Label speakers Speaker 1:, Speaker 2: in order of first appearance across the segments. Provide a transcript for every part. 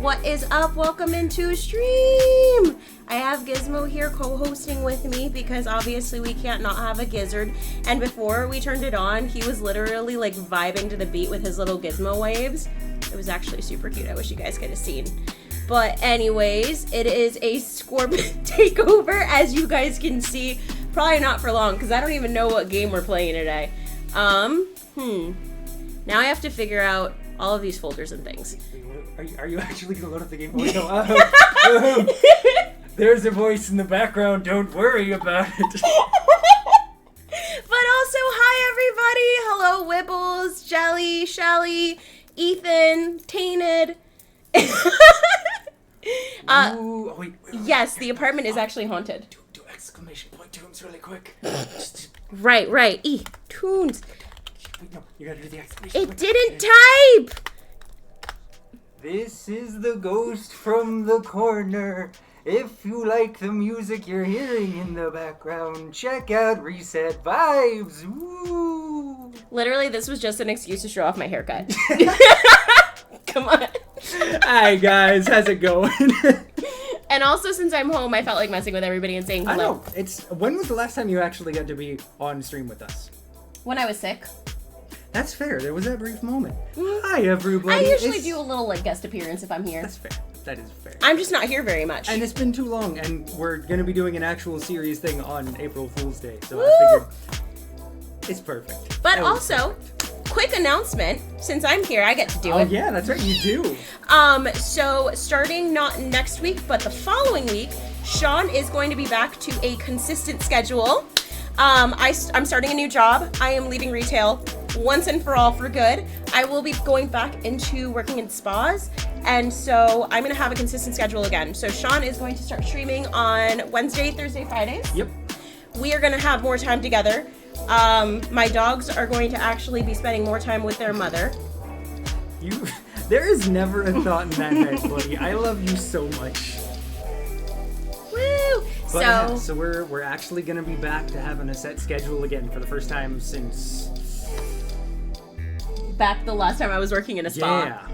Speaker 1: What is up? Welcome into stream. I have Gizmo here co-hosting with me because obviously we can't not have a gizzard. And before we turned it on, he was literally like vibing to the beat with his little Gizmo waves. It was actually super cute. I wish you guys could have seen. But anyways, it is a Scorpion takeover, as you guys can see. Probably not for long because I don't even know what game we're playing today. Now I have to figure out all of these folders and things.
Speaker 2: Are you actually going to load up the game? Oh, no. There's a voice in the background. Don't worry about it.
Speaker 1: But also, hi everybody. Hello, Wibbles, Jelly, Shelly, Ethan, Tainted.
Speaker 2: Ooh, wait.
Speaker 1: Yes, the apartment is actually haunted.
Speaker 2: Do exclamation point tunes really quick.
Speaker 1: Right. Tunes.
Speaker 2: Wait, no, you gotta do the exclamation point.
Speaker 1: It didn't type!
Speaker 2: This is the ghost from the corner. If you like the music you're hearing in the background, check out Reset Vibes. Woo!
Speaker 1: Literally, this was just an excuse to show off my haircut. Come on.
Speaker 2: Hi guys, how's it going?
Speaker 1: And also, since I'm home, I felt like messing with everybody and saying hello.
Speaker 2: I know. When was the last time you actually got to be on stream with us?
Speaker 1: When I was sick.
Speaker 2: That's fair. There was that brief moment. Hi, everybody.
Speaker 1: I usually do a little like guest appearance if I'm here.
Speaker 2: That's fair. That is fair.
Speaker 1: I'm just not here very much.
Speaker 2: And it's been too long, and we're going to be doing an actual series thing on April Fool's Day, so
Speaker 1: Woo!
Speaker 2: I figured it's perfect.
Speaker 1: But also, quick announcement, since I'm here, I get to do it.
Speaker 2: Oh yeah, that's right, you do.
Speaker 1: So starting not next week, but the following week, Sean is going to be back to a consistent schedule. I'm starting a new job. I am leaving retail once and for all for good. I will be going back into working in spas, and so I'm going to have a consistent schedule again. So Sean is going to start streaming on Wednesday, Thursday, Fridays.
Speaker 2: Yep.
Speaker 1: We are going to have more time together. My dogs are going to actually be spending more time with their mother.
Speaker 2: There is never a thought in that head, buddy. I love you so much.
Speaker 1: Woo!
Speaker 2: But so we're actually gonna be back to having a set schedule again for the first time since
Speaker 1: back the last time I was working in a spa.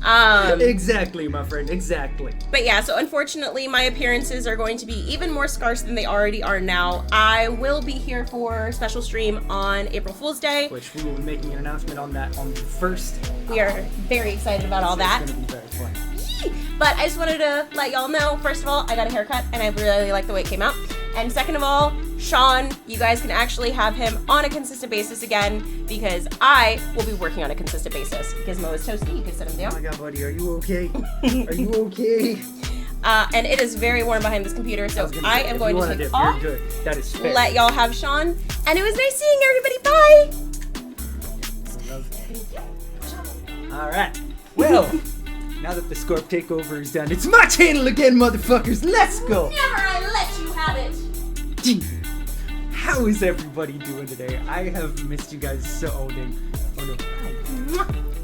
Speaker 2: Yeah. Exactly, my friend. Exactly.
Speaker 1: But yeah, so unfortunately, my appearances are going to be even more scarce than they already are now. I will be here for a special stream on April Fool's Day,
Speaker 2: which we will be making an announcement on that on the 1st.
Speaker 1: We are very excited about all that.
Speaker 2: It's gonna be very fun.
Speaker 1: But I just wanted to let y'all know, first of all, I got a haircut and I really like the way it came out. And second of all, Sean, you guys can actually have him on a consistent basis again because I will be working on a consistent basis. Gizmo is toasty, you can sit him down.
Speaker 2: Oh my god, buddy, are you okay? Are you okay?
Speaker 1: And it is very warm behind this computer, so I am going to take off.
Speaker 2: You're good. That is fair.
Speaker 1: Let y'all have Sean. And it was nice seeing everybody. Bye!
Speaker 2: Alright. Well, now that the Scorp takeover is done, it's my channel again, motherfuckers. Let's go.
Speaker 1: Never I let you have it.
Speaker 2: How is everybody doing today? I have missed you guys so. Oh no.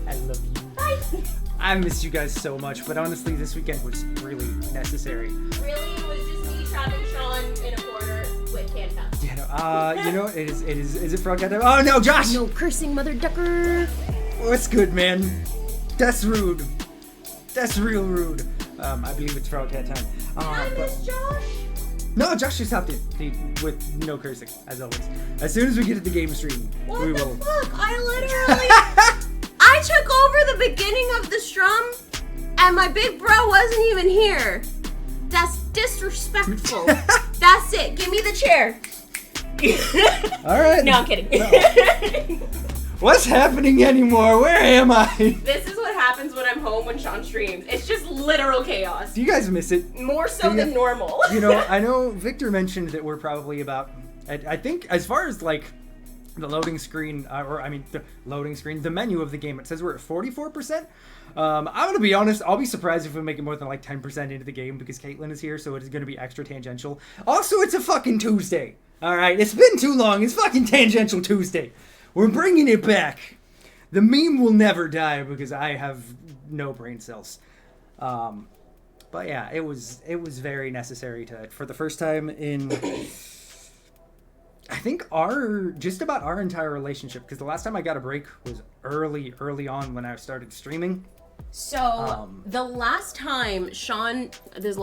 Speaker 2: I love you.
Speaker 1: Bye.
Speaker 2: I missed you guys so much, but honestly, this weekend was really necessary.
Speaker 1: Really, it was just me trapping Sean in a corner with handcuffs.
Speaker 2: Is it frog cat time? Oh no, Josh!
Speaker 1: No cursing, mother ducker.
Speaker 2: What's good, man? That's rude. That's real rude. I believe it's frog cat time.
Speaker 1: I miss Josh.
Speaker 2: No, Josh just hopped in with no cursing, as always. As soon as we get to the game stream, we will.
Speaker 1: What the fuck? I literally... I took over the beginning of the strum, and my big bro wasn't even here. That's disrespectful. That's it. Give me the chair.
Speaker 2: Alright.
Speaker 1: No, I'm kidding.
Speaker 2: No. What's happening anymore? Where am I?
Speaker 1: This is what happens when I'm home when Sean streams. It's just literal chaos.
Speaker 2: Do you guys miss it?
Speaker 1: More so than normal.
Speaker 2: I know Victor mentioned that we're probably about, I think as far as like the loading screen, the menu of the game, it says we're at 44%. I'm going to be honest, I'll be surprised if we make it more than like 10% into the game because Caitlin is here, so it is going to be extra tangential. Also, it's a fucking Tuesday. Alright, it's been too long. It's fucking Tangential Tuesday. We're bringing it back. The meme will never die because I have no brain cells. But yeah, it was very necessary for the first time in I think just about our entire relationship, because the last time I got a break was early on when I started streaming.
Speaker 1: So the last time Sean, this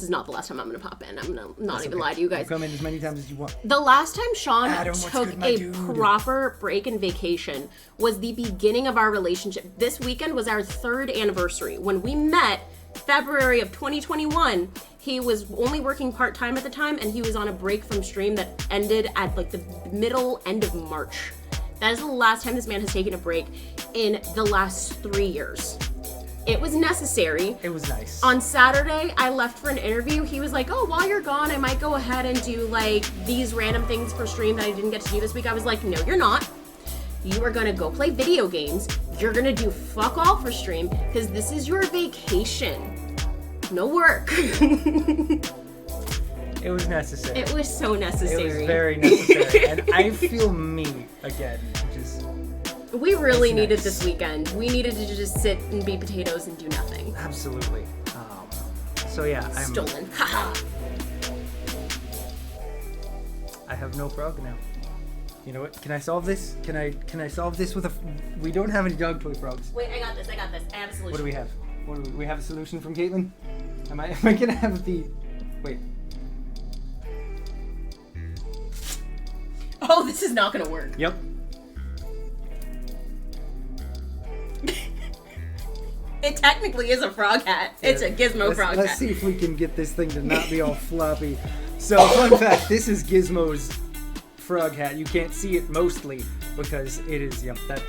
Speaker 1: is not the last time I'm gonna pop in. I'm gonna not even lie to you guys.
Speaker 2: Come in as many times as you want.
Speaker 1: The last time Sean
Speaker 2: Adam,
Speaker 1: took a proper break and vacation was the beginning of our relationship. This weekend was our 3rd anniversary. When we met, February of 2021, he was only working part-time at the time, and he was on a break from stream that ended at like the end of March. That is the last time this man has taken a break in the last 3 years. It was necessary.
Speaker 2: It was nice.
Speaker 1: On Saturday, I left for an interview. He was like, oh, while you're gone, I might go ahead and do like these random things for stream that I didn't get to do this week. I was like, no, you're not. You are gonna go play video games. You're gonna do fuck all for stream because this is your vacation. No work.
Speaker 2: It was necessary.
Speaker 1: It was so necessary.
Speaker 2: It was very necessary. And I feel me again, which is...
Speaker 1: We really needed this weekend. We needed to just sit and be potatoes and do nothing.
Speaker 2: Absolutely. So yeah, I'm...
Speaker 1: Stolen. Haha.
Speaker 2: I have no frog now. You know what? Can I solve this? Can I solve this with a... We don't have any dog toy frogs.
Speaker 1: Wait, I got this. I have a solution.
Speaker 2: What do we have? We have a solution from Caitlin? Am I gonna have the... Wait.
Speaker 1: Oh, this is not gonna work.
Speaker 2: Yep.
Speaker 1: It technically is a frog hat. It's a Gizmo frog hat.
Speaker 2: Let's see if we can get this thing to not be all floppy. So, fun fact, this is Gizmo's frog hat. You can't see it mostly because it is, yep, that's...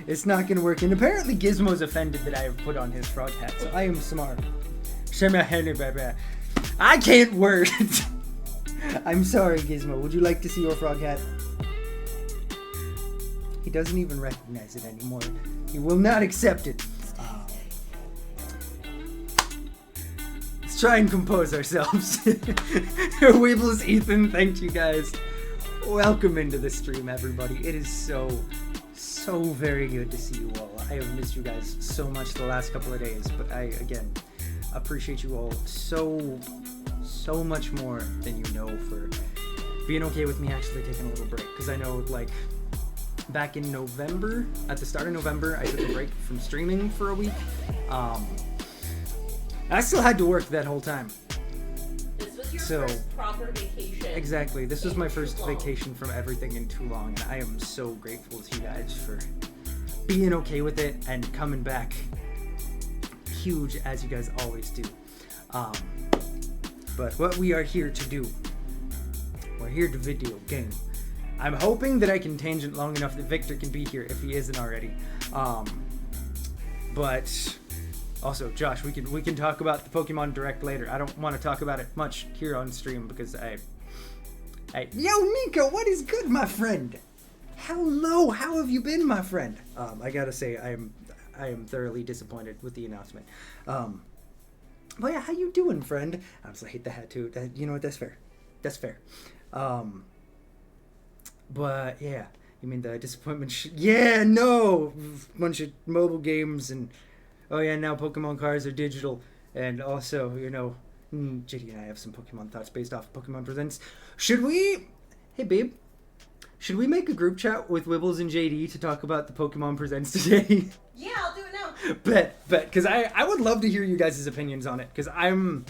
Speaker 2: It's not gonna work. And apparently Gizmo's offended that I have put on his frog hat, so I am smart. I can't word. I'm sorry, Gizmo. Would you like to see your frog hat? He doesn't even recognize it anymore. He will not accept it. Let's try and compose ourselves. Weebles, Ethan, thank you guys. Welcome into the stream, everybody. It is so very good to see you all. I have missed you guys so much the last couple of days, but I, again, appreciate you all so much more than you know for being okay with me actually taking a little break. Because I know, like, back in November, at the start of November, I took a break from streaming for a week. I still had to work that whole time.
Speaker 1: This was your first proper vacation.
Speaker 2: Exactly. This was my first vacation from everything in too long, and I am so grateful to you guys for being okay with it and coming back huge as you guys always do. But what we are here to do, we're here to video game. I'm hoping that I can tangent long enough that Victor can be here if he isn't already. But also, Josh, we can talk about the Pokemon Direct later. I don't want to talk about it much here on stream because Yo, Nico, what is good, my friend? Hello, how have you been, my friend? I gotta say, I am thoroughly disappointed with the announcement. But yeah, how you doing, friend? I was like, hate the hat too. You know what? That's fair. That's fair. But yeah, you mean the disappointment? Yeah, no, bunch of mobile games and oh yeah, now Pokemon cards are digital, and also JD and I have some Pokemon thoughts based off Pokemon Presents. Should we? Hey babe, should we make a group chat with Wibbles and JD to talk about the Pokemon Presents today?
Speaker 1: Yeah, I'll do it now.
Speaker 2: Bet, because I would love to hear you guys' opinions on it, because I'm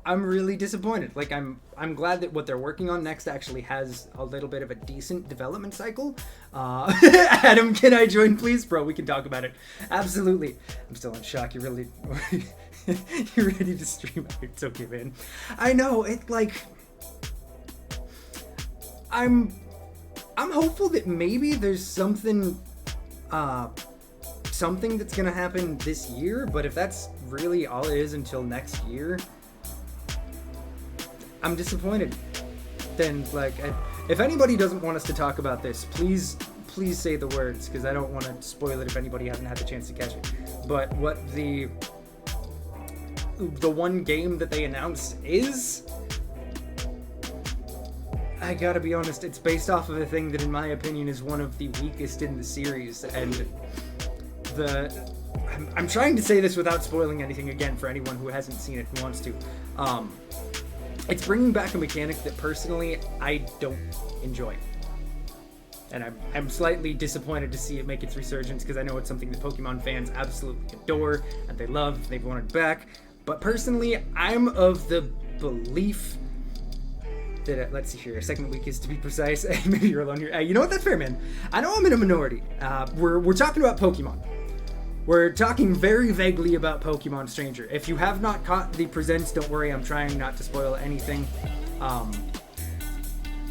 Speaker 2: really disappointed. Like, I'm glad that what they're working on next actually has a little bit of a decent development cycle. Adam, can I join, please? Bro, we can talk about it. Absolutely. I'm still in shock. You're ready to stream? It's okay, man. I know, I'm hopeful that maybe there's something that's gonna happen this year, but if that's really all it is until next year, I'm disappointed. Then, if anybody doesn't want us to talk about this, please say the words, because I don't want to spoil it if anybody hasn't had the chance to catch it. But what the one game that they announced is, I gotta be honest, it's based off of a thing that in my opinion is one of the weakest in the series, and I'm trying to say this without spoiling anything again for anyone who hasn't seen it and wants to. It's bringing back a mechanic that personally I don't enjoy. And I'm slightly disappointed to see it make its resurgence because I know it's something that Pokemon fans absolutely adore and they love, they've wanted back. But personally, I'm of the belief that, let's see here, second week is to be precise. Maybe you're alone here. You know what, that's fair, man. I know I'm in a minority. We're talking about Pokemon. We're talking very vaguely about Pokemon Stranger. If you have not caught the presents, don't worry, I'm trying not to spoil anything.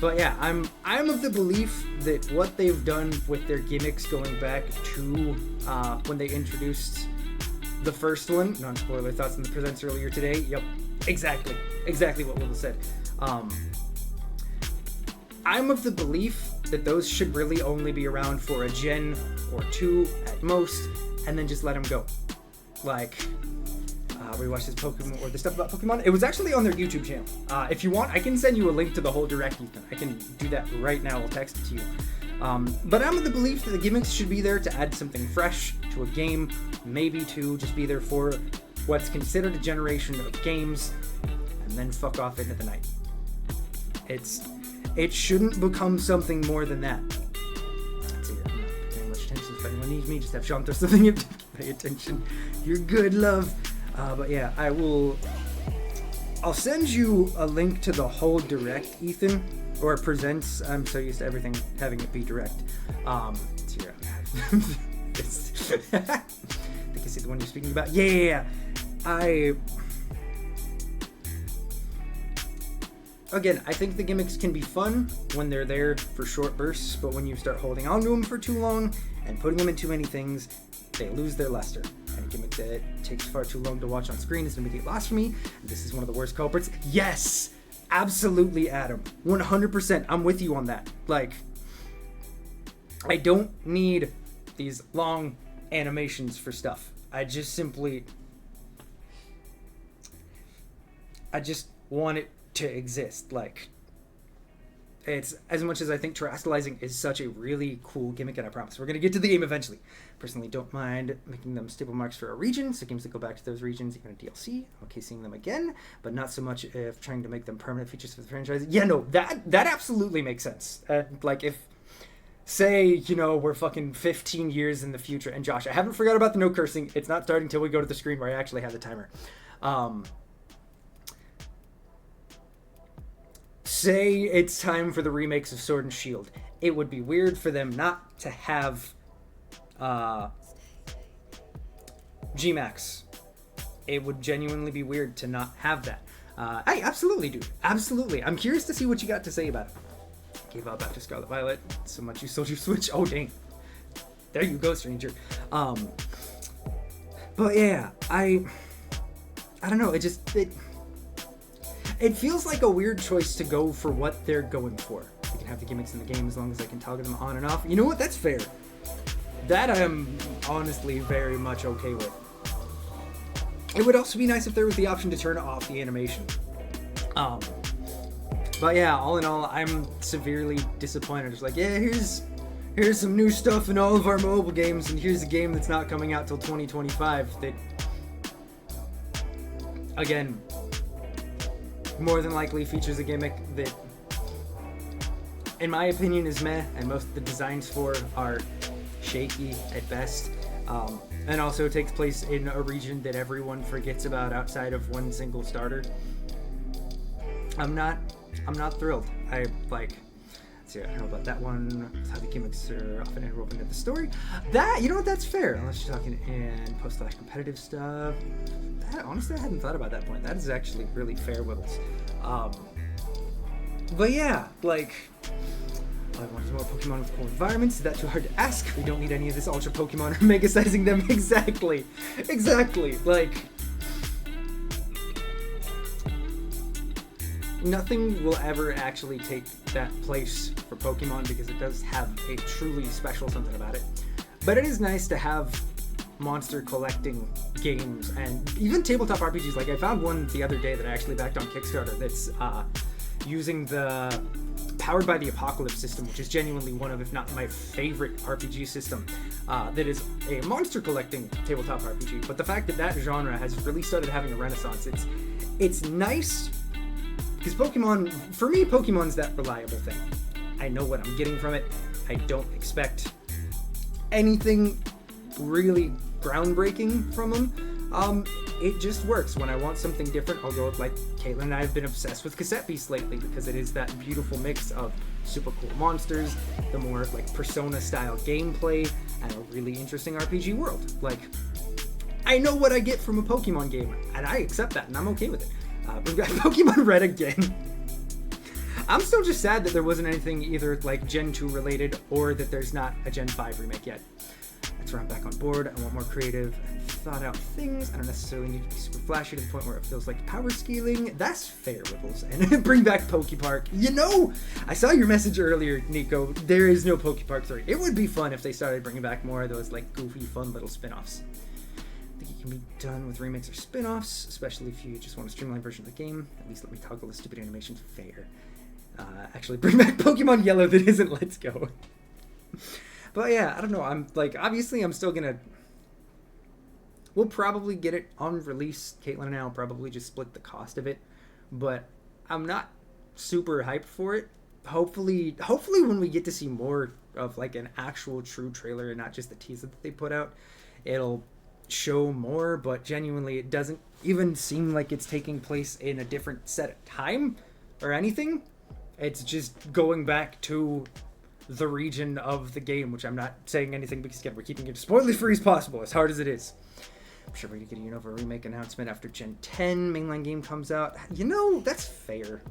Speaker 2: But yeah, I'm of the belief that what they've done with their gimmicks going back to when they introduced the first one, non-spoiler thoughts in the presents earlier today. Yep, exactly what Will said. I'm of the belief that those should really only be around for a gen or two at most, and then just let them go. Like, we watched this Pokemon, or the stuff about Pokemon. It was actually on their YouTube channel. If you want, I can send you a link to the whole direct, Ethan. I can do that right now. I'll text it to you. But I'm of the belief that the gimmicks should be there to add something fresh to a game, maybe to just be there for what's considered a generation of games, and then fuck off into the night. It shouldn't become something more than that. Let's see, I'm not paying much attention. If anyone needs me, just have Sean throw something in. Pay attention. You're good, love. But yeah, I'll send you a link to the whole direct, Ethan, or presents. I'm so used to everything having it be direct. Let's see here. I think I see the one you're speaking about. Yeah. Again, I think the gimmicks can be fun when they're there for short bursts, but when you start holding on to them for too long and putting them in too many things, they lose their luster. And a gimmick that takes far too long to watch on screen is an immediate loss for me. This is one of the worst culprits. Yes! Absolutely, Adam. 100%. I'm with you on that. Like, I don't need these long animations for stuff. I just want it to exist. Like, it's as much as I think terrestrializing is such a really cool gimmick, and I promise we're going to get to the game eventually. Personally, don't mind making them staple marks for a region, so games that go back to those regions, even a DLC, okay, seeing them again, but not so much if trying to make them permanent features for the franchise. Yeah, no, that absolutely makes sense. Like, if, say, you know, we're fucking 15 years in the future, and Josh, I haven't forgot about the no cursing. It's not starting until we go to the screen where I actually have the timer. Say it's time for the remakes of Sword and Shield. It would be weird for them not to have G-Max. It would genuinely be weird to not have that. Hey, absolutely, dude. Absolutely. I'm curious to see what you got to say about it. Gave out back to Scarlet Violet. So much you sold your Switch. Oh, dang. There you go, stranger. But yeah, I don't know. It feels like a weird choice to go for what they're going for. We can have the gimmicks in the game as long as I can toggle them on and off. You know what? That's fair. That I am honestly very much okay with. It would also be nice if there was the option to turn off the animation. But yeah, all in all, I'm severely disappointed. It's like, yeah, here's some new stuff in all of our mobile games, and here's a game that's not coming out till 2025 that, again, more than likely features a gimmick that, in my opinion, is meh, and most of the designs for are shaky at best, and also takes place in a region that everyone forgets about outside of one single starter. I'm not thrilled. I don't know about that one. How the gimmicks are often interwoven into the story. That, you know what, that's fair. Unless you're talking in post/competitive stuff. That, honestly, I hadn't thought about that point. That is actually really fair, Willis. But yeah, like, I want some more Pokemon with cool environments. Is that too hard to ask? We don't need any of this Ultra Pokemon or Mega Sizing them. Exactly. Like, nothing will ever actually take that place for Pokemon because it does have a truly special something about it. But it is nice to have monster collecting games and even tabletop RPGs. Like, I found one the other day that I actually backed on Kickstarter that's using the powered by the Apocalypse system, which is genuinely one of, if not my favorite RPG system, that is a monster collecting tabletop RPG. But the fact that that genre has really started having a renaissance, it's nice, because Pokemon, for me, Pokemon's that reliable thing. I know what I'm getting from it. I don't expect anything really groundbreaking from them. It just works. When I want something different, I'll go with, like, Caitlin and I have been obsessed with Cassette Beasts lately because it is that beautiful mix of super cool monsters, the more, like, Persona-style gameplay, and a really interesting RPG world. Like, I know what I get from a Pokemon game, and I accept that, and I'm okay with it. We've got Pokemon Red again. I'm still just sad that there wasn't anything either, like, Gen 2 related, or that there's not a Gen 5 remake yet. That's where I'm back on board. I want more creative and thought out things. I don't necessarily need to be super flashy to the point where it feels like power scaling. That's fair, Wibbles. And bring back Pokepark. You know, I saw your message earlier, Nico. There is no Pokepark 3. It would be fun if they started bringing back more of those, like, goofy, fun little spin-offs. I think it can be done with remakes or spin-offs, especially if you just want a streamlined version of the game. At least let me toggle the stupid animations fair. Actually, bring back Pokemon Yellow that isn't Let's Go. But yeah, I don't know. I'm like, obviously, I'm still gonna. We'll probably get it on release. Caitlin and I will probably just split the cost of it, but I'm not super hyped for it. Hopefully, when we get to see more of like an actual true trailer and not just the teaser that they put out, it'll show more. But genuinely, it doesn't even seem like it's taking place in a different set of time or anything. It's just going back to the region of the game, which I'm not saying anything because, again, we're keeping it spoiler free as possible, as hard as it is. I'm sure we're going to get a Unova remake announcement after Gen 10 mainline game comes out. You know, that's fair.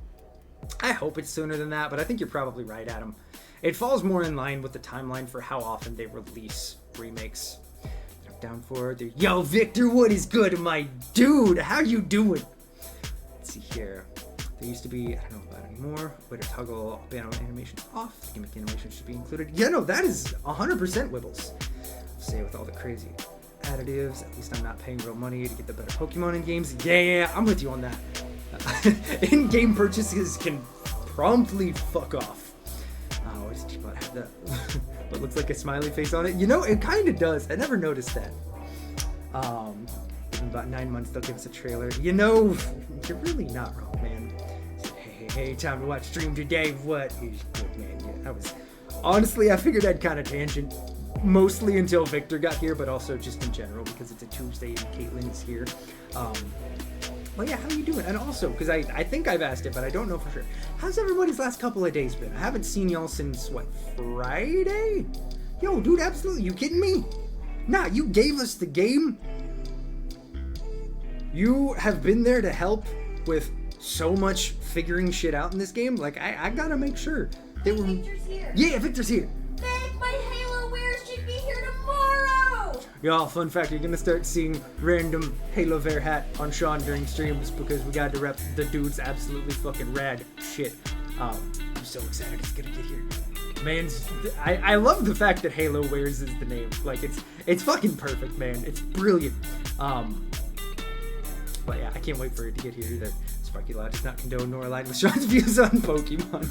Speaker 2: I hope it's sooner than that, but I think you're probably right, Adam. It falls more in line with the timeline for how often they release remakes. I'm down for it. Yo, Victor, what is good, my dude? How you doing? Let's see here. There used to be, I don't know about anymore, way to toggle piano animation off. The gimmick animation should be included. Yeah, no, that is 100% Wibbles. Say with all the crazy additives, at least I'm not paying real money to get the better Pokemon in games. Yeah, I'm with you on that. In-game purchases can promptly fuck off. Oh, I just about have that. What looks like a smiley face on it. You know, it kind of does. I never noticed that. In about 9 months, they'll give us a trailer. You know, you're really not wrong, man. Hey, time to watch stream today. What is good, man? Yeah, I was honestly, I figured I'd kind of tangent mostly until Victor got here, but also just in general because it's a Tuesday and Caitlin is here. Well, yeah, how are you doing? And also, because I think I've asked it, but I don't know for sure. How's everybody's last couple of days been? I haven't seen y'all since, what, Friday? Yo, dude, absolutely. You kidding me? Nah, you gave us the game. You have been there to help with so much figuring shit out in this game. Like, I gotta make sure that we're...
Speaker 1: Victor's here.
Speaker 2: Yeah, Victor's here.
Speaker 1: Meg, my Halo wares should be here tomorrow.
Speaker 2: Y'all, fun fact, you're gonna start seeing random Halo Wear hat on Sean during streams because we got to rep the dude's absolutely fucking rad shit. I'm so excited it's gonna get here. Man's... I love the fact that Halo Wears is the name. Like, it's fucking perfect, man. It's brilliant. But yeah, I can't wait for it to get here either. Sparky Law does not condone nor align with Sean's views on Pokemon.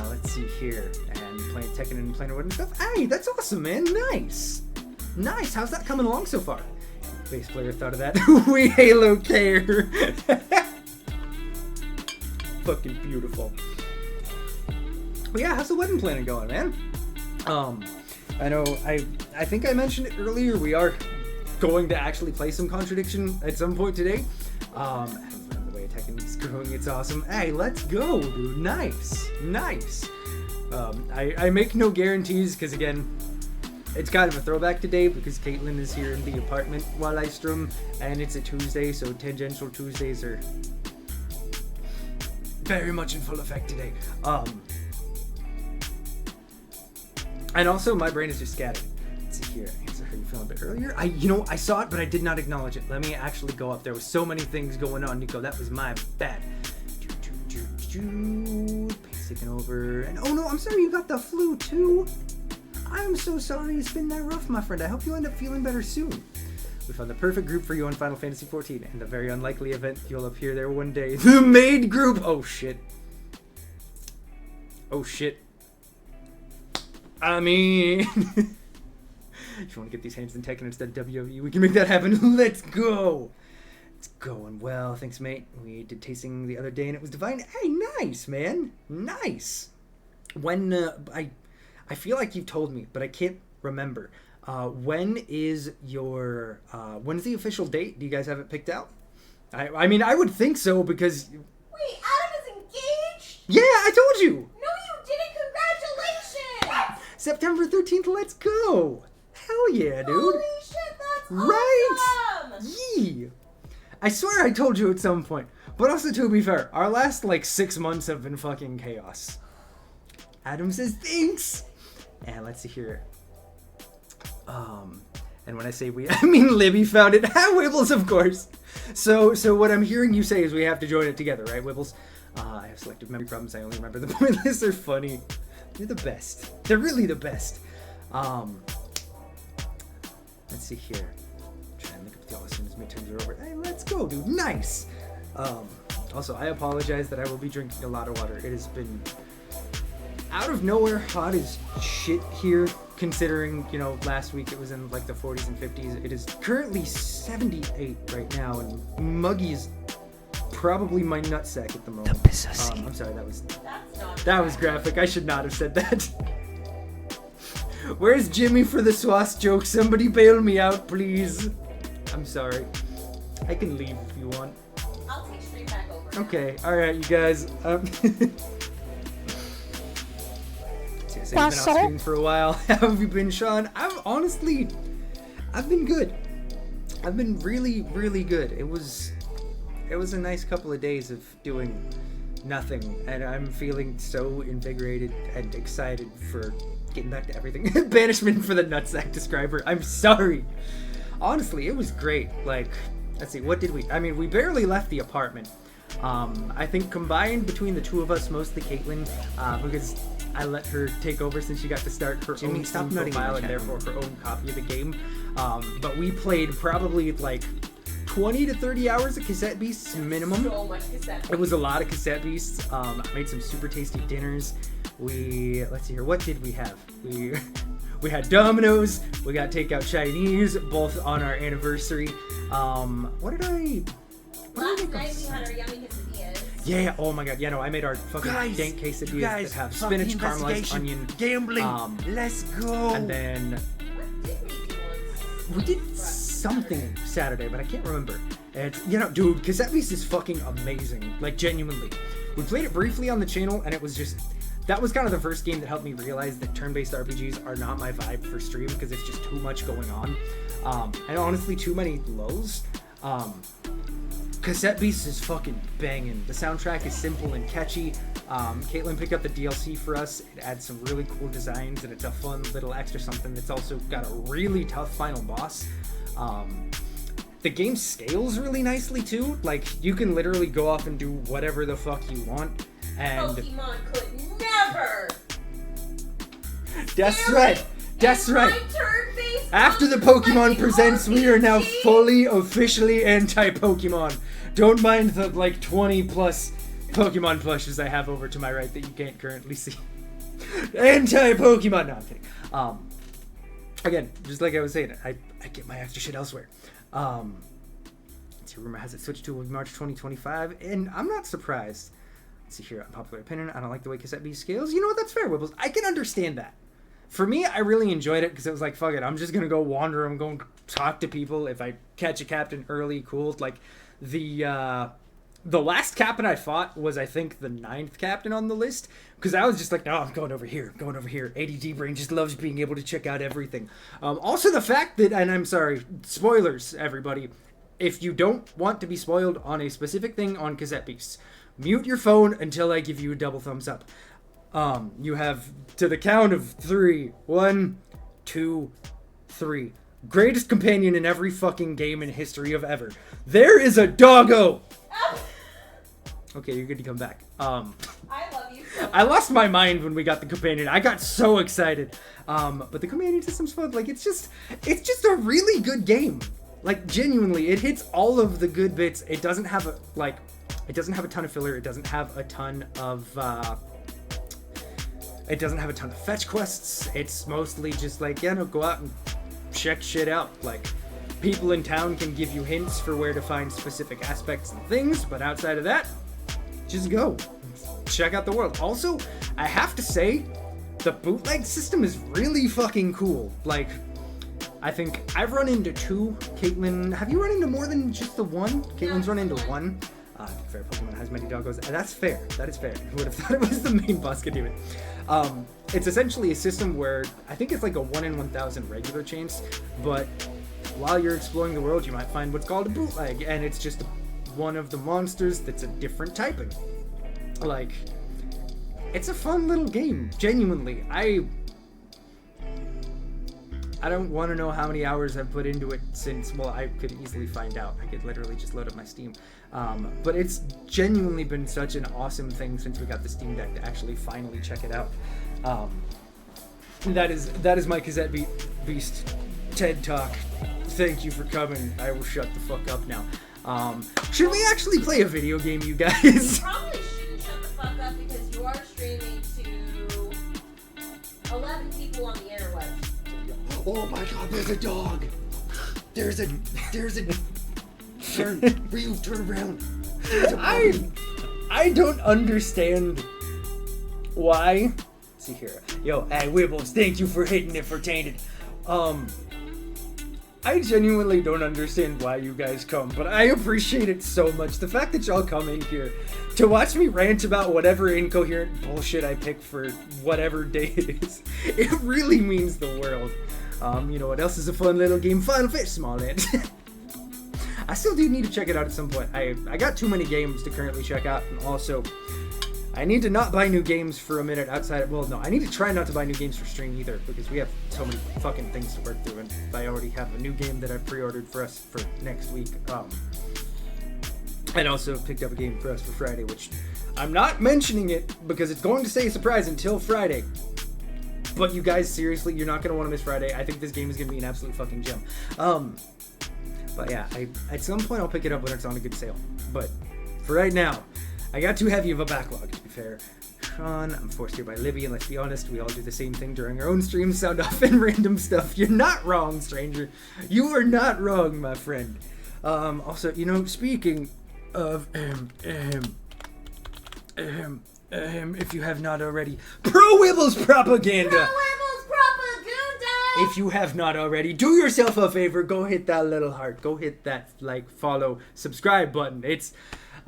Speaker 2: Let's see here. And playing Tekken and Planet Wood and stuff. Hey, that's awesome, man. Nice. Nice. How's that coming along so far? Bass player thought of that. We Halo care. Fucking beautiful. But yeah, how's the wedding planning going, man? I know I think I mentioned it earlier. We are going to actually play some Contradiction at some point today. The way Tekken is growing, it's awesome. Hey, let's go, dude. Nice. I make no guarantees because, again, it's kind of a throwback today because Caitlin is here in the apartment while I stream, and it's a Tuesday, so tangential Tuesdays are very much in full effect today. And also, my brain is just scattered. Let's see here. How you feeling a bit earlier? I saw it, but I did not acknowledge it. Let me actually go up. There was so many things going on, Nico. That was my bad. Pace taking over. And oh no, I'm sorry you got the flu too. I'm so sorry it's been that rough, my friend. I hope you end up feeling better soon. We found the perfect group for you on Final Fantasy XIV. In the very unlikely event you'll appear there one day. The maid group! Oh shit. Oh shit. I mean, if you want to get these hands in Tekken instead of WWE, we can make that happen. Let's go. It's going well. Thanks, mate. We did tasting the other day and it was divine. Hey, nice, man. Nice. When, I feel like you've told me, but I can't remember. When is your, when's the official date? Do you guys have it picked out? I mean, I would think so because...
Speaker 1: Wait, Adam is engaged?
Speaker 2: Yeah, I told you.
Speaker 1: No, you didn't. Congratulations.
Speaker 2: September 13th, let's go. Hell yeah, dude.
Speaker 1: Holy shit, that's
Speaker 2: right.
Speaker 1: awesome.
Speaker 2: Yee. I swear I told you at some point. But also, to be fair, our last, 6 months have been fucking chaos. Adam says thanks. And let's see here. And when I say we, I mean Libby found it. Wibbles, of course. So what I'm hearing you say is we have to join it together, right, Wibbles? I have selective memory problems. I only remember the pointless. They're funny. They're the best. They're really the best. Let's see here. Try and look up the all as soon as midterms are over. Hey, let's go, dude. Nice. Also, I apologize that I will be drinking a lot of water. It has been out of nowhere hot as shit here, considering, last week it was in the 40s and 50s. It is currently 78 right now, and muggy is probably my nutsack at the moment. I'm sorry, that was graphic. I should not have said that. Where's Jimmy for the Swass joke? Somebody bail me out, please. I'm sorry. I can leave if you want.
Speaker 1: I'll take stream back over.
Speaker 2: Okay, alright, you guys. I've been off screen for a while. How have you been, Sean? I've been good. I've been really, really good. It was a nice couple of days of doing nothing, and I'm feeling so invigorated and excited for getting back to everything. Banishment for the nutsack describer. I'm sorry. Honestly, it was great. Let's see, what did we... I mean, we barely left the apartment. I think combined between the two of us, mostly Caitlin, because I let her take over since she got to start her own Steam profile and therefore her own copy of the game. But we played probably 20 to 30 hours of Cassette Beasts minimum.
Speaker 1: So much Cassette Beasts.
Speaker 2: It was a lot of Cassette Beasts. I made some super tasty dinners. Let's see here, what did we have? We had Domino's, we got takeout Chinese, both on our anniversary. Last night
Speaker 1: we had our yummy quesadillas.
Speaker 2: Yeah, oh my god, I made our fucking dank quesadillas that have spinach, caramelized onion.
Speaker 3: Gambling, let's go.
Speaker 2: And then
Speaker 1: What did we do?
Speaker 2: we did something Saturday, but I can't remember. And, dude, Cassette Beast is fucking amazing. Genuinely. We played it briefly on the channel, and it was just... That was kind of the first game that helped me realize that turn-based RPGs are not my vibe for stream, because it's just too much going on. And honestly, too many lows. Cassette Beast is fucking banging. The soundtrack is simple and catchy. Caitlin picked up the DLC for us. It adds some really cool designs, and it's a fun little extra something that's also got a really tough final boss. The game scales really nicely too. You can literally go off and do whatever the fuck you want. And
Speaker 1: Pokemon could never.
Speaker 2: That's right. That's right.
Speaker 1: Turn-based
Speaker 2: After the Pokemon Presents, we are now fully, officially anti-Pokemon. Don't mind the 20 plus Pokemon plushes I have over to my right that you can't currently see. Anti-Pokemon. No, I'm kidding. Again, just like I was saying, I get my extra shit elsewhere. Let's see, rumor has it switched to March 2025, and I'm not surprised. Let's see here, unpopular opinion. I don't like the way Cassette Beast scales. You know what? That's fair, Wibbles. I can understand that. For me, I really enjoyed it because it was fuck it, I'm just gonna go wander. I'm going to talk to people. If I catch a captain early, cool. The last captain I fought was, I think, the 9th captain on the list, because I was just no, I'm going over here. ADD brain just loves being able to check out everything. Also, the fact that, and I'm sorry, spoilers, everybody. If you don't want to be spoiled on a specific thing on Cassette Beasts, mute your phone until I give you a double thumbs up. You have to the count of 3. 1, 2, 3. Greatest companion in every fucking game in history of ever. There is a doggo! Okay, you're good to come back.
Speaker 1: I love you so much.
Speaker 2: I lost my mind when we got the companion. I got so excited. But the companion system's fun. It's just a really good game. Genuinely, it hits all of the good bits. It doesn't have a ton of filler. It doesn't have a ton of It doesn't have a ton of fetch quests. It's mostly just like, yeah, no, go out and check shit out. Like, people in town can give you hints for where to find specific aspects and things, but outside of that, just go. Check out the world. Also, I have to say, the bootleg system is really fucking cool. Like, I think I've run into 2. Caitlin, have you run into more than just the one? Caitlin's run into 1. Fair, Pokemon has many doggos. That's fair. That is fair. Who would have thought it was the main boss could do it? It's essentially a system where I think it's like a 1 in 1,000 regular chance, but while you're exploring the world, you might find what's called a bootleg, and it's just one of the monsters that's a different typing. Like, it's a fun little game. Genuinely, I don't want to know how many hours I've put into it since, well, I could easily find out. I could literally just load up my Steam. But it's genuinely been such an awesome thing since we got the Steam Deck to actually finally check it out. That is my Cassette Beast TED Talk. Thank you for coming. I will shut the fuck up now. Should we actually play a video game, you guys?
Speaker 1: You probably shouldn't shut the fuck up because you are streaming to 11 people on the interwebs.
Speaker 3: Oh my god, there's a dog! There's a turn around. There's a
Speaker 2: I don't understand why. Let's see here. Yo, hey Wibbles, thank you for hitting it for Tainted. I genuinely don't understand why you guys come, but I appreciate it so much. The fact that y'all come in here to watch me rant about whatever incoherent bullshit I pick for whatever day it is, it really means the world. You know what else is a fun little game? Final Fish Small Ant. I still do need to check it out at some point. I got too many games to currently check out, and also I need to not buy new games for a minute outside of, well, no, I need to try not to buy new games for stream either, because we have so many fucking things to work through, and I already have a new game that I've pre-ordered for us for next week, and also picked up a game for us for Friday, which I'm not mentioning it because it's going to stay a surprise until Friday. But you guys, seriously, you're not going to want to miss Friday. I think this game is going to be an absolute fucking gem. But yeah, at some point I'll pick it up when it's on a good sale. But for right now, I got too heavy of a backlog, to be fair. Sean, I'm forced here by Libby, and let's be honest, we all do the same thing during our own streams, sound off and random stuff. You're not wrong, stranger. You are not wrong, my friend. Also, you know, speaking of, if you have not already, Pro Wibbles Propaganda!
Speaker 1: Pro Wibbles Propaganda!
Speaker 2: If you have not already, do yourself a favor, go hit that little heart, go hit that, like, follow, subscribe button.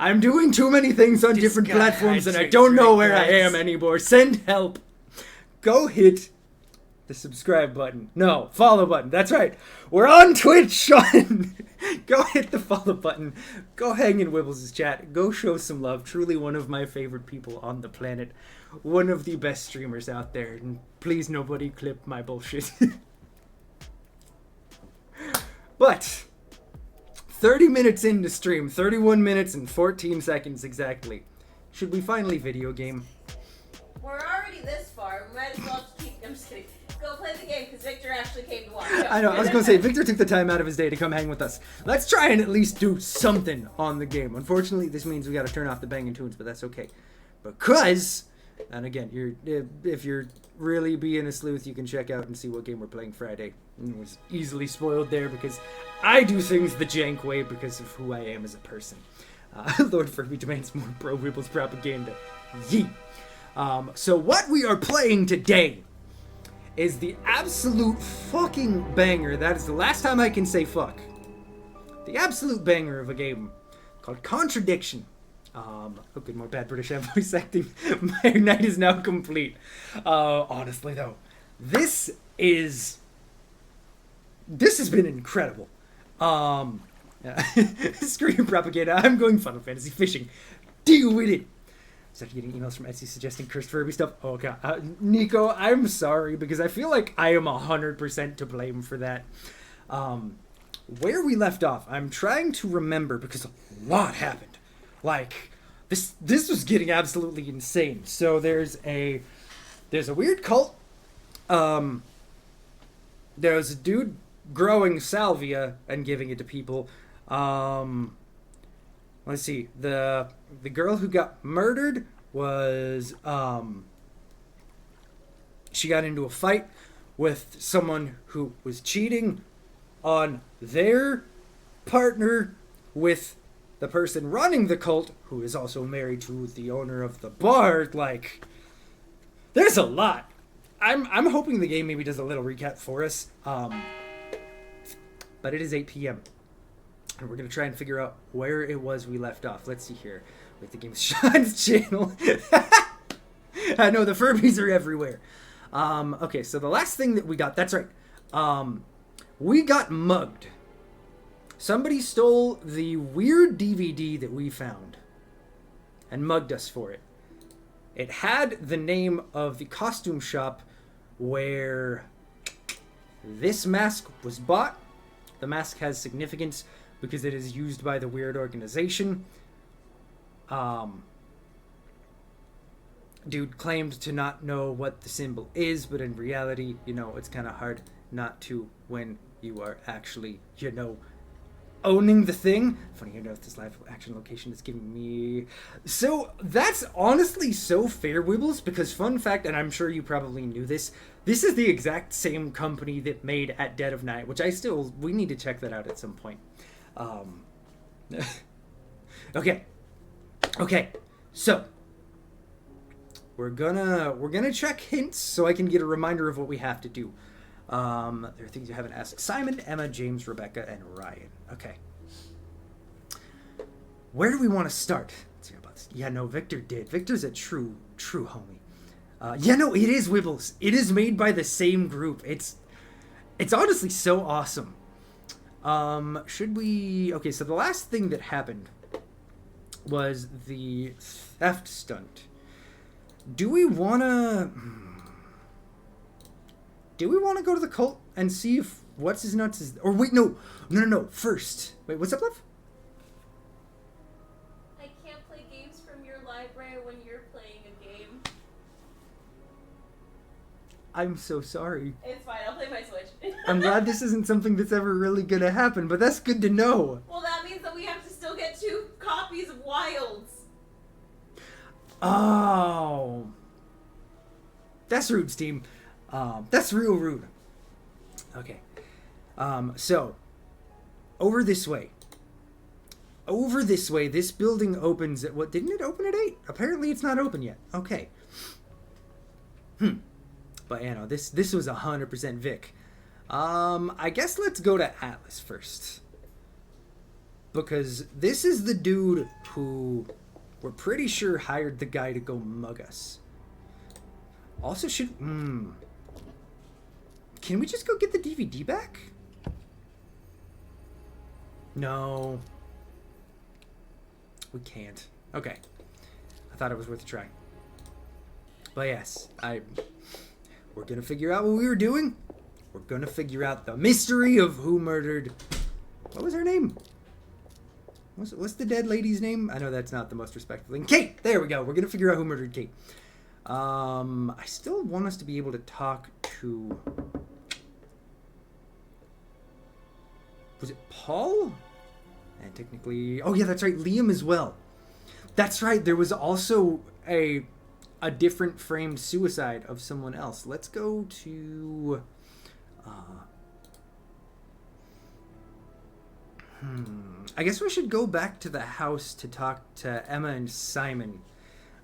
Speaker 2: I'm doing too many things on different platforms and I don't know where I am anymore. Send help. Go hit the subscribe button. No, follow button. That's right. We're on Twitch, Sean. Go hit the follow button. Go hang in Wibbles' chat. Go show some love. Truly one of my favorite people on the planet. One of the best streamers out there. And please nobody clip my bullshit. But 30 minutes into stream, 31 minutes and 14 seconds exactly. Should we finally video game?
Speaker 1: We're already this far. We might as well just keep. I'm just kidding. Go play the game because Victor actually came to watch.
Speaker 2: I know, I was going to say, Victor took the time out of his day to come hang with us. Let's try and at least do something on the game. Unfortunately, this means we got to turn off the banging tunes, but that's okay. Because, and again, if you're really being a sleuth, you can check out and see what game we're playing Friday. It was easily spoiled there because I do things the jank way because of who I am as a person. Lord Furby demands more Pro Wibbles propaganda. Yee. So what we are playing today is the absolute fucking banger. That is the last time I can say fuck. The absolute banger of a game called Contradiction. Oh, good, more bad British voice acting. My night is now complete. Honestly, though, this has been incredible. Screw propaganda. I'm going Final Fantasy fishing. Deal with it. Started getting emails from Etsy suggesting cursed Furby stuff. Oh god, Nico, I'm sorry because I feel like I am 100% to blame for that. Where we left off, I'm trying to remember because a lot happened. Like this was getting absolutely insane. So there's a weird cult. There's a dude growing salvia and giving it to people. Let's see. The girl who got murdered was she got into a fight with someone who was cheating on their partner with the person running the cult, who is also married to the owner of the bar. Like, there's a lot. I'm hoping the game maybe does a little recap for us. But it is 8 p.m. and we're gonna try and figure out where it was we left off. Let's see here. With the game's Sean's channel. I know the Furbies are everywhere. Okay, so the last thing that we got, that's right. We got mugged. Somebody stole the weird DVD that we found and mugged us for it. It had the name of the costume shop where this mask was bought. The mask has significance because it is used by the weird organization. Dude claimed to not know what the symbol is, but in reality, you know, it's kind of hard not to when you are actually, you know, owning the thing. Funny enough, this live action location is giving me... So, that's honestly so fair, Wibbles, because fun fact, and I'm sure you probably knew this, this is the exact same company that made At Dead of Night, which we need to check that out at some point. Okay, so... We're gonna check hints so I can get a reminder of what we have to do. There are things you haven't asked. Simon, Emma, James, Rebecca, and Ryan. Okay. Where do we want to start? Let's hear about this. Yeah, no, Victor did. Victor's a true homie. Yeah, no, it is Wibbles. It is made by the same group. It's honestly so awesome. Should we... Okay, so the last thing that happened was the theft stunt. Do we want to go to the cult and see if What's His Nuts is... Or wait, no. First. Wait, what's up, love?
Speaker 1: I can't play games from your library when you're playing a game.
Speaker 2: I'm so sorry.
Speaker 1: It's fine, I'll play my Switch.
Speaker 2: I'm glad this isn't something that's ever really going to happen, but that's good to know.
Speaker 1: Well, that means that we have to still get 2 copies of Wilds.
Speaker 2: Oh. That's rude, Steam. That's real rude. Okay. So, over this way, this building opens at, what, didn't it open at 8? Apparently it's not open yet. Okay. But, you know, this was 100% Vic. I guess let's go to Atlas first. Because this is the dude who... we're pretty sure hired the guy to go mug us. Also should... Can we just go get the DVD back? No. We can't. Okay. I thought it was worth a try. But yes, we're gonna figure out what we were doing. We're gonna figure out the mystery of who murdered... What was her name? What's the dead lady's name? I know that's not the most respectful thing. Kate! There we go. We're going to figure out who murdered Kate. I still want us to be able to talk to... Was it Paul? And technically... Oh, yeah, that's right. Liam as well. That's right. There was also a different framed suicide of someone else. Let's go to... I guess we should go back to the house to talk to Emma and Simon.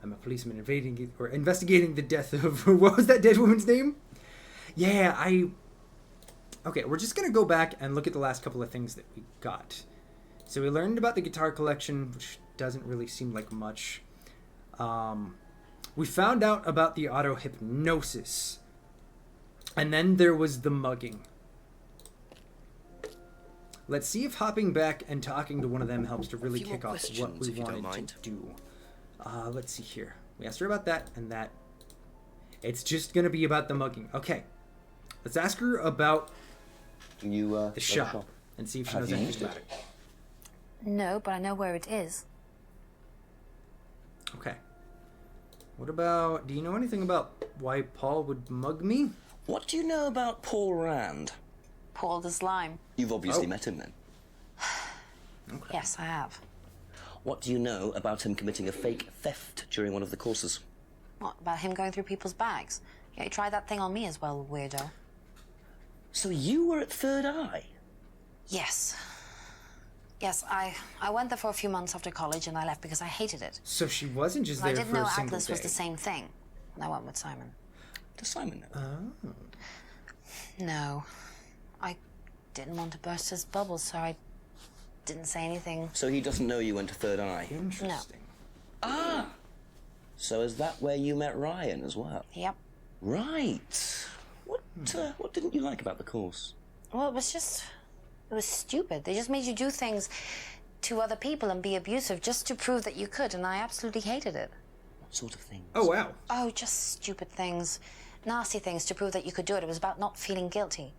Speaker 2: I'm a policeman investigating the death of... What was that dead woman's name? Yeah, Okay, we're just going to go back and look at the last couple of things that we got. So we learned about the guitar collection, which doesn't really seem like much. We found out about the auto-hypnosis. And then there was the mugging. Let's see if hopping back and talking to one of them helps to really kick off what we wanted to do. Let's see here. We asked her about that and that. It's just going to be about the mugging. Okay. Let's ask her about the shop and see if she knows anything about it.
Speaker 4: No, but I know where it is.
Speaker 2: Okay. What about... Do you know anything about why Paul would mug me?
Speaker 5: What do you know about Paul Rand?
Speaker 4: Paul the Slime.
Speaker 5: You've obviously met him then.
Speaker 2: Okay.
Speaker 4: Yes, I have.
Speaker 5: What do you know about him committing a fake theft during one of the courses?
Speaker 4: What, about him going through people's bags? Yeah, you tried that thing on me as well, weirdo.
Speaker 5: So you were at Third Eye?
Speaker 4: Yes. Yes, I went there for a few months after college and I left because I hated it.
Speaker 2: So she wasn't just
Speaker 4: I
Speaker 2: there
Speaker 4: didn't
Speaker 2: for
Speaker 4: know
Speaker 2: a single
Speaker 4: Atlas
Speaker 2: day.
Speaker 4: was the same thing. And I went with Simon.
Speaker 5: Does Simon know?
Speaker 2: Oh.
Speaker 4: No. I didn't want to burst his bubble, so I didn't say anything.
Speaker 5: So he doesn't know you went to Third Eye?
Speaker 2: Interesting.
Speaker 5: Ah! So is that where you met Ryan as well?
Speaker 4: Yep.
Speaker 5: Right. What didn't you like about the course?
Speaker 4: Well, it was stupid. They just made you do things to other people and be abusive just to prove that you could, and I absolutely hated it.
Speaker 5: What sort of things?
Speaker 2: Oh, wow.
Speaker 4: Oh, just stupid things. Nasty things to prove that you could do it. It was about not feeling guilty.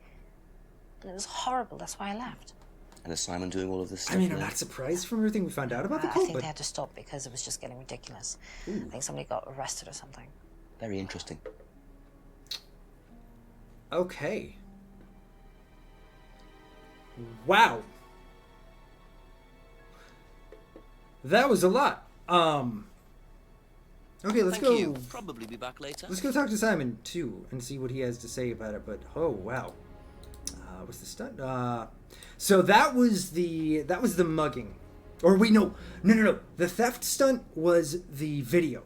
Speaker 4: And it was horrible. That's why I left.
Speaker 5: And is Simon doing all of this stuff
Speaker 2: I mean, I'm
Speaker 5: now?
Speaker 2: not surprised from everything we found out about the
Speaker 4: I
Speaker 2: cult,
Speaker 4: think
Speaker 2: but
Speaker 4: they had to stop because it was just getting ridiculous. I think somebody got arrested or something.
Speaker 5: Very interesting.
Speaker 2: okay. Wow. That was a lot. Okay, let's
Speaker 5: Thank
Speaker 2: go.
Speaker 5: you. Probably be back later.
Speaker 2: Let's go talk to Simon too and see what he has to say about it. But oh wow, what's the stunt? So that was the mugging, or wait, no. The theft stunt was the video.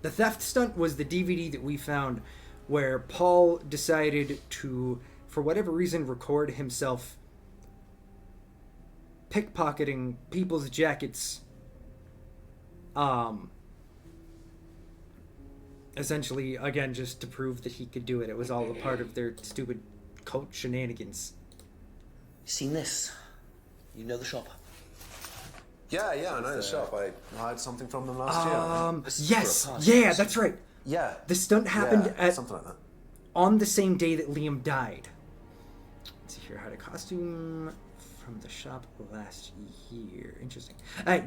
Speaker 2: The theft stunt was the DVD that we found, where Paul decided to, for whatever reason, record himself pickpocketing people's jackets. Essentially, again, just to prove that he could do it. It was all a part of their stupid cult shenanigans.
Speaker 5: Seen this? You know the shop?
Speaker 3: Yeah, I know the shop. I hired something from them last year.
Speaker 5: This is
Speaker 2: Yes,
Speaker 5: for a party.
Speaker 2: yeah, that's right.
Speaker 3: Yeah.
Speaker 2: The stunt happened
Speaker 3: Yeah,
Speaker 2: at
Speaker 3: something like that.
Speaker 2: on the same day that Liam died. Let's see here, had a costume from the shop last year. Interesting.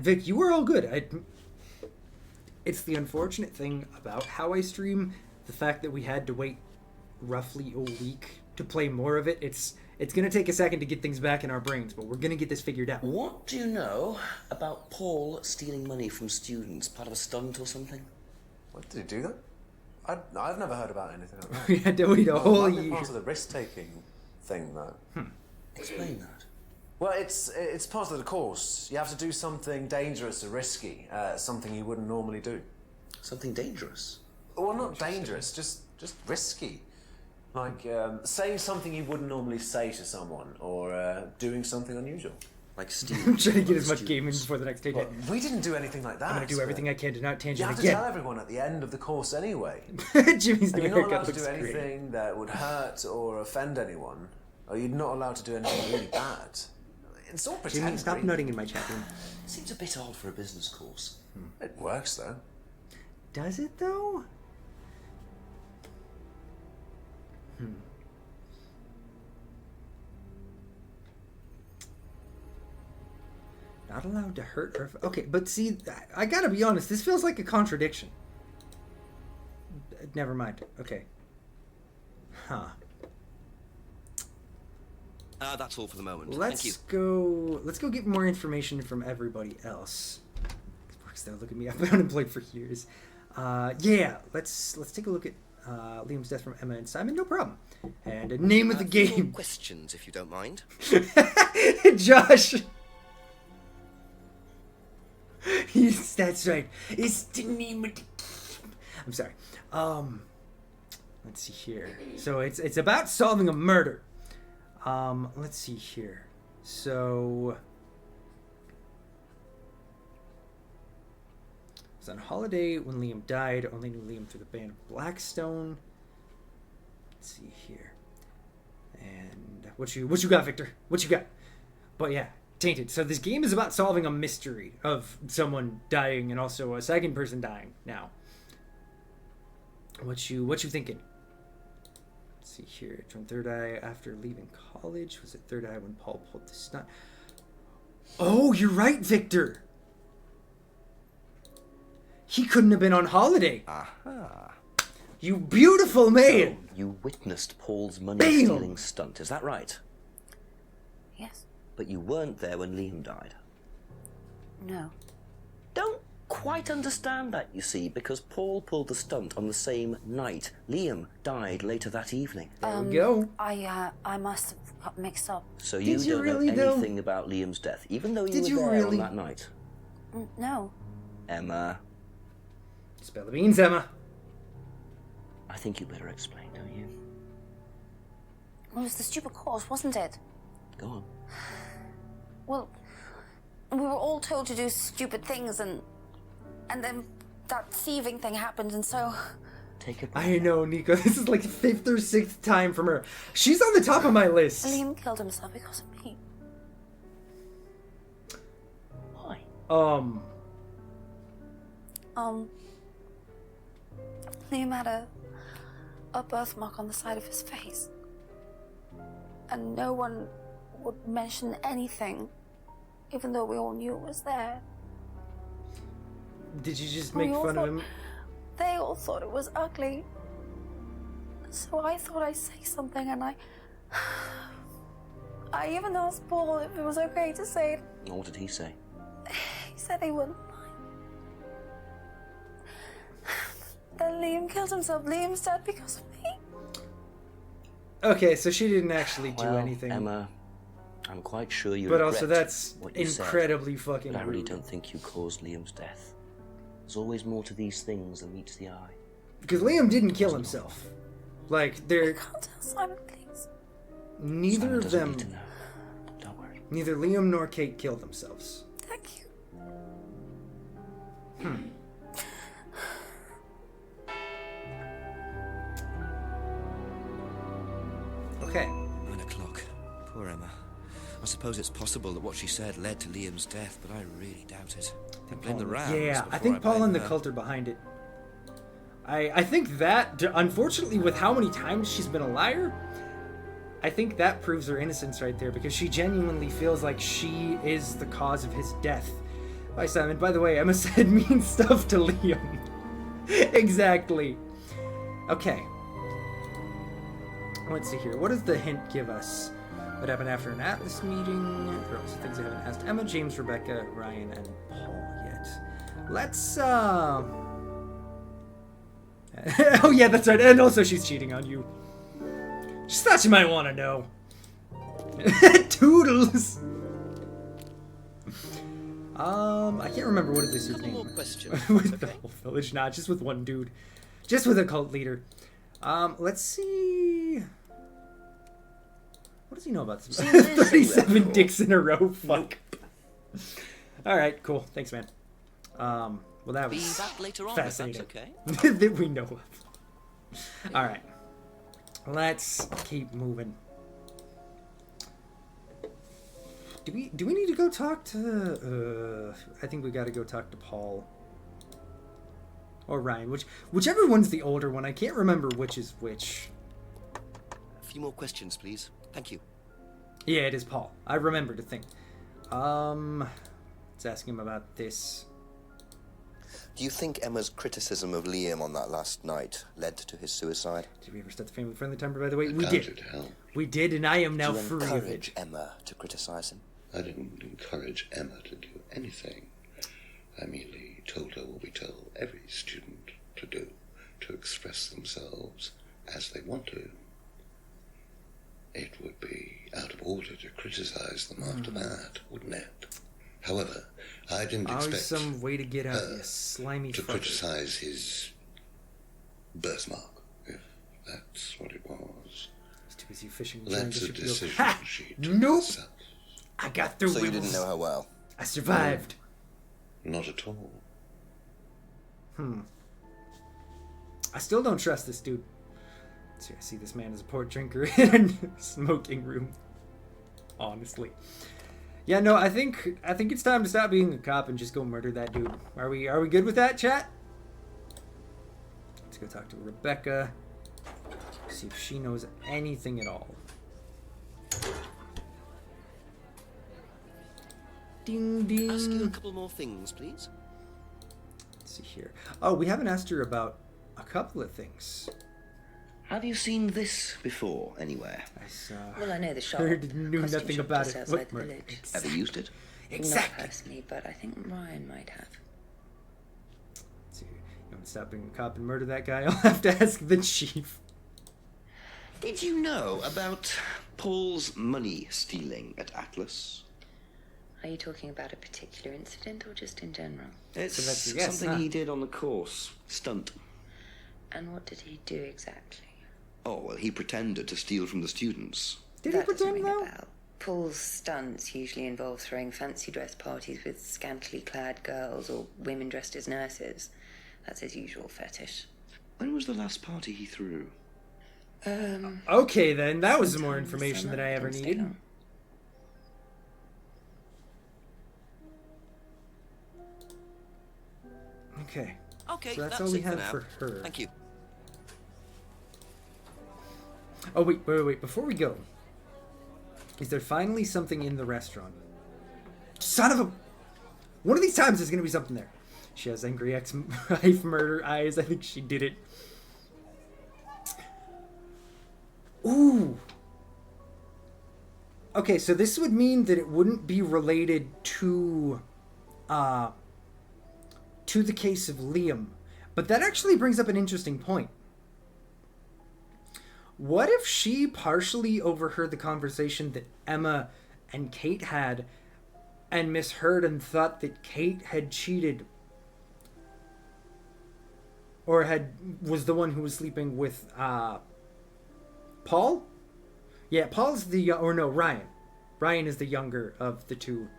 Speaker 2: Vic, you were all good. It's the unfortunate thing about how I stream, the fact that we had to wait roughly a week to play more of it. It's gonna take a second to get things back in our brains, but we're gonna get this figured out.
Speaker 5: What do you know about Paul stealing money from students? Part of a stunt or something?
Speaker 3: What, did he do that? I've never heard about anything like that.
Speaker 2: We had to wait a
Speaker 3: Well,
Speaker 2: whole
Speaker 3: it might be
Speaker 2: year.
Speaker 3: part of the risk-taking thing, though.
Speaker 5: Explain that.
Speaker 3: Well, it's part of the course. You have to do something dangerous or risky, something you wouldn't normally do.
Speaker 5: Something dangerous.
Speaker 3: Well, not dangerous, just risky. Like saying something you wouldn't normally say to someone, or doing something unusual.
Speaker 5: Like stealing.
Speaker 2: I'm trying to get
Speaker 5: from
Speaker 2: as much
Speaker 5: students.
Speaker 2: game in before the next day.
Speaker 3: But we didn't do anything like that.
Speaker 2: I'm gonna do everything I can to not
Speaker 3: You
Speaker 2: tangent
Speaker 3: have to tell
Speaker 2: again.
Speaker 3: everyone at the end of the course anyway.
Speaker 2: Jimmy's
Speaker 3: And
Speaker 2: new
Speaker 3: you're not allowed
Speaker 2: haircut
Speaker 3: to
Speaker 2: looks
Speaker 3: do
Speaker 2: great.
Speaker 3: anything that would hurt or offend anyone, or you're not allowed to do anything really bad. It's all pretend.
Speaker 2: Jimmy, stop
Speaker 3: really.
Speaker 2: nutting in my chat room.
Speaker 5: Seems a bit odd for a business course.
Speaker 3: It works though.
Speaker 2: Does it though? Not allowed to hurt or... Okay, but see, I gotta be honest, this feels like a contradiction. Never mind. Okay. Huh.
Speaker 5: That's all for the moment.
Speaker 2: Let's go get more information from everybody else. Works though, look at me, I've been unemployed for years. Yeah, let's take a look at Liam's death from Emma and Simon, no problem. And a name of the
Speaker 5: Few more
Speaker 2: game.
Speaker 5: questions, if you don't mind.
Speaker 2: Josh. That's right. It's the name of the game. I'm sorry. Let's see here. So it's about solving a murder. Let's see here. So it was on holiday when Liam died. Only knew Liam through the band Blackstone. Let's see here. And what you got, Victor? What you got? But yeah, Tainted. So this game is about solving a mystery of someone dying and also a second person dying now. What you thinking? Let's see here. Joined Third Eye after leaving college. Was it Third Eye when Paul pulled the stunt? Oh, you're right, Victor. He couldn't have been on holiday.
Speaker 5: Aha.
Speaker 2: You beautiful man.
Speaker 5: So you witnessed Paul's money
Speaker 2: Bam.
Speaker 5: stealing stunt, is that right?
Speaker 4: Yes.
Speaker 5: But you weren't there when Liam died.
Speaker 4: No.
Speaker 5: Don't quite understand that, you see, because Paul pulled the stunt on the same night. Liam died later that evening.
Speaker 2: There we go.
Speaker 4: I must have got mixed up.
Speaker 5: So you
Speaker 2: Did you
Speaker 5: don't
Speaker 2: really,
Speaker 5: know
Speaker 2: though?
Speaker 5: anything about Liam's death, even though you
Speaker 2: Did
Speaker 5: were
Speaker 2: you
Speaker 5: there
Speaker 2: really?
Speaker 5: on that night.
Speaker 4: No.
Speaker 5: Emma,
Speaker 2: Spill the beans, Emma.
Speaker 5: I think you better explain, don't you?
Speaker 4: It was the stupid course, wasn't it?
Speaker 5: Go on.
Speaker 4: Well, we were all told to do stupid things, and then that thieving thing happened, and so...
Speaker 5: Take a breath.
Speaker 2: I know, Nico. This is like the 5th or 6th time from her. She's on the top of my list.
Speaker 4: Liam killed himself because of me.
Speaker 5: Why?
Speaker 4: Liam had a birthmark on the side of his face. And no one would mention anything, even though we all knew it was there.
Speaker 2: Did you just
Speaker 4: We
Speaker 2: make
Speaker 4: all
Speaker 2: fun of
Speaker 4: thought-
Speaker 2: him?
Speaker 4: They all thought it was ugly. So I thought I'd say something, and I even asked Paul if it was okay to say it.
Speaker 5: What did he say?
Speaker 4: He said he wouldn't mind. Then Liam killed himself. Liam's dead because of me.
Speaker 2: Okay, so she didn't actually do
Speaker 5: Well,
Speaker 2: anything.
Speaker 5: Emma, I'm quite sure you
Speaker 2: But
Speaker 5: regret
Speaker 2: also that's
Speaker 5: what you said,
Speaker 2: incredibly fucking
Speaker 5: but I really
Speaker 2: rude.
Speaker 5: don't think you caused Liam's death. There's always more to these things than meets the eye.
Speaker 2: Because Liam didn't kill himself. Like, they're...
Speaker 4: Can't tell Simon, please.
Speaker 2: Neither
Speaker 5: Simon
Speaker 2: of
Speaker 5: doesn't
Speaker 2: them...
Speaker 5: need to know. Don't worry.
Speaker 2: Neither Liam nor Kate killed themselves.
Speaker 4: Thank you.
Speaker 2: Okay.
Speaker 6: 9 o'clock. Poor Emma. I suppose it's possible that what she said led to Liam's death, but I really doubt it. I blame the Rams.
Speaker 2: Yeah, I
Speaker 6: before
Speaker 2: think Paul
Speaker 6: blame
Speaker 2: and the
Speaker 6: her.
Speaker 2: cult are behind it. I think that, unfortunately, with how many times she's been a liar, I think that proves her innocence right there, because she genuinely feels like she is the cause of his death. Bye, Simon. By the way, Emma said mean stuff to Liam. Exactly. Okay. Let's see here. What does the hint give us? What happened after an Atlas meeting? There are also things I haven't asked Emma, James, Rebecca, Ryan, and Paul yet. Let's, oh yeah, that's right. And also she's cheating on you. Just thought you might want to know. Toodles! I can't remember what is this dude's
Speaker 5: Couple
Speaker 2: name.
Speaker 5: more questions,
Speaker 2: With the
Speaker 5: okay?
Speaker 2: whole village, not just with one dude. Just with a cult leader. Let's see. What does he know about this?
Speaker 5: Seen this
Speaker 2: 37
Speaker 5: anywhere
Speaker 2: dicks in a row. Fuck. Alright, cool. Thanks, man. Well, that
Speaker 5: Be
Speaker 2: was
Speaker 5: back later on, if that's
Speaker 2: fascinating.
Speaker 5: okay.
Speaker 2: That we know of. Alright. Let's keep moving. Do we need to go talk to I think we gotta go talk to Paul. Or Ryan, whichever one's the older one. I can't remember which is which.
Speaker 6: A few more questions, please. Thank you.
Speaker 2: Yeah, it is Paul. I remembered a thing. Let's ask him about this.
Speaker 7: Do you think Emma's criticism of Liam on that last night led to his suicide?
Speaker 2: Did we ever start the family-friendly timer, by the way? We
Speaker 8: Doubt
Speaker 2: did.
Speaker 8: it helped.
Speaker 2: We did, and I am now
Speaker 7: Do you
Speaker 2: free of it.
Speaker 7: encourage Emma to criticize him?
Speaker 8: I didn't encourage Emma to do anything. I merely told her what we tell every student to do, to express themselves as they want to. It would be out of order to criticize them after that, wouldn't it? However, I didn't
Speaker 2: Always
Speaker 8: expect
Speaker 2: some way to get out,
Speaker 8: her
Speaker 2: you slimy
Speaker 8: to
Speaker 2: fucker.
Speaker 8: criticize his birthmark, if that's what it was.
Speaker 2: He's too busy fishing. and trying
Speaker 8: That's
Speaker 2: to
Speaker 8: a
Speaker 2: ship
Speaker 8: decision
Speaker 2: Ha!
Speaker 8: she took
Speaker 2: Nope.
Speaker 8: herself.
Speaker 2: I got through.
Speaker 7: So you
Speaker 2: it.
Speaker 7: didn't know her well?
Speaker 2: I survived.
Speaker 8: Not at all.
Speaker 2: I still don't trust this dude. See, I see this man as a port drinker in a smoking room. Honestly. Yeah, no, I think it's time to stop being a cop and just go murder that dude. Are we good with that, chat? Let's go talk to Rebecca. See if she knows anything at all. Ding ding.
Speaker 6: Ask you a couple more things, please.
Speaker 2: Let's see here. Oh, we haven't asked her about a couple of things.
Speaker 5: Have you seen this before, anywhere?
Speaker 2: I saw.
Speaker 9: Well, I know the shop.
Speaker 2: Knew
Speaker 9: Costume
Speaker 2: nothing
Speaker 9: shop
Speaker 2: about
Speaker 9: just
Speaker 2: it.
Speaker 9: outside
Speaker 2: What
Speaker 9: the
Speaker 2: murder?
Speaker 9: village.
Speaker 5: Ever used it?
Speaker 2: Exactly.
Speaker 9: Not personally, but I think Ryan might have.
Speaker 2: stop being a cop and murder that guy, I'll have to ask the chief.
Speaker 5: Did you know about Paul's money stealing at Atlas?
Speaker 9: Are you talking about a particular incident or just in general?
Speaker 5: It's
Speaker 2: So that's a yes,
Speaker 5: something
Speaker 2: huh?
Speaker 5: he did on the course. Stunt.
Speaker 9: And what did he do exactly?
Speaker 5: Oh, well, he pretended to steal from the students.
Speaker 2: Did
Speaker 9: That
Speaker 2: he
Speaker 9: doesn't
Speaker 2: pretend,
Speaker 9: ring a
Speaker 2: though?
Speaker 9: bell. Paul's stunts usually involve throwing fancy dress parties with scantily clad girls or women dressed as nurses. That's his usual fetish.
Speaker 5: When was the last party he threw?
Speaker 2: Okay, then. That was more
Speaker 9: sometime this
Speaker 2: information than
Speaker 9: summer.
Speaker 2: I ever
Speaker 9: Don't stay
Speaker 2: needed.
Speaker 9: long.
Speaker 2: Okay.
Speaker 6: Okay,
Speaker 2: So that's all we
Speaker 6: it for
Speaker 2: have
Speaker 6: now.
Speaker 2: for her.
Speaker 6: Thank you.
Speaker 2: Oh, wait. Before we go, is there finally something in the restaurant? Son of a... One of these times there's going to be something there. She has angry ex-wife murder eyes. I think she did it. Ooh. Okay, so this would mean that it wouldn't be related to the case of Liam. But that actually brings up an interesting point. What if she partially overheard the conversation that Emma and Kate had and misheard and thought that Kate had cheated or was the one who was sleeping with Paul? Yeah, Paul's Ryan. Ryan is the younger of the two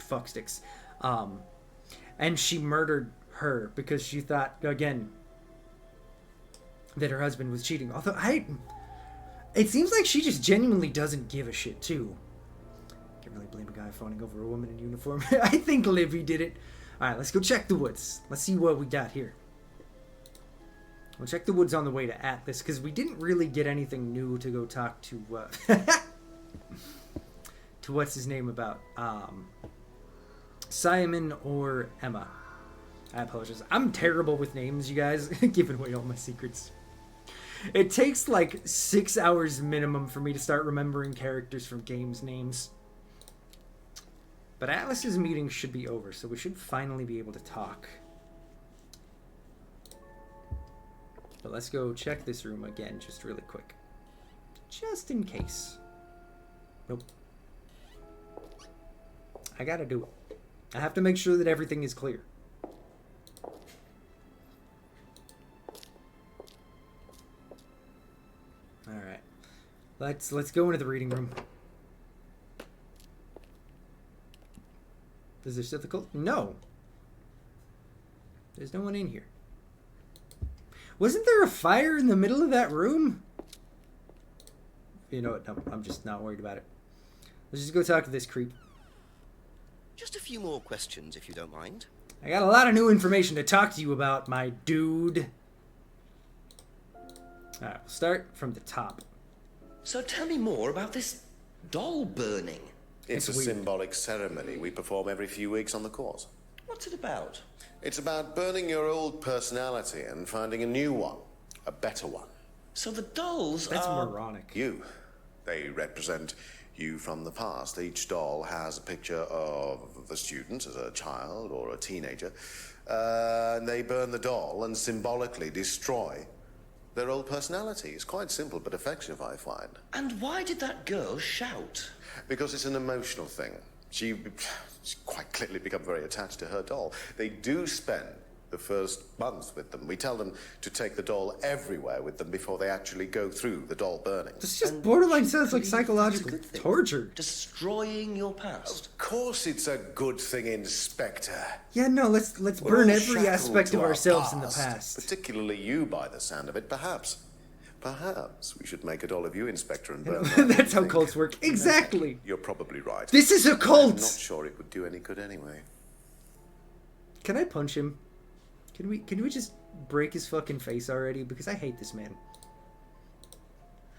Speaker 2: fucksticks. And she murdered her because she thought, again, that her husband was cheating. Although it seems like she just genuinely doesn't give a shit too. Can't really blame a guy fawning over a woman in uniform. I think Livy did it. Alright, let's go check the woods. Let's see what we got here. We'll check the woods on the way to Atlas, because we didn't really get anything new to go talk to to what's his name about. Simon or Emma. I apologize. I'm terrible with names, you guys. Giving away all my secrets. It takes like 6 hours minimum for me to start remembering characters from games' names. But Atlas's meeting should be over, so we should finally be able to talk. But let's go check this room again, just really quick. Just in case. Nope. I gotta do it. I have to make sure that everything is clear. Alright. Let's go into the reading room. Is there still the cult? No. There's no one in here. Wasn't there a fire in the middle of that room? You know what? No, I'm just not worried about it. Let's just go talk to this creep.
Speaker 6: Just a few more questions, if you don't mind.
Speaker 2: I got a lot of new information to talk to you about, my dude. Alright, we'll start from the top.
Speaker 5: So tell me more about this doll burning.
Speaker 8: It's a
Speaker 2: weird.
Speaker 8: symbolic ceremony we perform every few weeks on the course.
Speaker 5: What's it about?
Speaker 8: It's about burning your old personality and finding a new one, a better one.
Speaker 5: So the dolls
Speaker 2: That's
Speaker 5: are...
Speaker 2: moronic.
Speaker 8: You. They represent you from the past. Each doll has a picture of the student as a child or a teenager. And they burn the doll and symbolically destroy their old personality. It's quite simple but effective, I find.
Speaker 5: And why did that girl shout?
Speaker 8: Because it's an emotional thing. She's quite clearly become very attached to her doll. They do spend the first month with them. We tell them to take the doll everywhere with them before they actually go through the doll burning.
Speaker 2: This just borderline sounds like
Speaker 5: That's
Speaker 2: psychological
Speaker 5: a good thing.
Speaker 2: torture.
Speaker 5: Destroying your past.
Speaker 8: Of course it's a good thing, Inspector.
Speaker 2: Yeah, no, let's
Speaker 8: We're
Speaker 2: burn
Speaker 8: all
Speaker 2: every
Speaker 8: shackled
Speaker 2: aspect
Speaker 8: to
Speaker 2: of
Speaker 8: our
Speaker 2: ourselves in the past.
Speaker 8: Particularly you, by the sound of it. Perhaps we should make a doll of you, Inspector, and burn that.
Speaker 2: That's how
Speaker 8: Think.
Speaker 2: cults work. Exactly.
Speaker 8: You're probably right.
Speaker 2: This is a
Speaker 8: I'm not
Speaker 2: cult.
Speaker 8: sure it would do any good anyway.
Speaker 2: Can I punch him? Can we just break his fucking face already? Because I hate this man.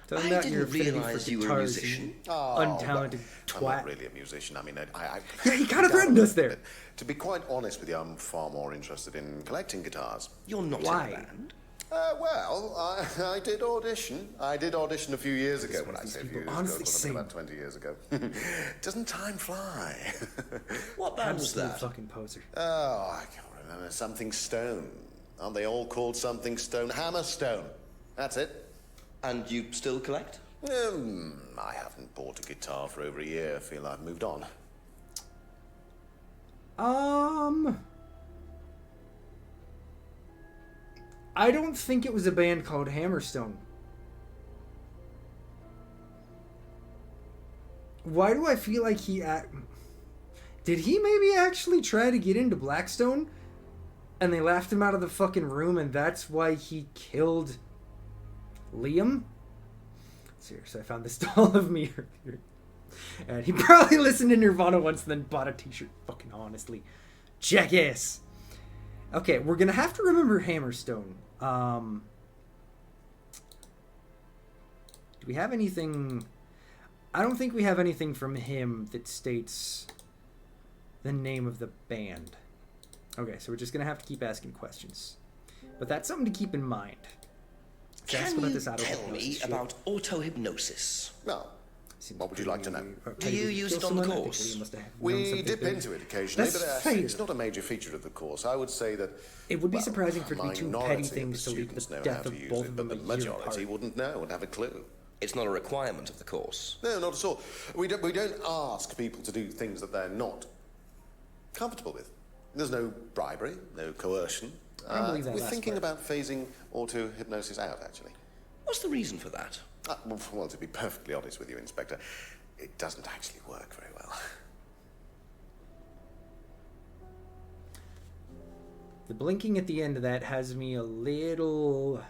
Speaker 2: Talking
Speaker 5: I
Speaker 2: about your
Speaker 5: didn't
Speaker 2: affinity
Speaker 5: realize
Speaker 2: for
Speaker 5: you were a
Speaker 2: guitars,
Speaker 5: musician.
Speaker 2: you
Speaker 8: Oh,
Speaker 2: untalented
Speaker 8: I'm not
Speaker 2: twat.
Speaker 8: really a musician. I mean,
Speaker 2: Yeah, he kinda threatened us there.
Speaker 8: To be quite honest with you, I'm far more interested in collecting guitars.
Speaker 5: You're not
Speaker 2: Why?
Speaker 5: in a band.
Speaker 8: Well, I did audition. I did audition a few years ago. When I
Speaker 2: these
Speaker 8: say a few
Speaker 2: people
Speaker 8: years
Speaker 2: honestly
Speaker 8: ago, it was
Speaker 2: sing.
Speaker 8: about 20 years ago. Doesn't time fly?
Speaker 5: What band was
Speaker 2: Absolute
Speaker 5: that?
Speaker 2: fucking poser.
Speaker 8: Oh, I can't remember. Something Stone.
Speaker 10: Aren't they all called something stone? Hammerstone. That's it.
Speaker 5: And you still collect?
Speaker 10: I haven't bought a guitar for over a year. I feel I've moved on.
Speaker 2: I don't think it was a band called Hammerstone. Why do I feel like did he maybe actually try to get into Blackstone? And they laughed him out of the fucking room, and that's why he killed Liam? Seriously, I found this doll of me earlier. And he probably listened to Nirvana once and then bought a t-shirt. Fucking honestly. Jackass! Okay, we're gonna have to remember Hammerstone. Do we have anything... I don't think we have anything from him that states the name of the band. Okay, so we're just going to have to keep asking questions. But that's something to keep in mind.
Speaker 5: Can you tell me about auto-hypnosis?
Speaker 10: Well, what would you like to know?
Speaker 5: Do you use it on the course?
Speaker 10: We dip into it occasionally, but it's not a major feature of the course. I would say that...
Speaker 2: It would be surprising for it to be two petty things to lead to the
Speaker 10: know how
Speaker 2: death
Speaker 10: to
Speaker 2: of
Speaker 10: use
Speaker 2: both
Speaker 10: it,
Speaker 2: of
Speaker 10: but
Speaker 2: them
Speaker 10: the
Speaker 2: a year
Speaker 10: majority
Speaker 2: apart.
Speaker 10: wouldn't know and have a clue.
Speaker 5: It's not a requirement of the course.
Speaker 10: No, not at all. We don't ask people to do things that they're not comfortable with. There's no bribery, no coercion.
Speaker 2: I don't believe that
Speaker 10: We're
Speaker 2: last
Speaker 10: thinking
Speaker 2: part.
Speaker 10: about phasing auto-hypnosis out, actually.
Speaker 5: What's the reason for that?
Speaker 10: Well, to be perfectly honest with you, Inspector, it doesn't actually work very well.
Speaker 2: The blinking at the end of that has me a little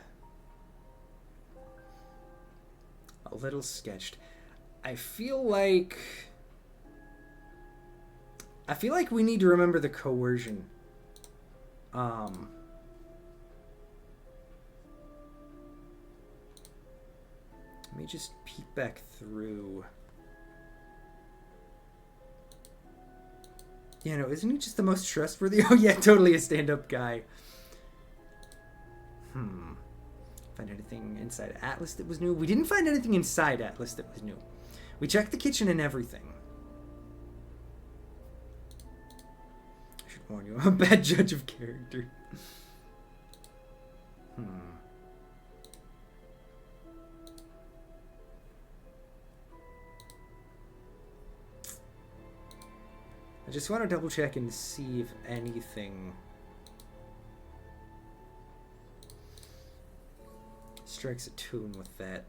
Speaker 2: sketched. I feel like we need to remember the coercion. Let me just peek back through. Yeah, no, isn't he just the most trustworthy? Oh yeah, totally a stand-up guy. Find anything inside Atlas that was new? We didn't find anything inside Atlas that was new. We checked the kitchen and everything. I should warn you, I'm a bad judge of character. I just want to double check and see if anything strikes a tune with that.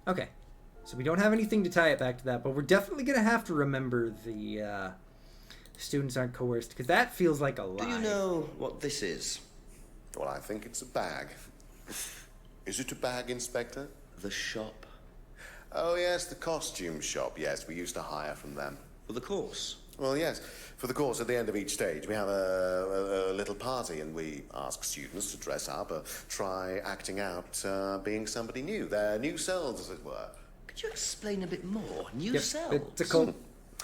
Speaker 2: Okay, so we don't have anything to tie it back to that, but we're definitely going to have to remember the students aren't coerced, because that feels like a lie.
Speaker 5: Do you know what this is?
Speaker 10: Well, I think it's a bag. Is it a bag, Inspector?
Speaker 5: The shop.
Speaker 10: Oh, yes, the costume shop. Yes, we used to hire from them.
Speaker 5: For the course?
Speaker 10: Well, yes. For the course, at the end of each stage, we have a little party, and we ask students to dress up or try acting out being somebody new, their new selves, as it were.
Speaker 5: Could you explain a bit more? New selves?
Speaker 2: It's a cult.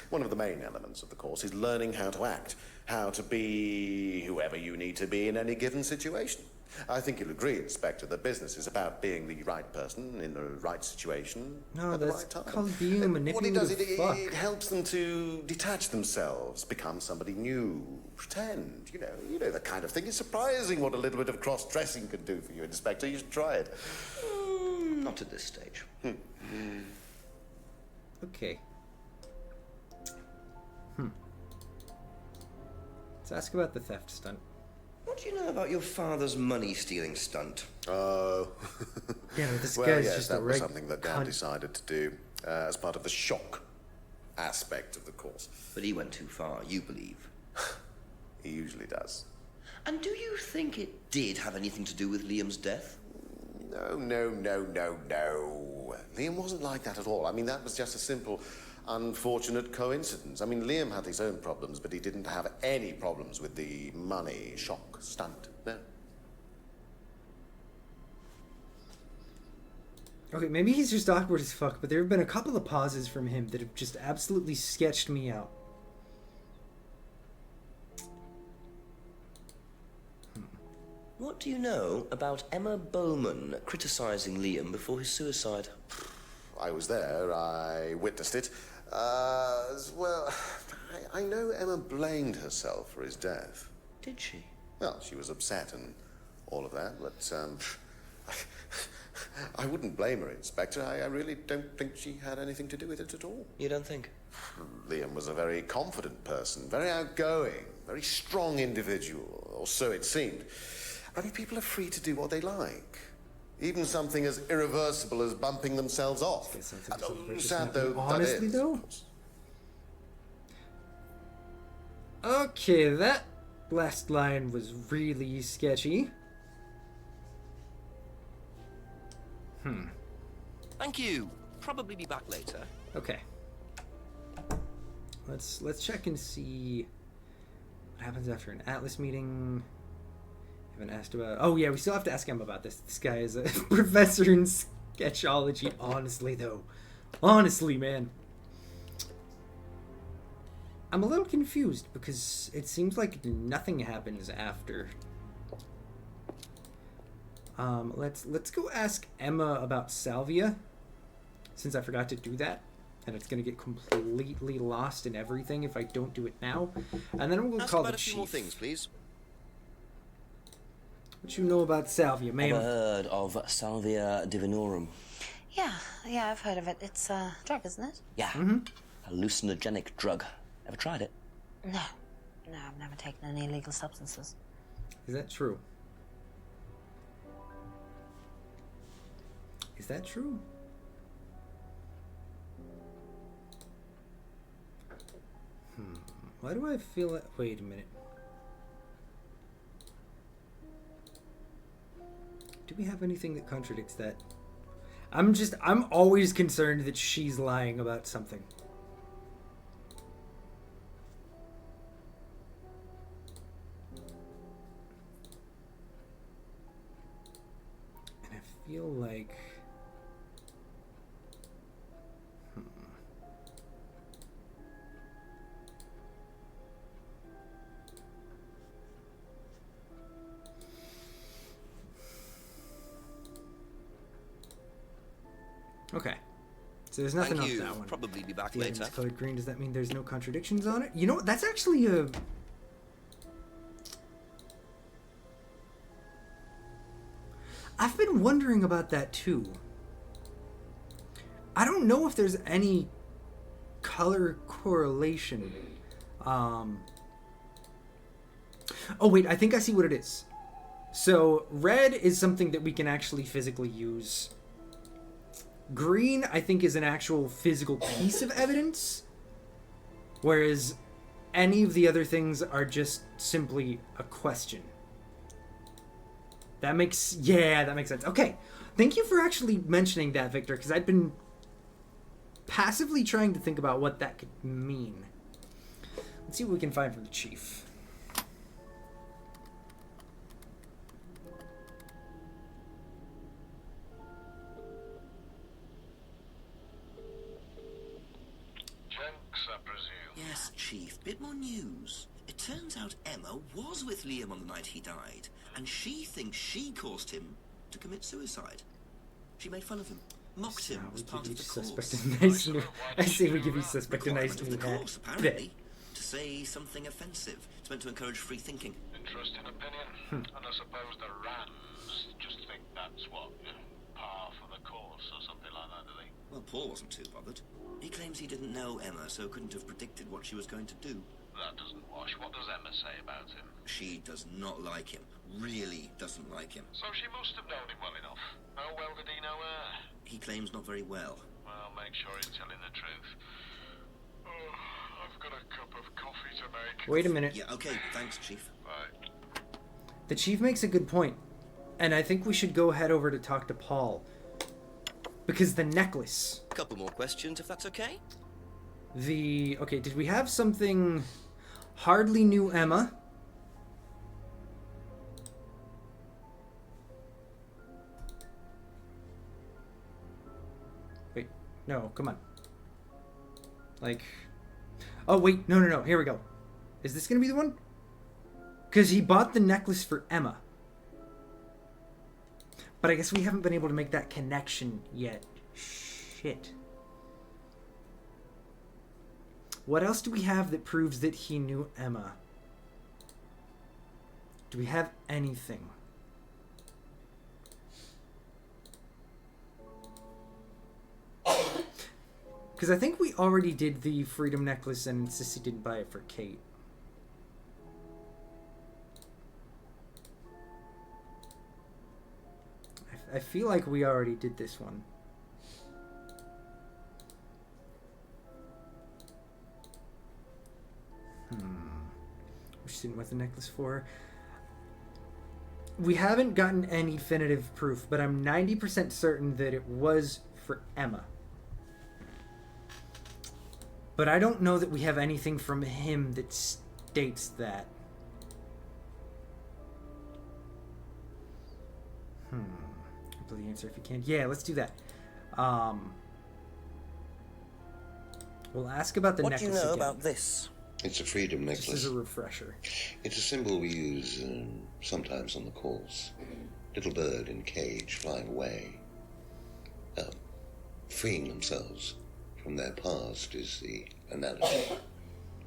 Speaker 10: One of the main elements of the course is learning how to act, how to be whoever you need to be in any given situation. I think you'll agree, Inspector, that business is about being the right person in the right situation
Speaker 2: No,
Speaker 10: at the
Speaker 2: that's
Speaker 10: right time.
Speaker 2: called being a manipulative
Speaker 10: What it does,
Speaker 2: fuck.
Speaker 10: it helps them to detach themselves, become somebody new, pretend, you know the kind of thing. It's surprising what a little bit of cross-dressing can do for you, Inspector. You should try it.
Speaker 5: Not at this stage.
Speaker 2: Okay. Let's ask about the theft stunt.
Speaker 5: What do you know about your father's money-stealing stunt?
Speaker 10: Oh.
Speaker 2: Yeah, no, this
Speaker 10: Well,
Speaker 2: guy's
Speaker 10: yes,
Speaker 2: just
Speaker 10: that
Speaker 2: a
Speaker 10: was
Speaker 2: reg
Speaker 10: something that Dad
Speaker 2: cunt.
Speaker 10: decided to do as part of the shock aspect of the course.
Speaker 5: But he went too far, you believe.
Speaker 10: He usually does.
Speaker 5: And do you think it did have anything to do with Liam's death?
Speaker 10: No. Liam wasn't like that at all. I mean, that was just a simple, unfortunate coincidence. I mean, Liam had his own problems, but he didn't have any problems with the money shock stunt. No.
Speaker 2: Okay, maybe he's just awkward as fuck, but there have been a couple of pauses from him that have just absolutely sketched me out.
Speaker 5: What do you know about Emma Bowman criticising Liam before his suicide?
Speaker 10: I was there. I witnessed it. Well, I know Emma blamed herself for his death.
Speaker 5: Did she?
Speaker 10: Well, she was upset and all of that, but I wouldn't blame her, Inspector. I really don't think she had anything to do with it at all.
Speaker 5: You don't think?
Speaker 10: Liam was a very confident person, very outgoing, very strong individual, or so it seemed. I mean, people are free to do what they like. Even something as irreversible as bumping themselves off. Sad though
Speaker 2: Honestly,
Speaker 10: that is.
Speaker 2: though? Okay, that last line was really sketchy.
Speaker 6: Thank you. Probably be back later.
Speaker 2: Okay. Let's check and see what happens after an Atlas meeting. Haven't asked about. Oh yeah, we still have to ask him about this. This guy is a professor in sketchology. Honestly, though, man, I'm a little confused because it seems like nothing happens after. Let's go ask Emma about Salvia, since I forgot to do that, and it's gonna get completely lost in everything if I don't do it now. And then I'm gonna call the
Speaker 6: about a few more
Speaker 2: chief.
Speaker 6: things, please.
Speaker 2: What you know about Salvia,
Speaker 5: Ever
Speaker 2: ma'am?
Speaker 5: heard of Salvia divinorum?
Speaker 4: Yeah, I've heard of it. It's a drug, isn't it?
Speaker 5: Yeah. Hallucinogenic drug. Ever tried it?
Speaker 4: No, I've never taken any illegal substances.
Speaker 2: Is that true? Is that true? Why do I feel like... Wait a minute. Do we have anything that contradicts that? I'm always concerned that she's lying about something. And I feel like... Okay. So there's nothing
Speaker 6: Thank
Speaker 2: on
Speaker 6: you.
Speaker 2: that one.
Speaker 6: Probably be back
Speaker 2: The item's
Speaker 6: later.
Speaker 2: colored green. Does that mean there's no contradictions on it? You know what? That's actually a... I've been wondering about that too. I don't know if there's any color correlation. Oh wait, I think I see what it is. So red is something that we can actually physically use. Green, I think, is an actual physical piece of evidence, whereas any of the other things are just simply a question. That makes sense. Okay, thank you for actually mentioning that, Victor, because I'd been passively trying to think about what that could mean. Let's see what we can find from the chief.
Speaker 6: Yes, Chief. Bit more news. It turns out Emma was with Liam on the night he died, and she thinks she caused him to commit suicide. She made fun of him, mocked him as part of the course.
Speaker 2: I say we give you suspect a nice
Speaker 6: Requirement of
Speaker 2: new
Speaker 6: the
Speaker 2: hat.
Speaker 6: course, apparently, to say something offensive. It's meant to encourage free thinking.
Speaker 11: Interesting opinion. And I suppose the Rands just think that's what, par for the course or something like that, do they?
Speaker 6: Well, Paul wasn't too bothered. He claims he didn't know Emma, so couldn't have predicted what she was going to do.
Speaker 11: That doesn't wash. What does Emma say about him?
Speaker 6: She does not like him. Really doesn't like him.
Speaker 11: So she must have known him well enough. How well did he know her?
Speaker 6: He claims not very well.
Speaker 11: Well, make sure he's telling the truth. Oh, I've got a cup of coffee to make.
Speaker 2: Wait a minute.
Speaker 6: Yeah, okay, thanks, Chief.
Speaker 11: Right.
Speaker 2: The chief makes a good point, and I think we should go head over to talk to Paul. Because the necklace...
Speaker 6: Couple more questions, if that's okay?
Speaker 2: Okay, did we have something... Hardly knew Emma. Wait, no, come on. Like... Oh, wait, no, here we go. Is this gonna be the one? Because he bought the necklace for Emma. But I guess we haven't been able to make that connection yet. Shit. What else do we have that proves that he knew Emma? Do we have anything? Because I think we already did the Freedom Necklace and Sissy didn't buy it for Kate. I feel like we already did this one. Which student was the necklace for? We haven't gotten any definitive proof, but I'm 90% certain that it was for Emma. But I don't know that we have anything from him that states that. Put the answer if you can. Yeah, let's do that. We'll ask about the necklace again.
Speaker 5: What do you know about this?
Speaker 8: It's a freedom necklace.
Speaker 2: Just as a refresher.
Speaker 8: It's a symbol we use sometimes on the course. Little bird in cage flying away. Freeing themselves from their past is the analogy.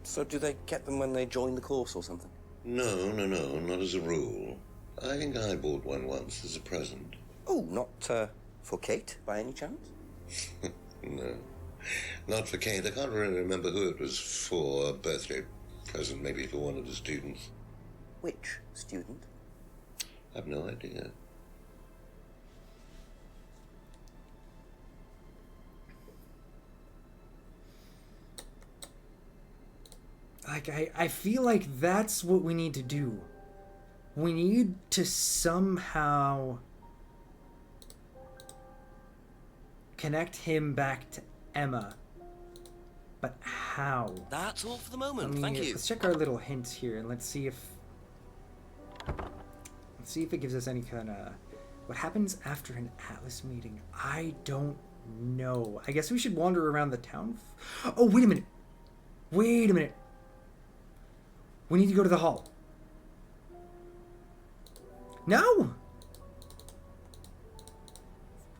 Speaker 5: So do they get them when they join the course or something?
Speaker 8: No, not as a rule. I think I bought one once as a present.
Speaker 5: Oh, not for Kate, by any chance?
Speaker 8: No. Not for Kate. I can't really remember who it was for. A birthday present, maybe for one of the students.
Speaker 5: Which student?
Speaker 8: I've no idea.
Speaker 2: Like, I feel like that's what we need to do. We need to somehow connect him back to Emma. But how?
Speaker 5: That's all for the moment. Thank you.
Speaker 2: Let's check our little hints here and let's see if it gives us any kind of... What happens after an Atlas meeting? I don't know. I guess we should wander around the town. Oh, wait a minute. Wait a minute. We need to go to the hall. No!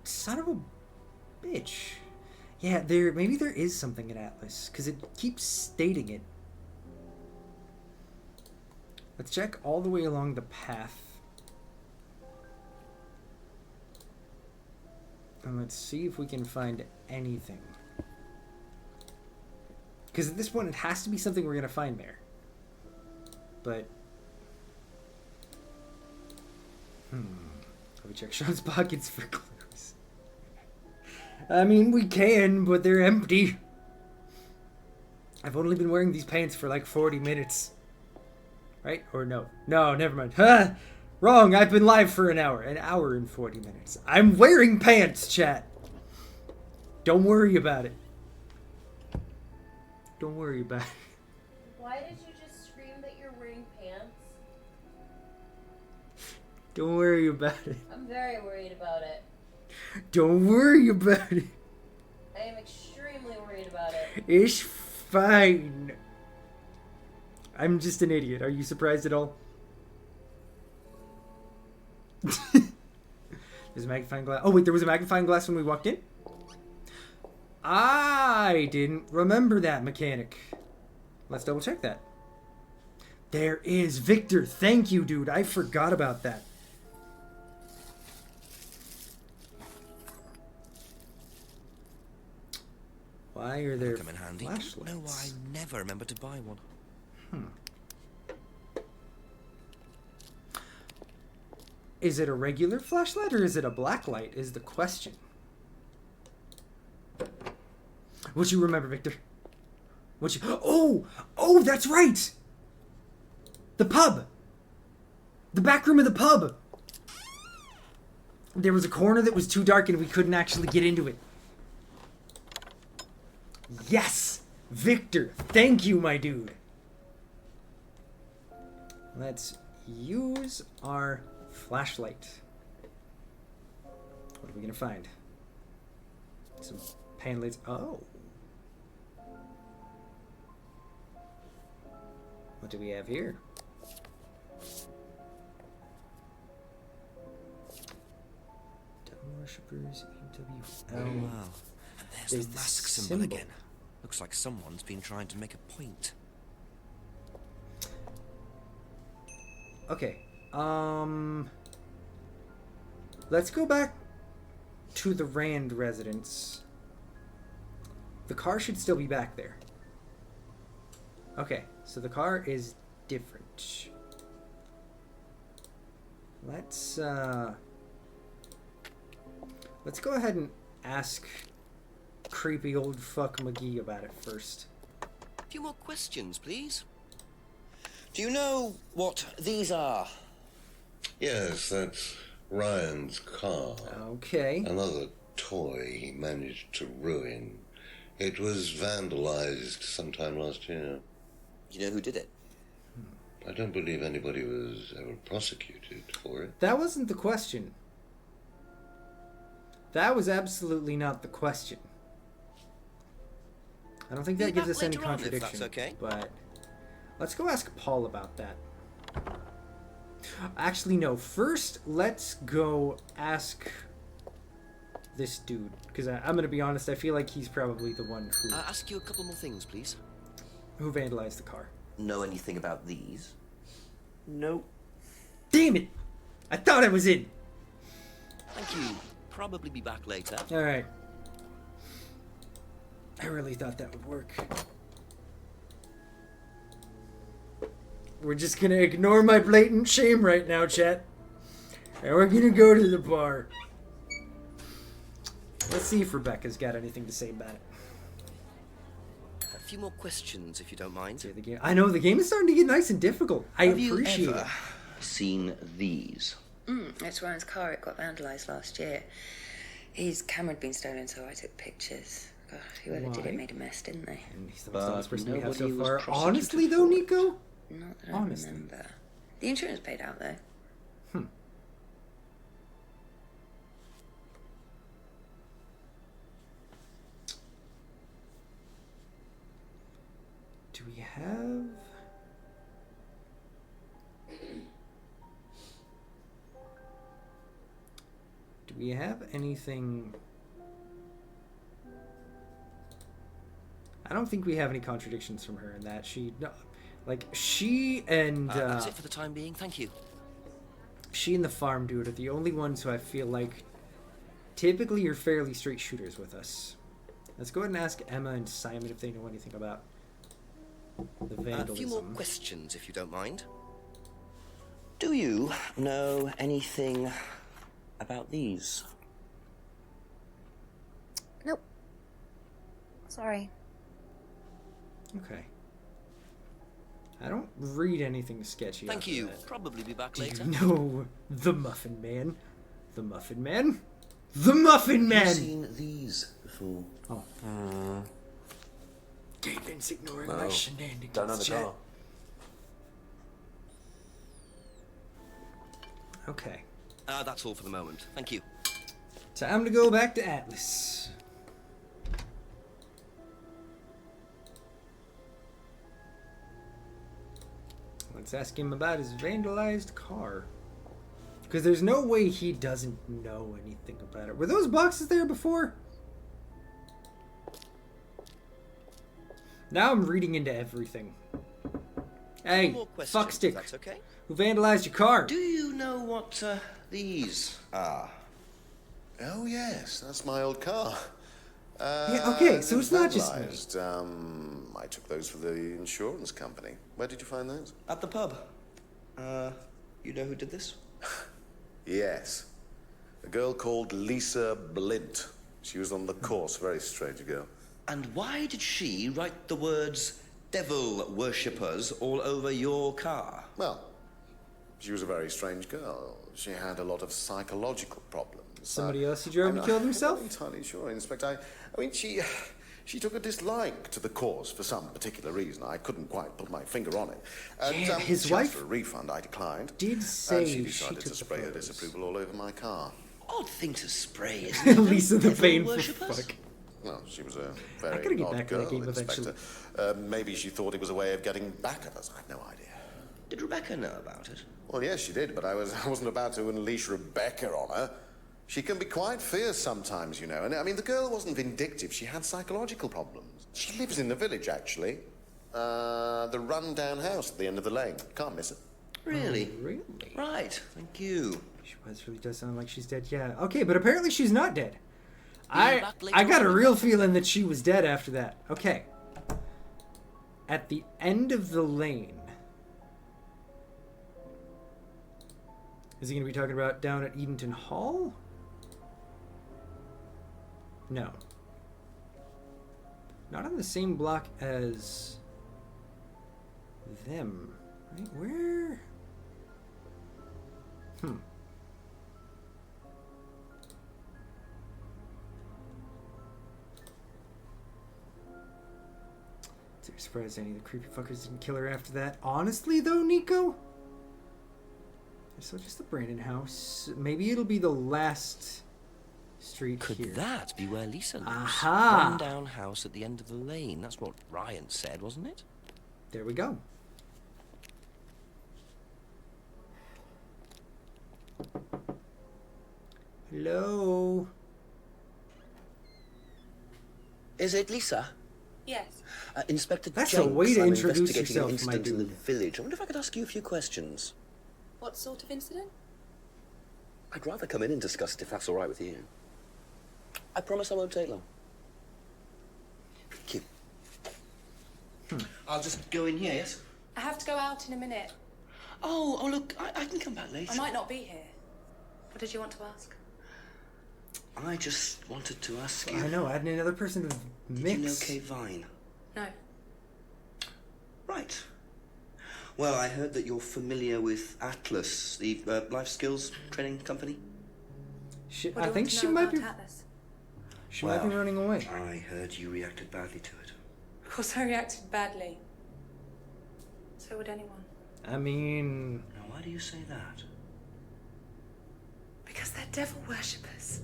Speaker 2: Son of a bitch. Yeah, maybe there is something in Atlas, because it keeps stating it. Let's check all the way along the path. And let's see if we can find anything. Because at this point, it has to be something we're going to find there. But... Let me check Sean's pockets for clues. I mean, we can, but they're empty. I've only been wearing these pants for like 40 minutes. Right? Or no. No, never mind. Ha! Wrong, I've been live for an hour. An hour and 40 minutes. I'm wearing pants, chat. Don't worry about it. Don't worry about it.
Speaker 1: Why did you just scream that you're wearing pants?
Speaker 2: Don't worry about it.
Speaker 1: I'm very worried about it.
Speaker 2: Don't worry about it.
Speaker 1: I am extremely worried about it.
Speaker 2: It's fine. I'm just an idiot. Are you surprised at all? There's a magnifying glass. Oh, wait, there was a magnifying glass when we walked in? I didn't remember that mechanic. Let's double check that. There is. Victor, thank you, dude. I forgot about that. Why are there
Speaker 5: come in handy.
Speaker 2: flashlights?
Speaker 5: No, I never remember to buy one.
Speaker 2: Is it a regular flashlight or is it a black light is the question. What you remember, Victor? Oh, that's right! The pub! The back room of the pub! There was a corner that was too dark and we couldn't actually get into it. Yes! Victor, thank you, my dude. Let's use our flashlight. What are we gonna find? Some pan lids. Oh. What do we have here? Worshippers,
Speaker 5: Oh,
Speaker 2: EWL.
Speaker 5: wow. And there's the mask symbol
Speaker 2: symbol.
Speaker 5: again. Looks like someone's been trying to make a point.
Speaker 2: Okay. Let's go back to the Rand residence. The car should still be back there. Okay, so the car is different. Let's go ahead and ask creepy old fuck McGee about it first.
Speaker 5: A few more questions, please. Do you know what these are?
Speaker 8: Yes, that's Ryan's car.
Speaker 2: Okay.
Speaker 8: Another toy he managed to ruin. It was vandalized sometime last year.
Speaker 5: You know who did it?
Speaker 8: I don't believe anybody was ever prosecuted for it.
Speaker 2: That wasn't the question. That was absolutely not the question. I don't think that gives us any contradiction.
Speaker 5: If that's okay.
Speaker 2: But let's go ask Paul about that. Actually, no. First, let's go ask this dude, because I'm gonna be honest. I feel like he's probably the one who
Speaker 5: Ask you a couple more things, please.
Speaker 2: who vandalized the car.
Speaker 5: Know anything about these? No.
Speaker 2: Damn it! I thought I was in.
Speaker 5: Thank you. Probably be back later.
Speaker 2: All right. I really thought that would work. We're just gonna ignore my blatant shame right now, chat. And we're gonna go to the bar. Let's see if Rebecca's got anything to say about it.
Speaker 5: A few more questions, if you don't mind.
Speaker 2: The game. I know the game is starting to get nice and difficult. I
Speaker 5: Have you
Speaker 2: appreciate
Speaker 5: ever
Speaker 2: it.
Speaker 5: seen these?
Speaker 9: It's Ryan's car. It got vandalised last year. His camera had been stolen, so I took pictures. God, whoever did
Speaker 2: Why?
Speaker 9: it made a mess, didn't they?
Speaker 2: And he's the most honest person we have so
Speaker 5: nobody was
Speaker 2: far.
Speaker 5: prosecuted
Speaker 2: Honestly, though,
Speaker 5: for it.
Speaker 2: Nico.
Speaker 9: Not that
Speaker 2: Honestly.
Speaker 9: I remember. The insurance paid out, though.
Speaker 2: Do we have? Do we have anything? I don't think we have any contradictions from her in that she, no, like she and
Speaker 5: That's it for the time being. Thank you.
Speaker 2: she and the farm dude are the only ones who I feel like typically are fairly straight shooters with us. Let's go ahead and ask Emma and Simon if they know anything about the vandalism.
Speaker 5: A few more questions, if you don't mind. Do you know anything about these?
Speaker 4: Nope. Sorry.
Speaker 2: Okay. I don't read anything sketchy.
Speaker 5: Thank
Speaker 2: after
Speaker 5: you.
Speaker 2: that.
Speaker 5: Probably be back
Speaker 2: Do
Speaker 5: later.
Speaker 2: you know the Muffin Man? The Muffin Man? The Muffin Man!
Speaker 8: Have you seen these before?
Speaker 2: Oh. Gavin's ignoring
Speaker 3: No.
Speaker 2: my shenanigans.
Speaker 3: Don't know the
Speaker 2: chat.
Speaker 3: car.
Speaker 2: Okay.
Speaker 5: That's all for the moment. Thank you.
Speaker 2: Time to go back to Atlas. Let's ask him about his vandalized car. Because there's no way he doesn't know anything about it. Were those boxes there before? Now I'm reading into everything. Hey,
Speaker 5: More questions,
Speaker 2: fuckstick.
Speaker 5: if that's okay.
Speaker 2: Who vandalized your car?
Speaker 5: Do you know what these are?
Speaker 10: Oh, yes, that's my old car.
Speaker 2: Yeah, okay, so it's not just me.
Speaker 10: vandalised. I took those for the insurance company. Where did you find those?
Speaker 5: At the pub. You know who did this?
Speaker 10: Yes. A girl called Lisa Blint. She was on the course, very strange girl.
Speaker 5: And why did she write the words devil worshippers all over your car?
Speaker 10: Well, she was a very strange girl. She had a lot of psychological problems.
Speaker 2: Somebody else he drove and killed himself?
Speaker 10: I'm not entirely sure, Inspector. I mean, she took a dislike to the course for some particular reason. I couldn't quite put my finger on it. And,
Speaker 2: Yeah, his
Speaker 10: she
Speaker 2: wife
Speaker 10: asked for a refund. I declined.
Speaker 2: did say
Speaker 10: and she
Speaker 2: she
Speaker 10: decided
Speaker 2: took
Speaker 10: to
Speaker 2: the
Speaker 10: spray her
Speaker 2: photos.
Speaker 10: disapproval all over my car.
Speaker 5: Odd thing to spray, isn't it?
Speaker 2: Lisa the
Speaker 5: Devil
Speaker 2: Bane for
Speaker 5: worshippers?
Speaker 2: fuck.
Speaker 10: Well, she was a
Speaker 2: gotta
Speaker 10: very
Speaker 2: get
Speaker 10: odd
Speaker 2: back to
Speaker 10: girl,
Speaker 2: that game
Speaker 10: Inspector. Maybe she thought it was a way of getting back at us. I had no idea.
Speaker 5: Did Rebecca know about it?
Speaker 10: Well, yes, she did, but I wasn't about to unleash Rebecca on her. She can be quite fierce sometimes, you know. And I mean, the girl wasn't vindictive. She had psychological problems. She lives in the village, actually. The run-down house at the end of the lane. Can't miss it.
Speaker 5: Really?
Speaker 2: Really?
Speaker 5: Right, thank you.
Speaker 2: She really does sound like she's dead. Yeah. Okay, but apparently she's not dead.
Speaker 5: back later
Speaker 2: I got a
Speaker 5: on.
Speaker 2: real feeling that she was dead after that. Okay. At the end of the lane. Is he going to be talking about down at Edenton Hall? No. Not on the same block as them. Right? Where? I'm surprised any of the creepy fuckers didn't kill her after that. Honestly, though, Nico? So just the Brandon house. Maybe it'll be the last street
Speaker 5: Could
Speaker 2: here.
Speaker 5: that be where Lisa lives?
Speaker 2: Aha!
Speaker 5: Run-down house at the end of the lane. That's what Ryan said, wasn't it?
Speaker 2: There we go. Hello?
Speaker 5: Is it Lisa?
Speaker 4: Yes.
Speaker 5: Inspector
Speaker 2: That's
Speaker 5: Jenks.
Speaker 2: a way to
Speaker 5: I'm
Speaker 2: introduce
Speaker 5: investigating
Speaker 2: yourself,
Speaker 5: an
Speaker 2: my
Speaker 5: incident in the
Speaker 2: dude.
Speaker 5: village. I wonder if I could ask you a few questions.
Speaker 4: What sort of incident?
Speaker 5: I'd rather come in and discuss it if that's all right with you. I promise I won't take long. Thank you. I'll just go in here, yes?
Speaker 4: I have to go out in a minute.
Speaker 5: Oh, look, I can come back later.
Speaker 4: I might not be here. What did you want to ask?
Speaker 5: I just wanted to ask you.
Speaker 2: I know, adding another person to mix.
Speaker 5: Did you know Kay Vine?
Speaker 4: No.
Speaker 5: Right. Well, I heard that you're familiar with Atlas, the life skills training company.
Speaker 4: What
Speaker 2: I
Speaker 4: do you
Speaker 2: think
Speaker 4: want to
Speaker 2: she
Speaker 4: know
Speaker 2: might
Speaker 4: about
Speaker 2: be.
Speaker 4: Atlas?
Speaker 2: She might be running away.
Speaker 5: I heard you reacted badly to it.
Speaker 4: Of course I reacted badly. So would anyone.
Speaker 2: I mean,
Speaker 5: Now, why do you say that?
Speaker 4: Because they're devil worshippers.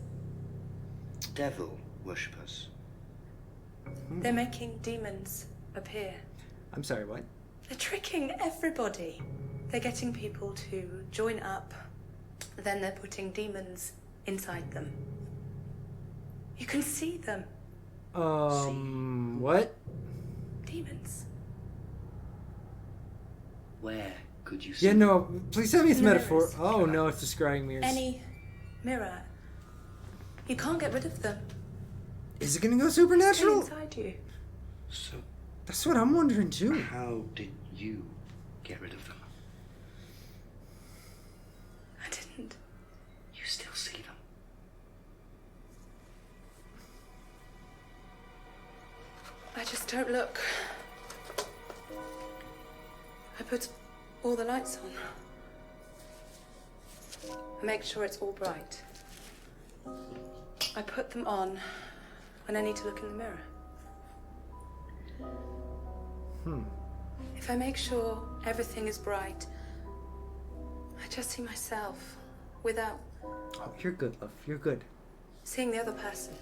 Speaker 5: Devil worshippers.
Speaker 4: They're making demons appear.
Speaker 2: I'm sorry, what?
Speaker 4: They're tricking everybody. They're getting people to join up. Then they're putting demons inside them. You can see them.
Speaker 2: What?
Speaker 4: Demons.
Speaker 5: Where could you see?
Speaker 2: Yeah, no, please tell me it's
Speaker 4: Mirrors.
Speaker 2: metaphor. Oh, no, it's describing mirrors.
Speaker 4: Any mirror. You can't get rid of them.
Speaker 2: Is it gonna go
Speaker 4: They're
Speaker 2: supernatural?
Speaker 4: inside you.
Speaker 5: So,
Speaker 2: That's what I'm wondering, too.
Speaker 5: how did you get rid of them?
Speaker 4: I didn't.
Speaker 5: You still see them?
Speaker 4: I just don't look. I put all the lights on. I make sure it's all bright. I put them on when I need to look in the mirror. If I make sure everything is bright, I just see myself without
Speaker 2: Oh, you're good, love. You're good.
Speaker 4: seeing the other person.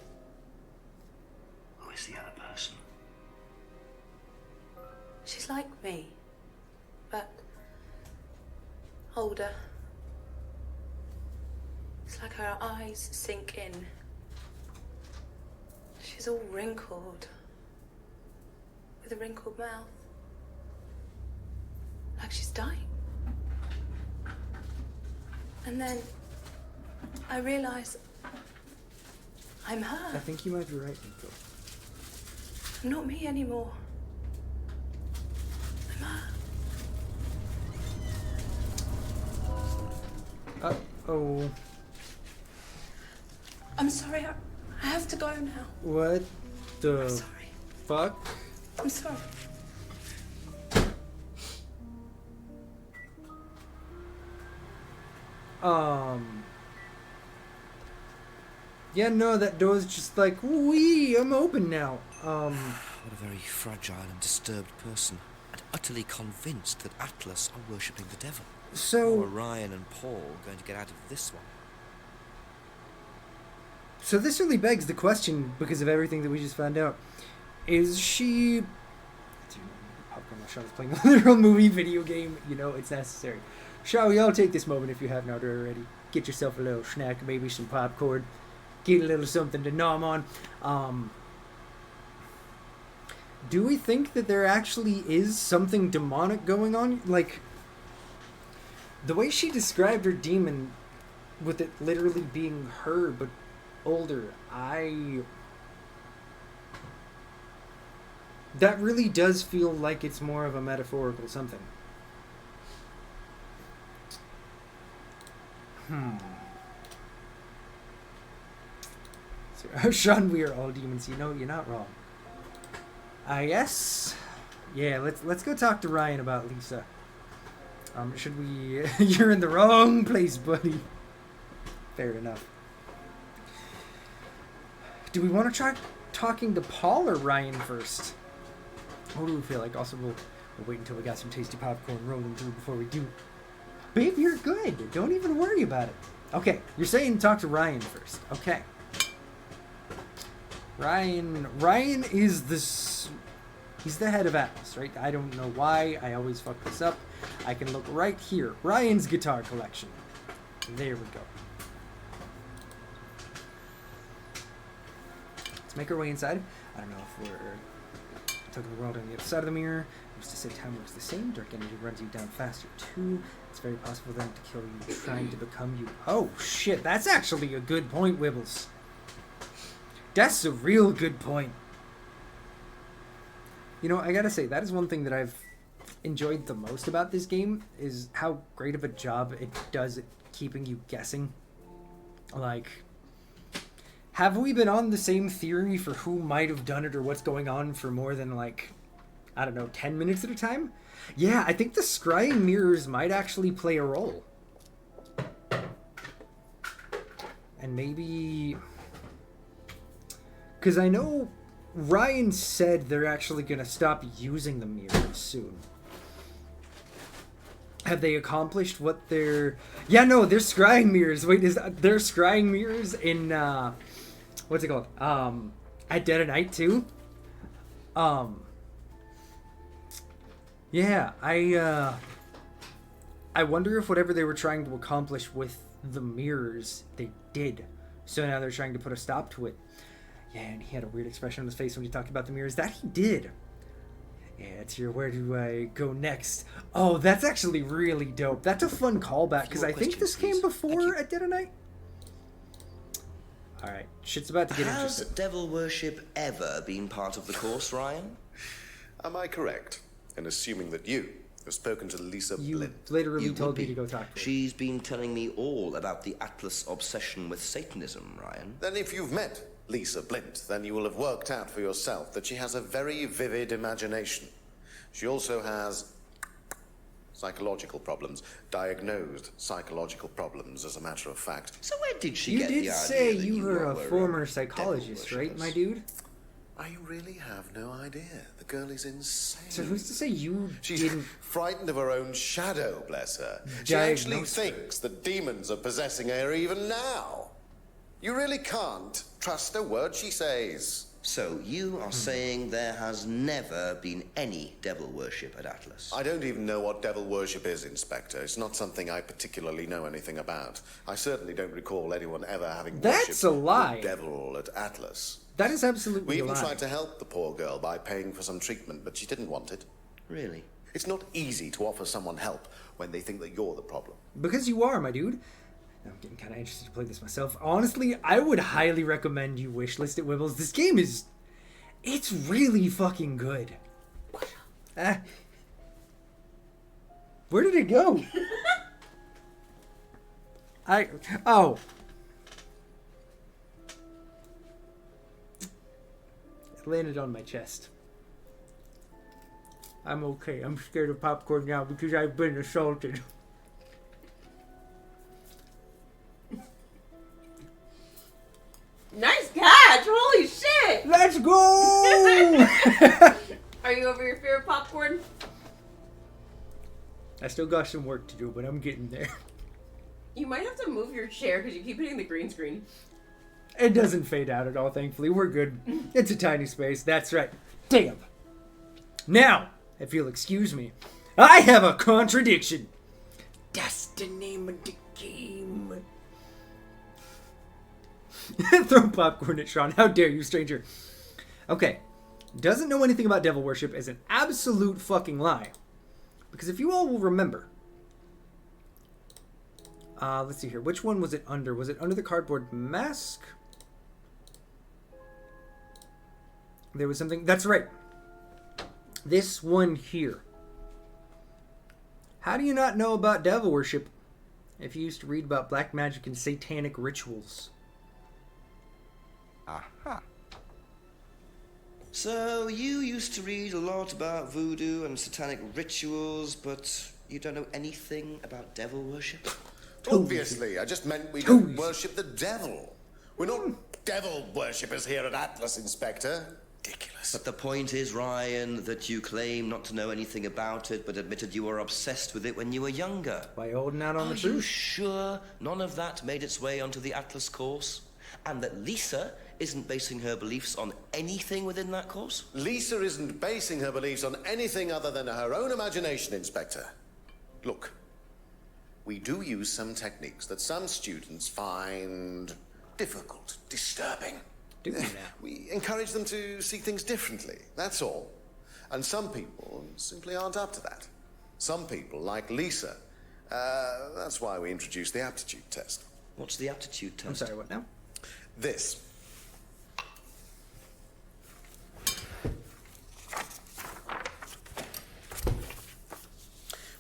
Speaker 5: Who is the other person?
Speaker 4: She's like me, but older. It's like her eyes sink in. She's all wrinkled, with a wrinkled mouth, like she's dying. And then I realize I'm
Speaker 2: I
Speaker 4: her.
Speaker 2: think you might be right, Nico.
Speaker 4: I'm not me anymore. I'm her.
Speaker 2: Uh-oh.
Speaker 4: I'm sorry, I have to go now.
Speaker 2: What the
Speaker 4: I'm sorry.
Speaker 2: fuck?
Speaker 4: I'm sorry.
Speaker 2: Yeah, no, that door's just like, wee, I'm open now.
Speaker 5: What a very fragile and disturbed person. And utterly convinced that Atlas are worshipping the devil. How are
Speaker 2: So,
Speaker 5: Ryan and Paul going to get out of this one?
Speaker 2: so this really begs the question, because of everything that we just found out. Is she... Popcorn Shaw is playing a literal movie video game, you know, it's necessary. Shall we all take this moment if you have not already? get yourself a little snack, maybe some popcorn, get a little something to nom on. Do we think that there actually is something demonic going on? Like, the way she described her demon, with it literally being her, but older, that really does feel like it's more of a metaphorical something. So, Sean, we are all demons. You know, you're not wrong. Yes. Yeah, let's go talk to Ryan about Lisa. Should we... You're in the wrong place, buddy. Fair enough. Do we want to try talking to Paul or Ryan first? What do we feel like? Also, we'll wait until we got some tasty popcorn rolling through before we do. Babe, you're good. Don't even worry about it. Okay, you're saying talk to Ryan first. Okay. Ryan is this... He's the head of Atlas, right? I don't know why. I always fuck this up. I can look right here. Ryan's guitar collection. There we go. Let's make our way inside. I don't know if we're talking the world on the other side of the mirror. Used to say time works the same. Dark energy runs you down faster too. It's very possible then to kill you trying to become you. Oh shit, that's actually a good point, Wibbles. That's a real good point. You know, I gotta say, that is one thing that I've enjoyed the most about this game, is how great of a job it does at keeping you guessing. Like, have we been on the same theory for who might have done it or what's going on for more than, like, I don't know, 10 minutes at a time? Yeah, I think the scrying mirrors might actually play a role. And maybe... Because I know Ryan said they're actually going to stop using the mirrors soon. Have they accomplished what they're... Yeah, no, they're scrying mirrors. Wait, they're scrying mirrors in... what's it called? At Dead of Night too? Yeah, I wonder if whatever they were trying to accomplish with the mirrors, they did. So now they're trying to put a stop to it. Yeah, and he had a weird expression on his face when he talked about the mirrors. That he did. Yeah, it's your where do I go next? Oh, that's actually really dope. That's a fun callback, because I think this came before At Dead of Night. Alright, shit's about to get interesting.
Speaker 7: Has devil worship ever been part of the course, Ryan?
Speaker 10: Am I correct in assuming that you have spoken to Lisa Blint?
Speaker 2: You literally told me to go talk to her.
Speaker 7: She's been telling me all about the Atlas obsession with Satanism, Ryan.
Speaker 10: Then if you've met Lisa Blint, then you will have worked out for yourself that she has a very vivid imagination. She also has psychological problems, diagnosed psychological problems, as a matter of fact.
Speaker 7: So where did she
Speaker 2: You
Speaker 7: get the
Speaker 2: did
Speaker 7: idea
Speaker 2: say
Speaker 7: that
Speaker 2: you were a former
Speaker 7: devil
Speaker 2: psychologist, right,
Speaker 7: worshippers?
Speaker 2: my dude?
Speaker 10: I really have no idea. The girl is insane.
Speaker 2: So who's to say you
Speaker 10: She's
Speaker 2: didn't...
Speaker 10: frightened of her own shadow, bless her. She actually
Speaker 2: diagnose her?
Speaker 10: thinks that demons are possessing her even now. You really can't trust a word she says.
Speaker 7: So you are saying there has never been any devil worship at Atlas?
Speaker 10: I don't even know what devil worship is, Inspector. It's not something I particularly know anything about. I certainly don't recall anyone ever having
Speaker 2: That's
Speaker 10: worshipped
Speaker 2: a lie.
Speaker 10: the devil at Atlas.
Speaker 2: That is absolutely
Speaker 10: We
Speaker 2: a
Speaker 10: even
Speaker 2: lie.
Speaker 10: tried to help the poor girl by paying for some treatment, but she didn't want it.
Speaker 7: Really?
Speaker 10: It's not easy to offer someone help when they think that you're the problem.
Speaker 2: Because you are, my dude. I'm getting kind of interested to play this myself. Honestly, I would highly recommend you wishlist it, Wibbles. This game is... It's really fucking good. Where did it go? Oh. It landed on my chest. I'm okay. I'm scared of popcorn now because I've been assaulted.
Speaker 1: Nice catch! Holy shit!
Speaker 2: Let's go!
Speaker 1: Are you over your fear of popcorn?
Speaker 2: I still got some work to do, but I'm getting there.
Speaker 1: You might have to move your chair because you keep hitting the green screen.
Speaker 2: It doesn't fade out at all, thankfully. We're good. It's a tiny space. That's right. Damn. Now, if you'll excuse me, I have a contradiction. That's the name of the game. Throw popcorn at Sean. How dare you, stranger? Okay. Doesn't know anything about devil worship is an absolute fucking lie. Because if you all will remember... let's see here. Which one was it under? Was it under the cardboard mask? There was something... That's right. This one here. How do you not know about devil worship if you used to read about black magic and satanic rituals?
Speaker 5: Aha. So, you used to read a lot about voodoo and satanic rituals, but you don't know anything about devil worship?
Speaker 10: Obviously, I just meant we don't worship the devil. We're not devil worshippers here at Atlas, Inspector. Ridiculous.
Speaker 5: But the point is, Ryan, that you claim not to know anything about it, but admitted you were obsessed with it when you were younger.
Speaker 2: By holding out on the truth?
Speaker 5: Are you sure none of that made its way onto the Atlas course? And that Lisa isn't basing her beliefs on anything within that course?
Speaker 10: Lisa isn't basing her beliefs on anything other than her own imagination, Inspector. Look, we do use some techniques that some students find difficult, disturbing.
Speaker 2: Do we now?
Speaker 10: We encourage them to see things differently, that's all. And some people simply aren't up to that. Some people, like Lisa, that's why we introduced the aptitude test.
Speaker 5: What's the aptitude test?
Speaker 2: I'm sorry, what now?
Speaker 10: This.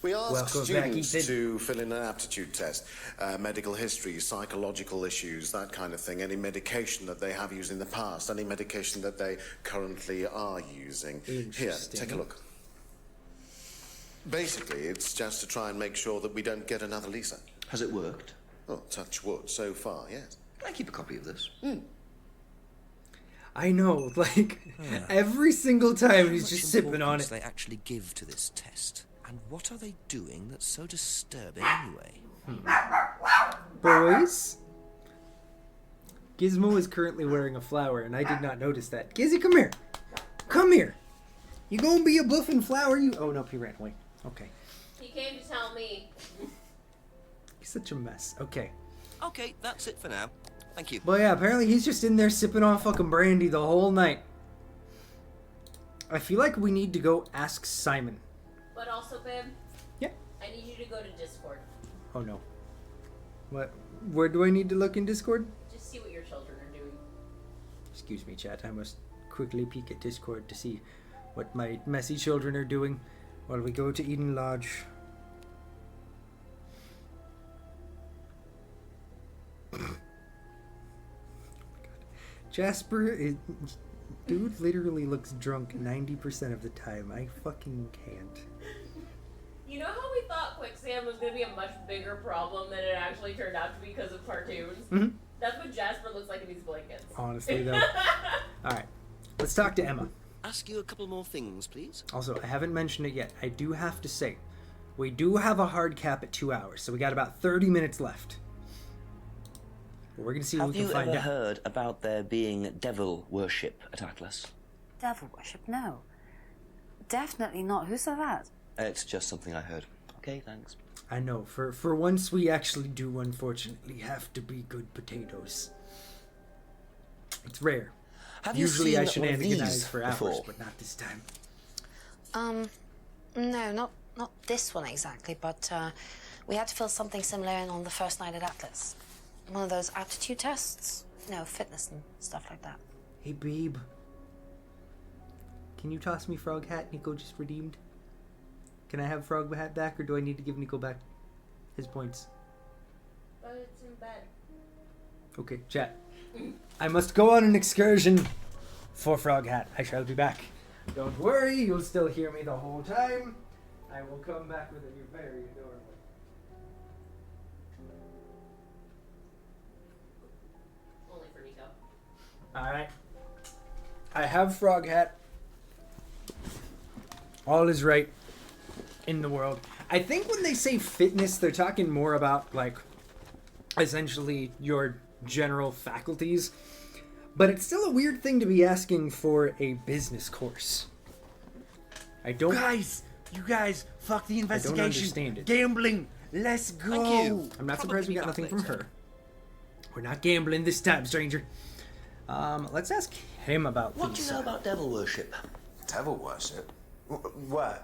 Speaker 10: We ask students to fill in an aptitude test. Medical history, psychological issues, that kind of thing. Any medication that they have used in the past. Any medication that they currently are using. Here, take a look. Basically, it's just to try and make sure that we don't get another Lisa.
Speaker 5: Has it worked?
Speaker 10: Oh, touch wood, so far, yes.
Speaker 5: Can I keep a copy of this?
Speaker 2: I know, like, every single time he's just sipping on it.
Speaker 12: They actually give to this test. And what are they doing that's so disturbing anyway?
Speaker 2: Boys? Gizmo is currently wearing a flower, and I did not notice that. Gizzy, come here. Come here. You gonna be a bluffing flower? You? Oh, no, he ran away. Okay.
Speaker 1: He came to tell me.
Speaker 2: He's such a mess. Okay.
Speaker 5: Okay, that's it for now. Thank you.
Speaker 2: But yeah, apparently he's just in there sipping on fucking brandy the whole night. I feel like we need to go ask Simon.
Speaker 1: But also, babe.
Speaker 2: Yeah.
Speaker 1: I need you to go to Discord.
Speaker 2: Oh no. What? Where do I need to look in Discord?
Speaker 1: Just see what your children are doing.
Speaker 2: Excuse me, chat. I must quickly peek at Discord to see what my messy children are doing while we go to Eden Lodge. Jasper is... Dude literally looks drunk 90% of the time. I fucking can't.
Speaker 1: You know how we thought quicksand was going to be a much bigger problem than it actually turned out to be because of cartoons?
Speaker 2: Mm-hmm.
Speaker 1: That's what Jasper looks like in these blankets.
Speaker 2: Honestly, though. Alright. Let's talk to Emma.
Speaker 5: Ask you a couple more things, please.
Speaker 2: Also, I haven't mentioned it yet. I do have to say, we do have a hard cap at 2 hours, so we got about 30 minutes left. We're going to see what we can find out.
Speaker 5: Have you ever heard about there being devil worship at Atlas?
Speaker 4: Devil worship? No. Definitely not. Who said that?
Speaker 5: It's just something I heard. Okay, thanks.
Speaker 2: I know. For once, we actually do, unfortunately, have to be good potatoes. It's rare. Usually I shenanigans for hours, but not this time.
Speaker 13: No, not this one exactly, but we had to fill something similar in on the first night at Atlas. One of those aptitude tests? No, fitness and stuff like that.
Speaker 2: Hey, babe. Can you toss me Frog Hat Nico just redeemed? Can I have Frog Hat back, or do I need to give Nico back his points?
Speaker 1: But it's in bed.
Speaker 2: Okay, chat. I must go on an excursion for Frog Hat. I shall be back. Don't worry, you'll still hear me the whole time. I will come back with a very adorable.
Speaker 1: Only for Nico.
Speaker 2: Alright. I have Frog Hat. All is right in the world. I think when they say fitness, they're talking more about, like, essentially your general faculties. But it's still a weird thing to be asking for a business course. I don't...
Speaker 14: You guys, fuck the investigation.
Speaker 2: I don't understand it.
Speaker 14: Gambling. Let's go.
Speaker 5: Thank you.
Speaker 2: I'm not surprised we got nothing from her. We're not gambling this time, stranger. Let's ask him about
Speaker 5: What do you know about devil worship?
Speaker 3: Devil worship? Where?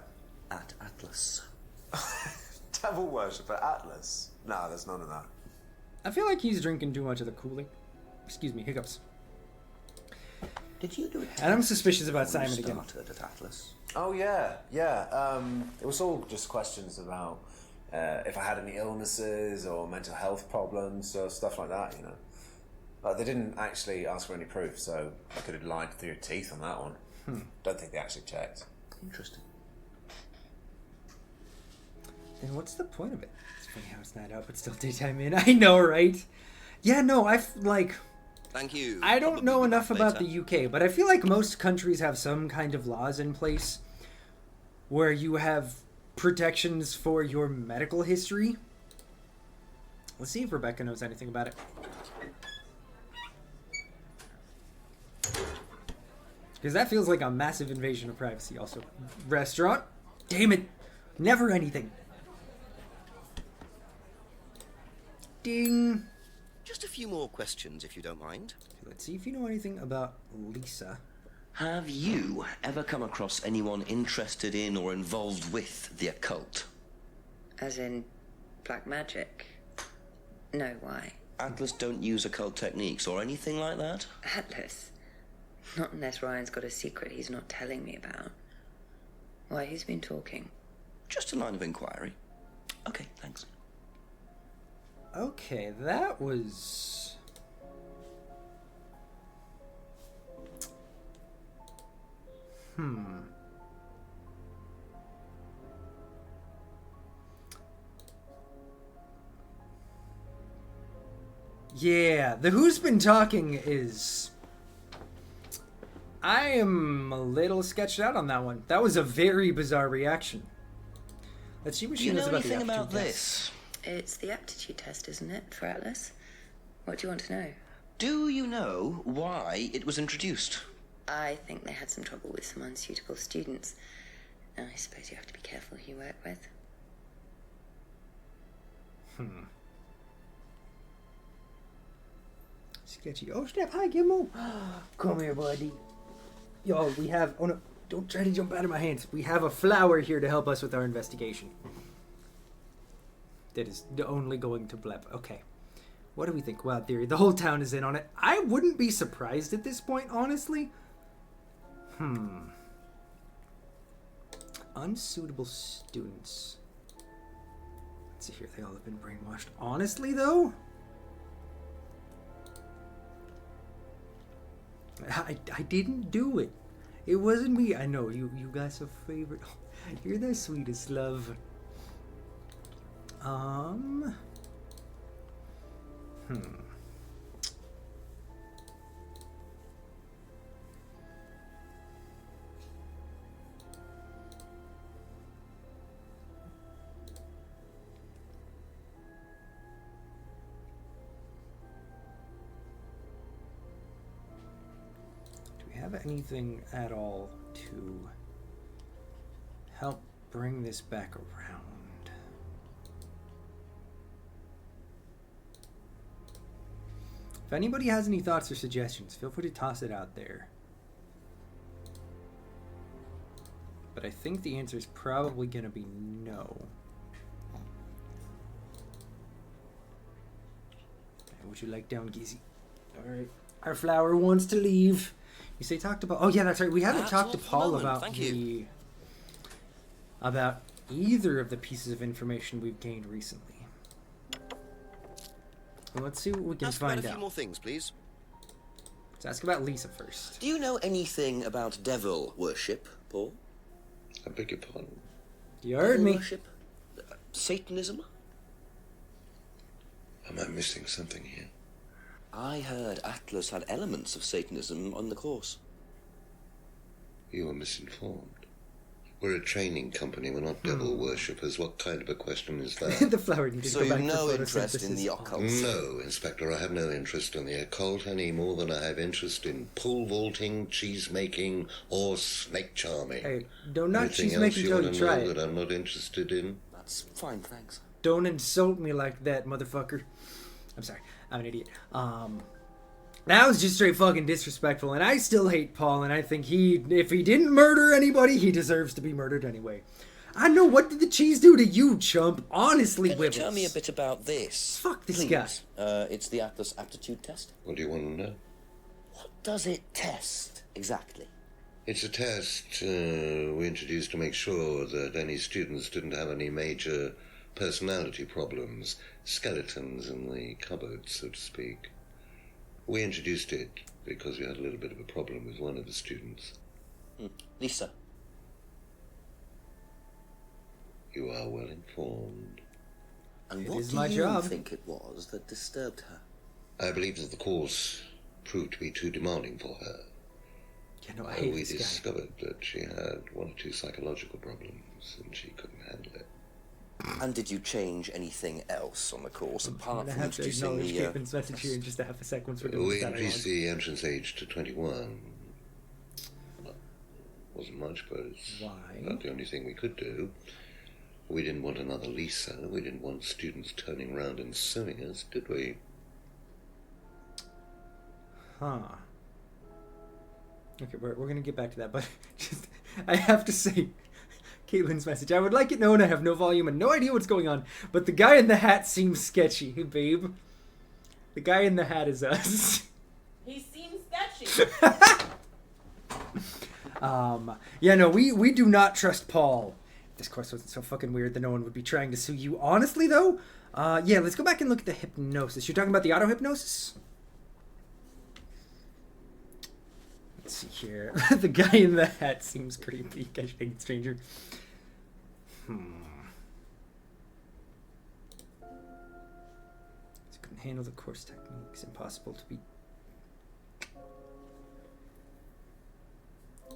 Speaker 5: At Atlas.
Speaker 3: Devil worship at Atlas? No, there's none of that.
Speaker 2: I feel like he's drinking too much of the Kool-Aid. Excuse me, hiccups.
Speaker 5: Did you do it?
Speaker 2: And I'm suspicious about Simon again.
Speaker 5: Started at Atlas.
Speaker 3: Oh yeah. It was all just questions about if I had any illnesses or mental health problems or stuff like that, you know. They didn't actually ask for any proof, so I could have lied through your teeth on that one. Don't think they actually checked.
Speaker 5: Interesting.
Speaker 2: Then what's the point of it? It's funny how it's night out, but still daytime in. I know, right? Yeah, no,
Speaker 5: Thank you.
Speaker 2: I don't know enough about the UK, but I feel like most countries have some kind of laws in place where you have protections for your medical history. Let's see if Rebecca knows anything about it. Because that feels like a massive invasion of privacy also. Restaurant? Damn it. Never anything. Ding.
Speaker 5: Just a few more questions, if you don't mind.
Speaker 2: Let's see if you know anything about Lisa.
Speaker 5: Have you ever come across anyone interested in or involved with the occult?
Speaker 9: As in black magic? No, why?
Speaker 5: Atlas don't use occult techniques or anything like that?
Speaker 9: Atlas? Not unless Ryan's got a secret he's not telling me about. Why, who's been talking?
Speaker 5: Just a line of inquiry. Okay, thanks.
Speaker 2: Okay, that was... Yeah, the who's been talking is... I am a little sketched out on that one. That was a very bizarre reaction. Let's see what she knows about the aptitude test.
Speaker 5: This?
Speaker 9: It's the aptitude test, isn't it, for Atlas? What do you want to know?
Speaker 5: Do you know why it was introduced?
Speaker 9: I think they had some trouble with some unsuitable students. I suppose you have to be careful who you work with.
Speaker 2: Sketchy. Oh, snap. Hi, Gimmo. Come here, buddy. Yo, we have... Oh, no. Don't try to jump out of my hands. We have a flower here to help us with our investigation. That is only going to blep. Okay. What do we think? Wild theory. The whole town is in on it. I wouldn't be surprised at this point, honestly. Unsuitable students. Let's see here. They all have been brainwashed. Honestly, though... I didn't do it. It wasn't me. I know, you guys are favorite. You're the sweetest love. Have anything at all to help bring this back around? If anybody has any thoughts or suggestions, feel free to toss it out there. But I think the answer is probably going to be no. Would you like down, Gizzy? Alright. Our flower wants to leave. You say talk to Paul. Oh yeah, that's right. We haven't talked to Paul about about either of the pieces of information we've gained recently. Well, let's see what we can find out.
Speaker 5: A few more things, please.
Speaker 2: Let's ask about Lisa first.
Speaker 5: Do you know anything about devil worship, Paul?
Speaker 8: I beg your pardon.
Speaker 2: You heard me.
Speaker 5: Worship? Satanism?
Speaker 8: Am I missing something here?
Speaker 5: I heard Atlas had elements of Satanism on the course.
Speaker 8: You are misinformed. We're a training company. We're not devil worshippers. What kind of a question is that?
Speaker 2: The flower needed
Speaker 5: so
Speaker 2: to go
Speaker 5: you've
Speaker 2: back
Speaker 5: no
Speaker 2: to
Speaker 5: interest in the occult?
Speaker 8: No, Inspector. I have no interest in the occult any more than I have interest in pole vaulting, cheese making, or snake charming.
Speaker 2: Hey, don't not
Speaker 8: Anything
Speaker 2: cheese making
Speaker 8: else
Speaker 2: until you try
Speaker 8: know
Speaker 2: it.
Speaker 8: that I'm not interested in?
Speaker 5: That's fine, thanks.
Speaker 2: Don't insult me like that, motherfucker. I'm sorry. I'm an idiot. That was just straight fucking disrespectful, and I still hate Paul, and I think if he didn't murder anybody, he deserves to be murdered anyway. I know, what did the cheese do to you, chump? Honestly,
Speaker 5: Can you
Speaker 2: Wibbles.
Speaker 5: tell me a bit about this?
Speaker 2: Fuck this
Speaker 5: Please.
Speaker 2: guy.
Speaker 5: It's the Atlas aptitude test.
Speaker 8: What do you want to know?
Speaker 5: What does it test, exactly?
Speaker 8: It's a test we introduced to make sure that any students didn't have any major personality problems, skeletons in the cupboard, so to speak. We introduced it because we had a little bit of a problem with one of the students.
Speaker 5: Lisa.
Speaker 8: You are well informed.
Speaker 5: And
Speaker 2: It
Speaker 5: what
Speaker 2: is
Speaker 5: do
Speaker 2: my
Speaker 5: you
Speaker 2: job.
Speaker 5: think it was that disturbed her?
Speaker 8: I believe that the course proved to be too demanding for her.
Speaker 2: Yeah, no, I hate
Speaker 8: We
Speaker 2: this guy.
Speaker 8: discovered that she had one or two psychological problems and she couldn't handle it.
Speaker 5: And did you change anything else on the course
Speaker 2: I'm
Speaker 5: apart
Speaker 2: gonna
Speaker 5: from
Speaker 2: have to
Speaker 5: introducing
Speaker 2: acknowledge
Speaker 5: the...
Speaker 2: Caitlin's message here in just a half a second once we're doing
Speaker 8: We
Speaker 2: this dialogue.
Speaker 8: increased the entrance age to 21. Well, wasn't much, but it's
Speaker 2: Why?
Speaker 8: about the only thing we could do. We didn't want another Lisa. We didn't want students turning around and suing us, did we?
Speaker 2: Huh. Okay, we're going to get back to that, but just, I have to say, Caitlin's message. I would like it known I have no volume and no idea what's going on, but the guy in the hat seems sketchy, babe. The guy in the hat is us.
Speaker 1: He seems sketchy.
Speaker 2: Yeah, no, we do not trust Paul. If this course wasn't so fucking weird that no one would be trying to sue you. Honestly, though, yeah, let's go back and look at the hypnosis. You're talking about the auto-hypnosis? Let's see here. The guy in the hat seems creepy. Gosh, dang it, stranger. Couldn't handle the course techniques. Impossible to be...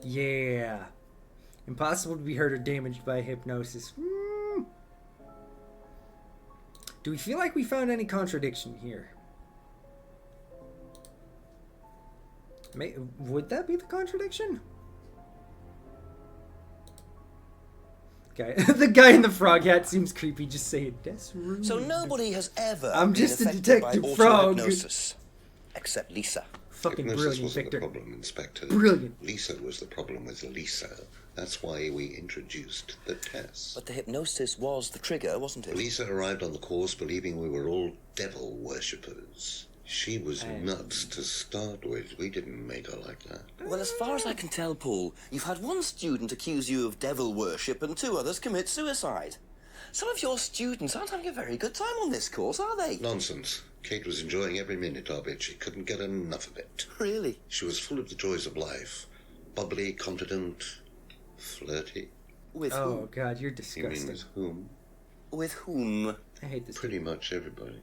Speaker 2: Yeah. Impossible to be hurt or damaged by hypnosis. Do we feel like we found any contradiction here? Would that be the contradiction? The guy in the frog hat seems creepy. Just say it. That's rude.
Speaker 5: So nobody has ever
Speaker 2: I'm
Speaker 5: been
Speaker 2: just a
Speaker 5: affected
Speaker 2: detective
Speaker 5: by
Speaker 2: frog.
Speaker 5: auto-hypnosis, except Lisa.
Speaker 2: Fucking
Speaker 8: Hypnosis
Speaker 2: brilliant,
Speaker 8: wasn't
Speaker 2: Victor.
Speaker 8: the problem, Inspector.
Speaker 2: Brilliant.
Speaker 8: Lisa was the problem with Lisa. That's why we introduced the test.
Speaker 5: But the hypnosis was the trigger, wasn't it?
Speaker 8: Lisa arrived on the course believing we were all devil worshippers. She was nuts to start with. We didn't make her like that.
Speaker 5: Well, as far as I can tell, Paul, you've had one student accuse you of devil worship and two others commit suicide. Some of your students aren't having a very good time on this course, are they?
Speaker 8: Nonsense. Kate was enjoying every minute of it. She couldn't get enough of it.
Speaker 5: Really?
Speaker 8: She was full of the joys of life. Bubbly, confident, flirty.
Speaker 5: With
Speaker 2: Oh,
Speaker 5: whom?
Speaker 2: God, you're
Speaker 8: You
Speaker 2: disgusting.
Speaker 8: mean with whom?
Speaker 5: With whom?
Speaker 2: I hate this.
Speaker 8: Pretty much everybody.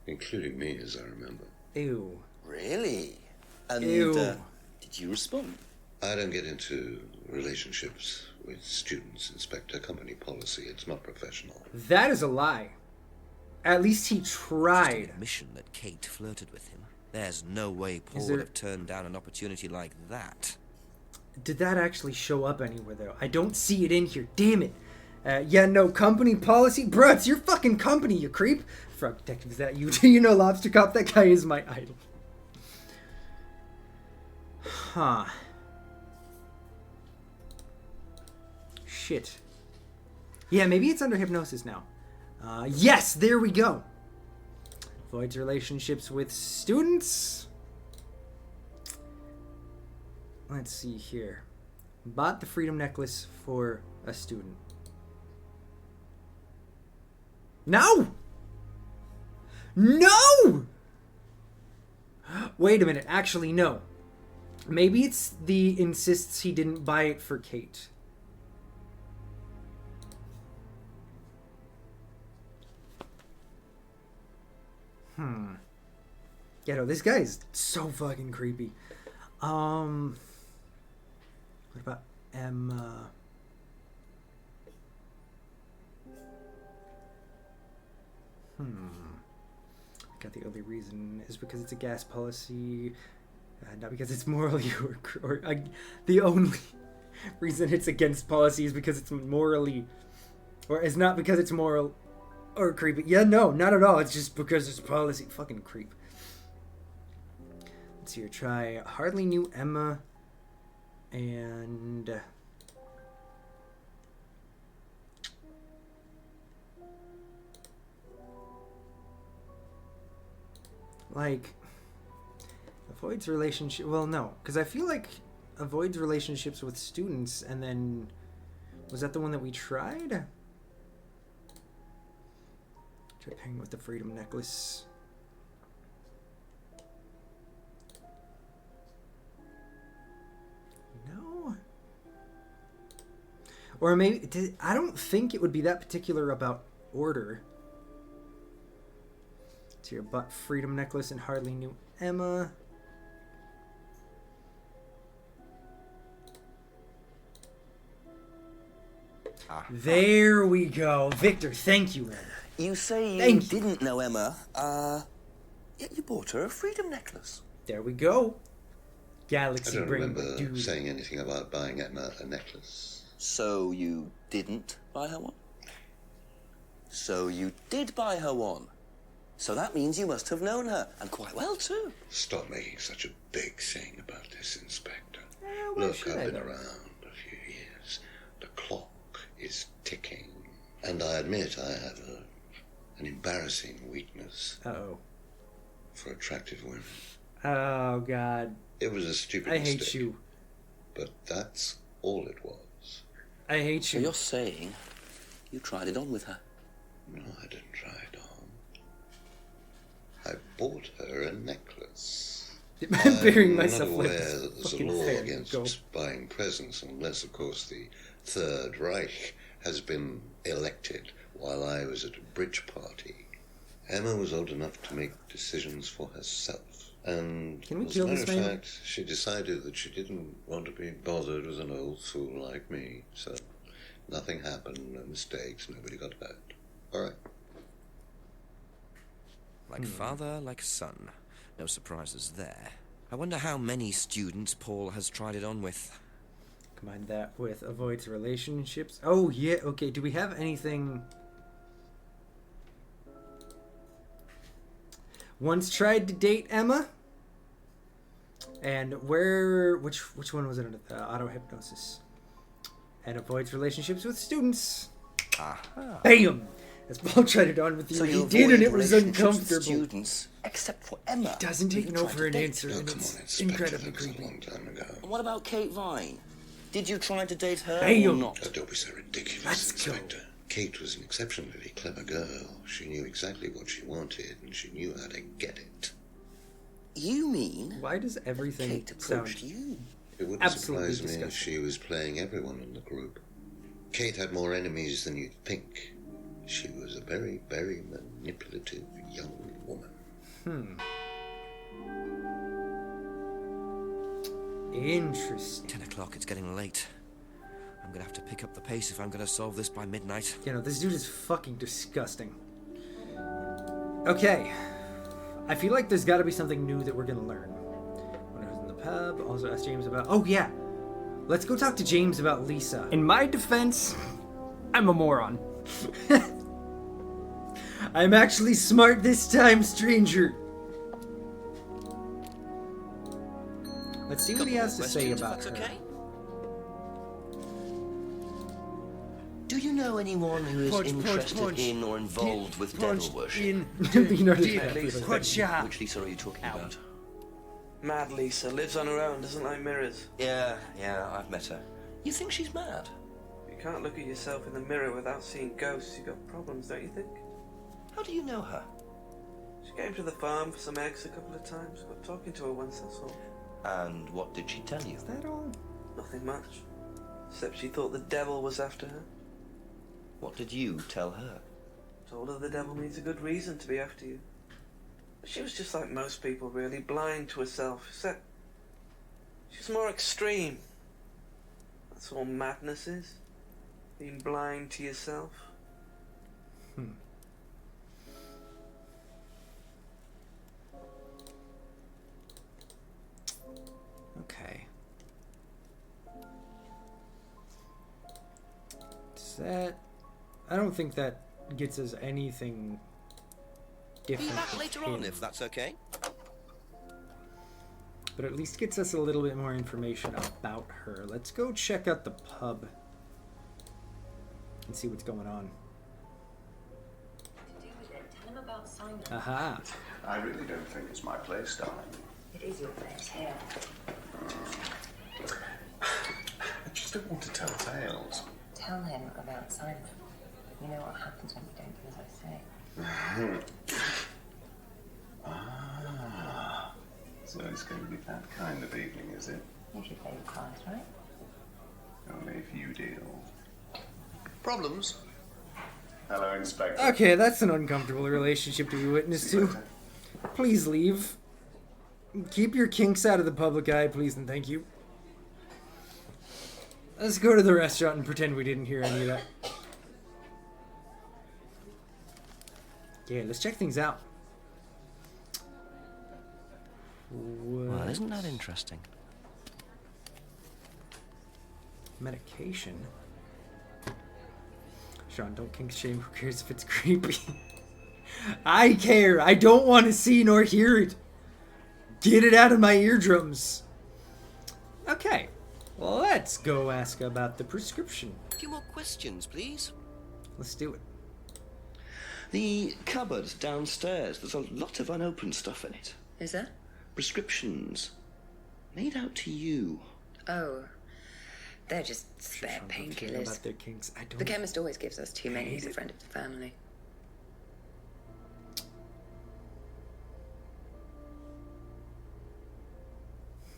Speaker 8: Including me, as I remember.
Speaker 2: Ew.
Speaker 5: Really? And
Speaker 2: Ew.
Speaker 5: Did you respond?
Speaker 8: I don't get into relationships with students, Inspector. Company policy. It's not professional.
Speaker 2: That is a lie. At least he tried.
Speaker 12: Admission that Kate flirted with him. There's no way Paul
Speaker 2: Is there-
Speaker 12: would have turned down an opportunity like that.
Speaker 2: Did that actually show up anywhere, though? I don't see it in here. Damn it. Yeah, no, company policy? Bruh, it's your fucking company, you creep. Frog Detective, is that you? Do you know Lobster Cop? That guy is my idol. Huh. Shit. Yeah, maybe it's under hypnosis now. Yes, there we go. Avoids relationships with students. Let's see here. Bought the Freedom Necklace for a student. No! No! Wait a minute. Actually, no. Maybe it's the insists he didn't buy it for Kate. Yeah, no, this guy is so fucking creepy. What about Emma? I got the only reason is because it's a gas policy, not because it's morally the only reason it's against policy is because it's morally, or is not because it's moral. Or creepy. Yeah, no, not at all. It's just because it's policy. Fucking creep. Let's see here. Try hardly knew Emma. And... like... avoids relationship... Well, no. Because I feel like avoids relationships with students and then... Was that the one that we tried? Try pairing with the freedom necklace. No. Or maybe... I don't think it would be that particular about order. It's your butt freedom necklace and hardly knew Emma. There we go. Victor, thank you, man.
Speaker 5: You say you didn't know Emma, yet you bought her a freedom necklace.
Speaker 2: There we go.
Speaker 8: I
Speaker 2: Galaxy
Speaker 8: don't
Speaker 2: brain
Speaker 8: remember
Speaker 2: dude.
Speaker 8: saying anything about buying Emma a necklace.
Speaker 5: So you didn't buy her one? So you did buy her one. So that means you must have known her, and quite well too.
Speaker 8: Stop making such a big thing about this, Inspector.
Speaker 2: why
Speaker 8: Look,
Speaker 2: should
Speaker 8: I've
Speaker 2: I,
Speaker 8: been
Speaker 2: though?
Speaker 8: around a few years. The clock is ticking. And I admit I have an embarrassing weakness
Speaker 2: Uh-oh.
Speaker 8: for attractive women.
Speaker 2: Oh, God.
Speaker 8: It was a stupid
Speaker 2: I
Speaker 8: mistake.
Speaker 2: hate you.
Speaker 8: But that's all it was.
Speaker 2: I hate
Speaker 5: So
Speaker 2: you.
Speaker 5: you're saying you tried it on with her?
Speaker 8: No, I didn't try it on. I bought her a necklace.
Speaker 2: I'm burying
Speaker 8: I'm
Speaker 2: myself
Speaker 8: not
Speaker 2: like
Speaker 8: aware
Speaker 2: this
Speaker 8: that there's a
Speaker 2: fucking
Speaker 8: law
Speaker 2: fan.
Speaker 8: against
Speaker 2: Go.
Speaker 8: buying presents unless, of course, the Third Reich has been elected while I was at a bridge party. Emma was old enough to make decisions for herself. And
Speaker 2: Can we
Speaker 8: as
Speaker 2: kill
Speaker 8: a matter
Speaker 2: this
Speaker 8: of
Speaker 2: man?
Speaker 8: fact, she decided that she didn't want to be bothered with an old fool like me. So nothing happened, no mistakes, nobody got hurt. All right.
Speaker 12: Like father, like son. No surprises there. I wonder how many students Paul has tried it on with.
Speaker 2: Combine that with avoids relationships. Oh, yeah. Okay, do we have anything... Once tried to date Emma. And which one was it under the auto hypnosis? And avoids relationships with students.
Speaker 12: Aha.
Speaker 2: Bam! As Paul tried it on with you,
Speaker 5: So
Speaker 2: he
Speaker 5: you
Speaker 2: did, and
Speaker 5: avoid
Speaker 2: it was
Speaker 5: relationships with
Speaker 2: uncomfortable.
Speaker 5: students, except for Emma.
Speaker 2: He doesn't take
Speaker 5: who you
Speaker 2: no
Speaker 5: tried
Speaker 2: for
Speaker 5: to
Speaker 2: an
Speaker 5: date.
Speaker 2: answer,
Speaker 8: Oh,
Speaker 2: and
Speaker 8: come
Speaker 2: it's
Speaker 8: on, Inspector,
Speaker 2: incredibly
Speaker 8: that was a
Speaker 2: creepy.
Speaker 8: long time ago.
Speaker 5: And what about Kate Vine? Did you try to date her or
Speaker 2: Bam!
Speaker 5: not?
Speaker 8: Oh, don't be so ridiculous,
Speaker 2: Let's go.
Speaker 8: Inspector. Kate was an exceptionally clever girl. She knew exactly what she wanted, and she knew how to get it.
Speaker 5: You mean
Speaker 2: Why does everything
Speaker 5: Kate
Speaker 2: sound...
Speaker 5: approached you?
Speaker 8: It wouldn't
Speaker 2: Absolutely
Speaker 8: surprise me if
Speaker 2: disgusting.
Speaker 8: she was playing everyone in the group. Kate had more enemies than you'd think. She was a very, very manipulative young woman.
Speaker 2: Interesting.
Speaker 12: 10 o'clock, it's getting late. I'm gonna have to pick up the pace if I'm gonna solve this by midnight.
Speaker 2: You know, this dude is fucking disgusting. Okay. I feel like there's got to be something new that we're going to learn. When I was in the pub, also asked James about... Oh, yeah. Let's go talk to James about Lisa. In my defense, I'm a moron. I'm actually smart this time, stranger. Let's see what he has to say about her.
Speaker 5: Okay? Do you know anyone who is interested in or involved with devil worship?
Speaker 2: You know,
Speaker 5: Which Lisa are you talking about?
Speaker 15: Mad Lisa lives on her own, doesn't like mirrors.
Speaker 5: Yeah, I've met her. You think she's mad?
Speaker 15: You can't look at yourself in the mirror without seeing ghosts. You've got problems, don't you think?
Speaker 5: How do you know her?
Speaker 15: She came to the farm for some eggs a couple of times. Got talking to her once, that's all.
Speaker 5: And what did she tell you?
Speaker 2: Is that all?
Speaker 15: Nothing much. Except she thought the devil was after her.
Speaker 5: What did you tell her?
Speaker 15: Told her the devil needs a good reason to be after you. But she was just like most people, really, blind to herself. Except she was more extreme. That's all madness is. Being blind to yourself.
Speaker 2: Okay. Is that... I don't think that gets us anything
Speaker 5: Be
Speaker 2: different.
Speaker 5: back
Speaker 2: with
Speaker 5: later on
Speaker 2: him,
Speaker 5: if that's okay.
Speaker 2: but at least gets us a little bit more information about her. Let's go check out the pub and see what's going on.
Speaker 9: Tell him about Simon.
Speaker 2: Aha.
Speaker 8: I really don't think it's my place, darling.
Speaker 9: It is your place here.
Speaker 8: I just don't want to tell tales.
Speaker 9: Tell him about Simon. You know what happens when you don't do as I say.
Speaker 8: Ah, so it's going to be that kind of evening, is it?
Speaker 9: If you play your cards right.
Speaker 8: Only if you deal. Problems? Hello, Inspector.
Speaker 2: Okay, that's an uncomfortable relationship to be witness to. Please leave. Keep your kinks out of the public eye, please and thank you. Let's go to the restaurant and pretend we didn't hear any of that. Yeah, let's check things out.
Speaker 12: Well, isn't that interesting?
Speaker 2: Medication? Sean, don't kink shame. Who cares if it's creepy? I care. I don't want to see nor hear it. Get it out of my eardrums. Okay. Let's go ask about the prescription.
Speaker 5: A few more questions, please.
Speaker 2: Let's do it.
Speaker 5: The cupboard downstairs, there's a lot of unopened stuff in it.
Speaker 9: Is there?
Speaker 5: Prescriptions. Made out to you.
Speaker 9: Oh. They're just spare
Speaker 2: About
Speaker 9: painkillers.
Speaker 2: their kinks. I don't.
Speaker 9: The chemist always gives us too many.
Speaker 2: hate
Speaker 9: He's a
Speaker 2: it.
Speaker 9: friend of the family.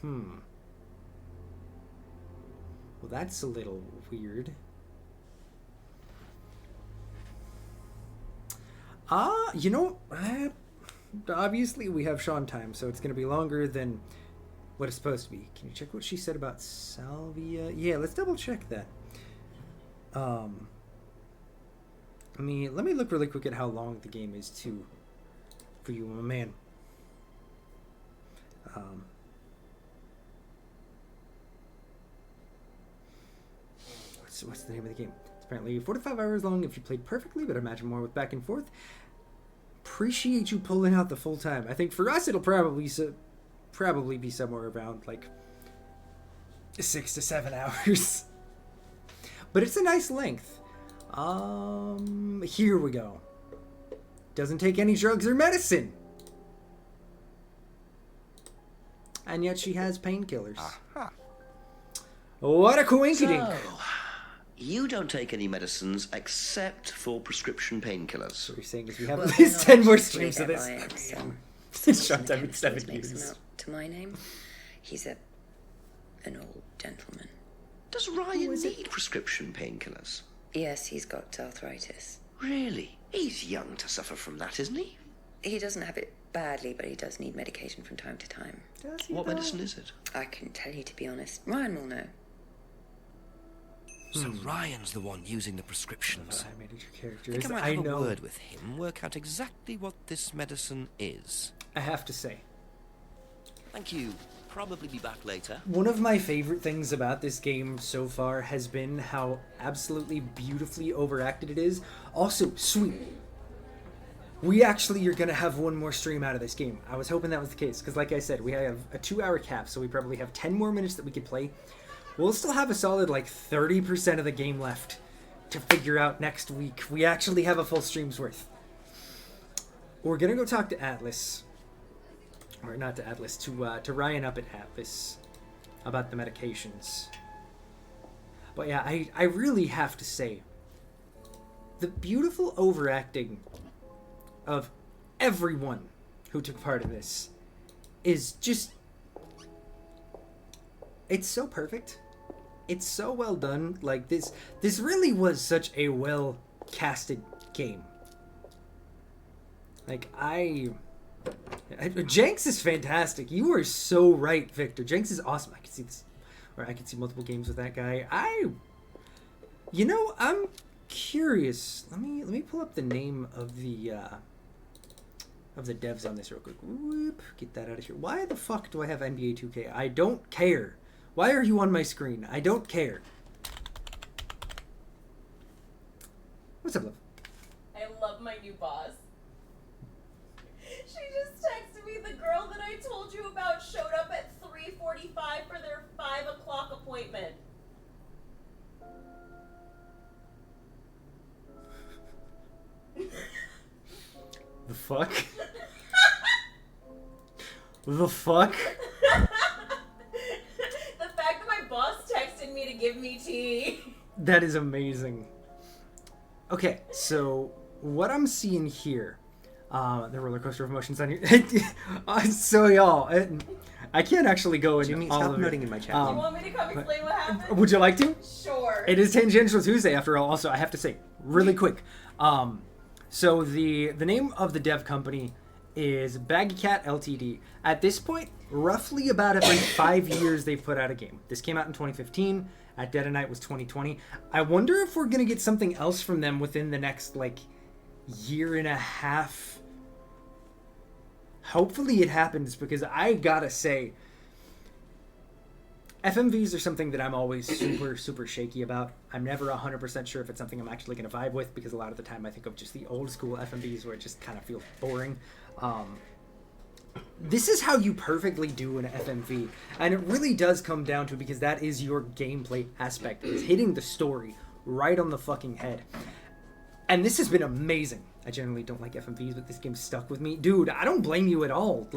Speaker 2: Well, that's a little weird. You know, obviously we have Sean time, so it's going to be longer than what it's supposed to be. Can you check what she said about salvia? Yeah, let's double check that. Let me look really quick at how long the game is too, for you, my man. What's the name of the game? It's apparently 4 to 5 hours long if you played perfectly, but imagine more with back and forth. Appreciate you pulling out the full time. I think for us it'll probably be somewhere around like 6 to 7 hours. But it's a nice length. Here we go. Doesn't take any drugs or medicine. And yet she has painkillers.
Speaker 5: Aha.
Speaker 2: What a coinkydink.
Speaker 5: So, you don't take any medicines except for prescription painkillers.
Speaker 2: So you're saying is we have
Speaker 9: Well,
Speaker 2: at least
Speaker 9: they're
Speaker 2: 10 more
Speaker 9: not
Speaker 2: streams of
Speaker 9: actually
Speaker 2: this.
Speaker 9: their buying,
Speaker 2: It's
Speaker 9: so
Speaker 2: shot time in
Speaker 9: chemist
Speaker 2: 7
Speaker 9: always makes them
Speaker 2: years.
Speaker 9: out to my name. He's an old gentleman.
Speaker 5: Does Ryan need prescription painkillers?
Speaker 9: Yes, he's got arthritis.
Speaker 5: Really? He's young to suffer from that, isn't he?
Speaker 9: He doesn't have it badly, but he does need medication from time to time.
Speaker 2: Does he
Speaker 5: What
Speaker 2: though?
Speaker 5: medicine is it?
Speaker 9: I couldn't tell you, to be honest. Ryan will know.
Speaker 12: So Ryan's the one using the prescriptions.
Speaker 2: I made it your character.
Speaker 12: I think I might
Speaker 2: I
Speaker 12: have
Speaker 2: know.
Speaker 12: a word with him, work out exactly what this medicine is.
Speaker 2: I have to say,
Speaker 5: Thank you. Probably be back later.
Speaker 2: one of my favorite things about this game so far has been how absolutely beautifully overacted it is. Also, sweet. We actually are going to have one more stream out of this game. I was hoping that was the case, because like I said, we have a 2-hour cap, so we probably have 10 more minutes that we could play. We'll still have a solid, like, 30% of the game left to figure out next week. We actually have a full stream's worth. We're going to go talk to Atlas. Or not to Atlas, to Ryan up at Atlas about the medications. But yeah, I really have to say, the beautiful overacting of everyone who took part in this is just... It's so perfect. It's so well done. Like, this really was such a well-casted game. Like, Jenks is fantastic. You are so right, Victor. Jenks is awesome. I can see this, or I can see multiple games with that guy. I'm curious. Let me pull up the name of the devs on this real quick. Whoop, get that out of here. Why the fuck do I have NBA 2K? I don't care. Why are you on my screen? I don't care. What's up, love?
Speaker 1: I about showed up at 3:45 for their 5 o'clock appointment.
Speaker 2: The fuck? The fuck?
Speaker 1: The fact that my boss texted me to give me tea.
Speaker 2: That is amazing. Okay, so what I'm seeing here, the roller coaster of emotions on here. So y'all, I can't actually go into
Speaker 5: Jimmy,
Speaker 2: all
Speaker 5: stop
Speaker 2: of
Speaker 5: noting
Speaker 2: it.
Speaker 5: in my chat.
Speaker 1: Do you want me to come explain what happened?
Speaker 2: Would you like to?
Speaker 1: Sure.
Speaker 2: It is Tangential Tuesday after all. Also, I have to say, really quick. So the name of the dev company is Baggy Cat Ltd. At this point, roughly about every 5 years they've put out a game. This came out in 2015. At Dead of Night was 2020. I wonder if we're gonna get something else from them within the next year and a half. Hopefully it happens, because I gotta say, FMVs are something that I'm always super shaky about. I'm never 100% sure if it's something I'm actually going to vibe with, because a lot of the time I think of just the old school FMVs where it just kind of feels boring. This is how you perfectly do an FMV, and it really does come down to, because that is your gameplay aspect, is hitting the story right on the fucking head. And this has been amazing. I generally don't like FMVs, but this game stuck with me. Dude, I don't blame you at all.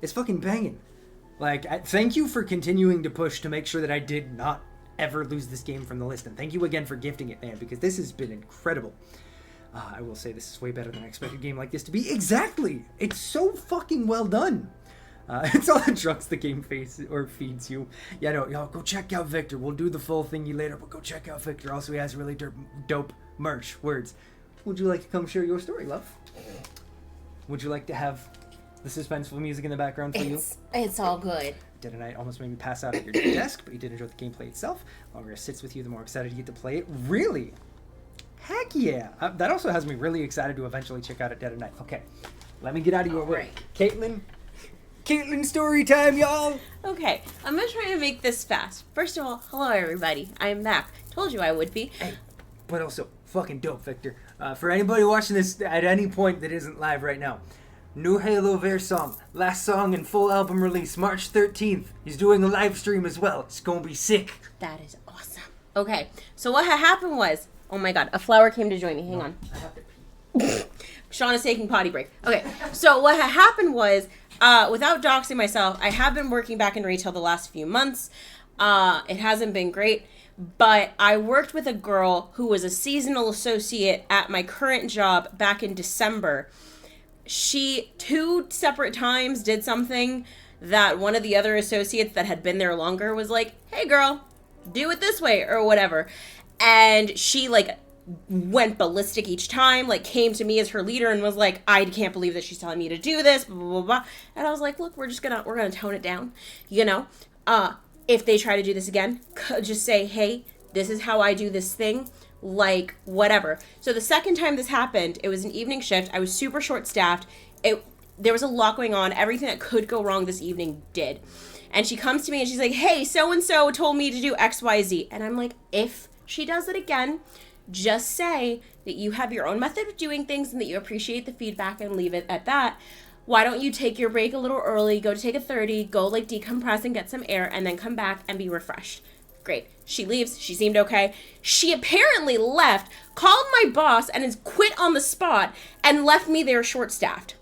Speaker 2: It's fucking banging. Thank you for continuing to push to make sure that I did not ever lose this game from the list. And thank you again for gifting it, man, because this has been incredible. I will say this is way better than I expected a game like this to be. Exactly! It's so fucking well done. It's all the drugs the game feeds you. Yeah, no, y'all go check out Victor. We'll do the full thingy later, but go check out Victor. Also, he has really dope merch. Words. Would you like to come share your story, love? Would you like to have the suspenseful music in the background for you?
Speaker 16: It's all good.
Speaker 2: Dead of Night almost made me pass out at your desk, but you did enjoy the gameplay itself. The longer it sits with you, the more excited you get to play it. Really? Heck yeah. That also has me really excited to eventually check out a Dead of Night. Okay, let me get out of your way. Caitlin, story time, y'all.
Speaker 1: Okay, I'm gonna try to make this fast. First of all, hello everybody. I am back. Told you I would be.
Speaker 2: Hey, but also fucking dope, Victor. For anybody watching this at any point that isn't live right now, new Halo Verse song, last song and full album release, March 13th. He's doing a live stream as well. It's gonna be sick.
Speaker 1: That is awesome. Okay, so what had happened was, oh my god, a flower came to join me. Hang on.
Speaker 2: I have to pee.
Speaker 1: Sean is taking potty break. Okay, so what had happened was, without doxing myself, I have been working back in retail the last few months. It hasn't been great, but I worked with a girl who was a seasonal associate at my current job back in December. She 2 separate times did something that one of the other associates that had been there longer was like, hey girl, do it this way or whatever. And she went ballistic each time, came to me as her leader and was like, I can't believe that she's telling me to do this, blah, blah, blah. And I was like, look, we're gonna tone it down. If they try to do this again, just say, hey, this is how I do this thing. Whatever. So the second time this happened, it was an evening shift. I was super short-staffed. There was a lot going on. Everything that could go wrong this evening did. And she comes to me and she's like, hey, so-and-so told me to do X, Y, Z. And I'm like, if she does it again, just say that you have your own method of doing things and that you appreciate the feedback and leave it at that. Why don't you take your break a little early, go to take a 30, go decompress and get some air, and then come back and be refreshed. Great. She leaves. She seemed okay. She apparently left, called my boss, and has quit on the spot and left me there short-staffed.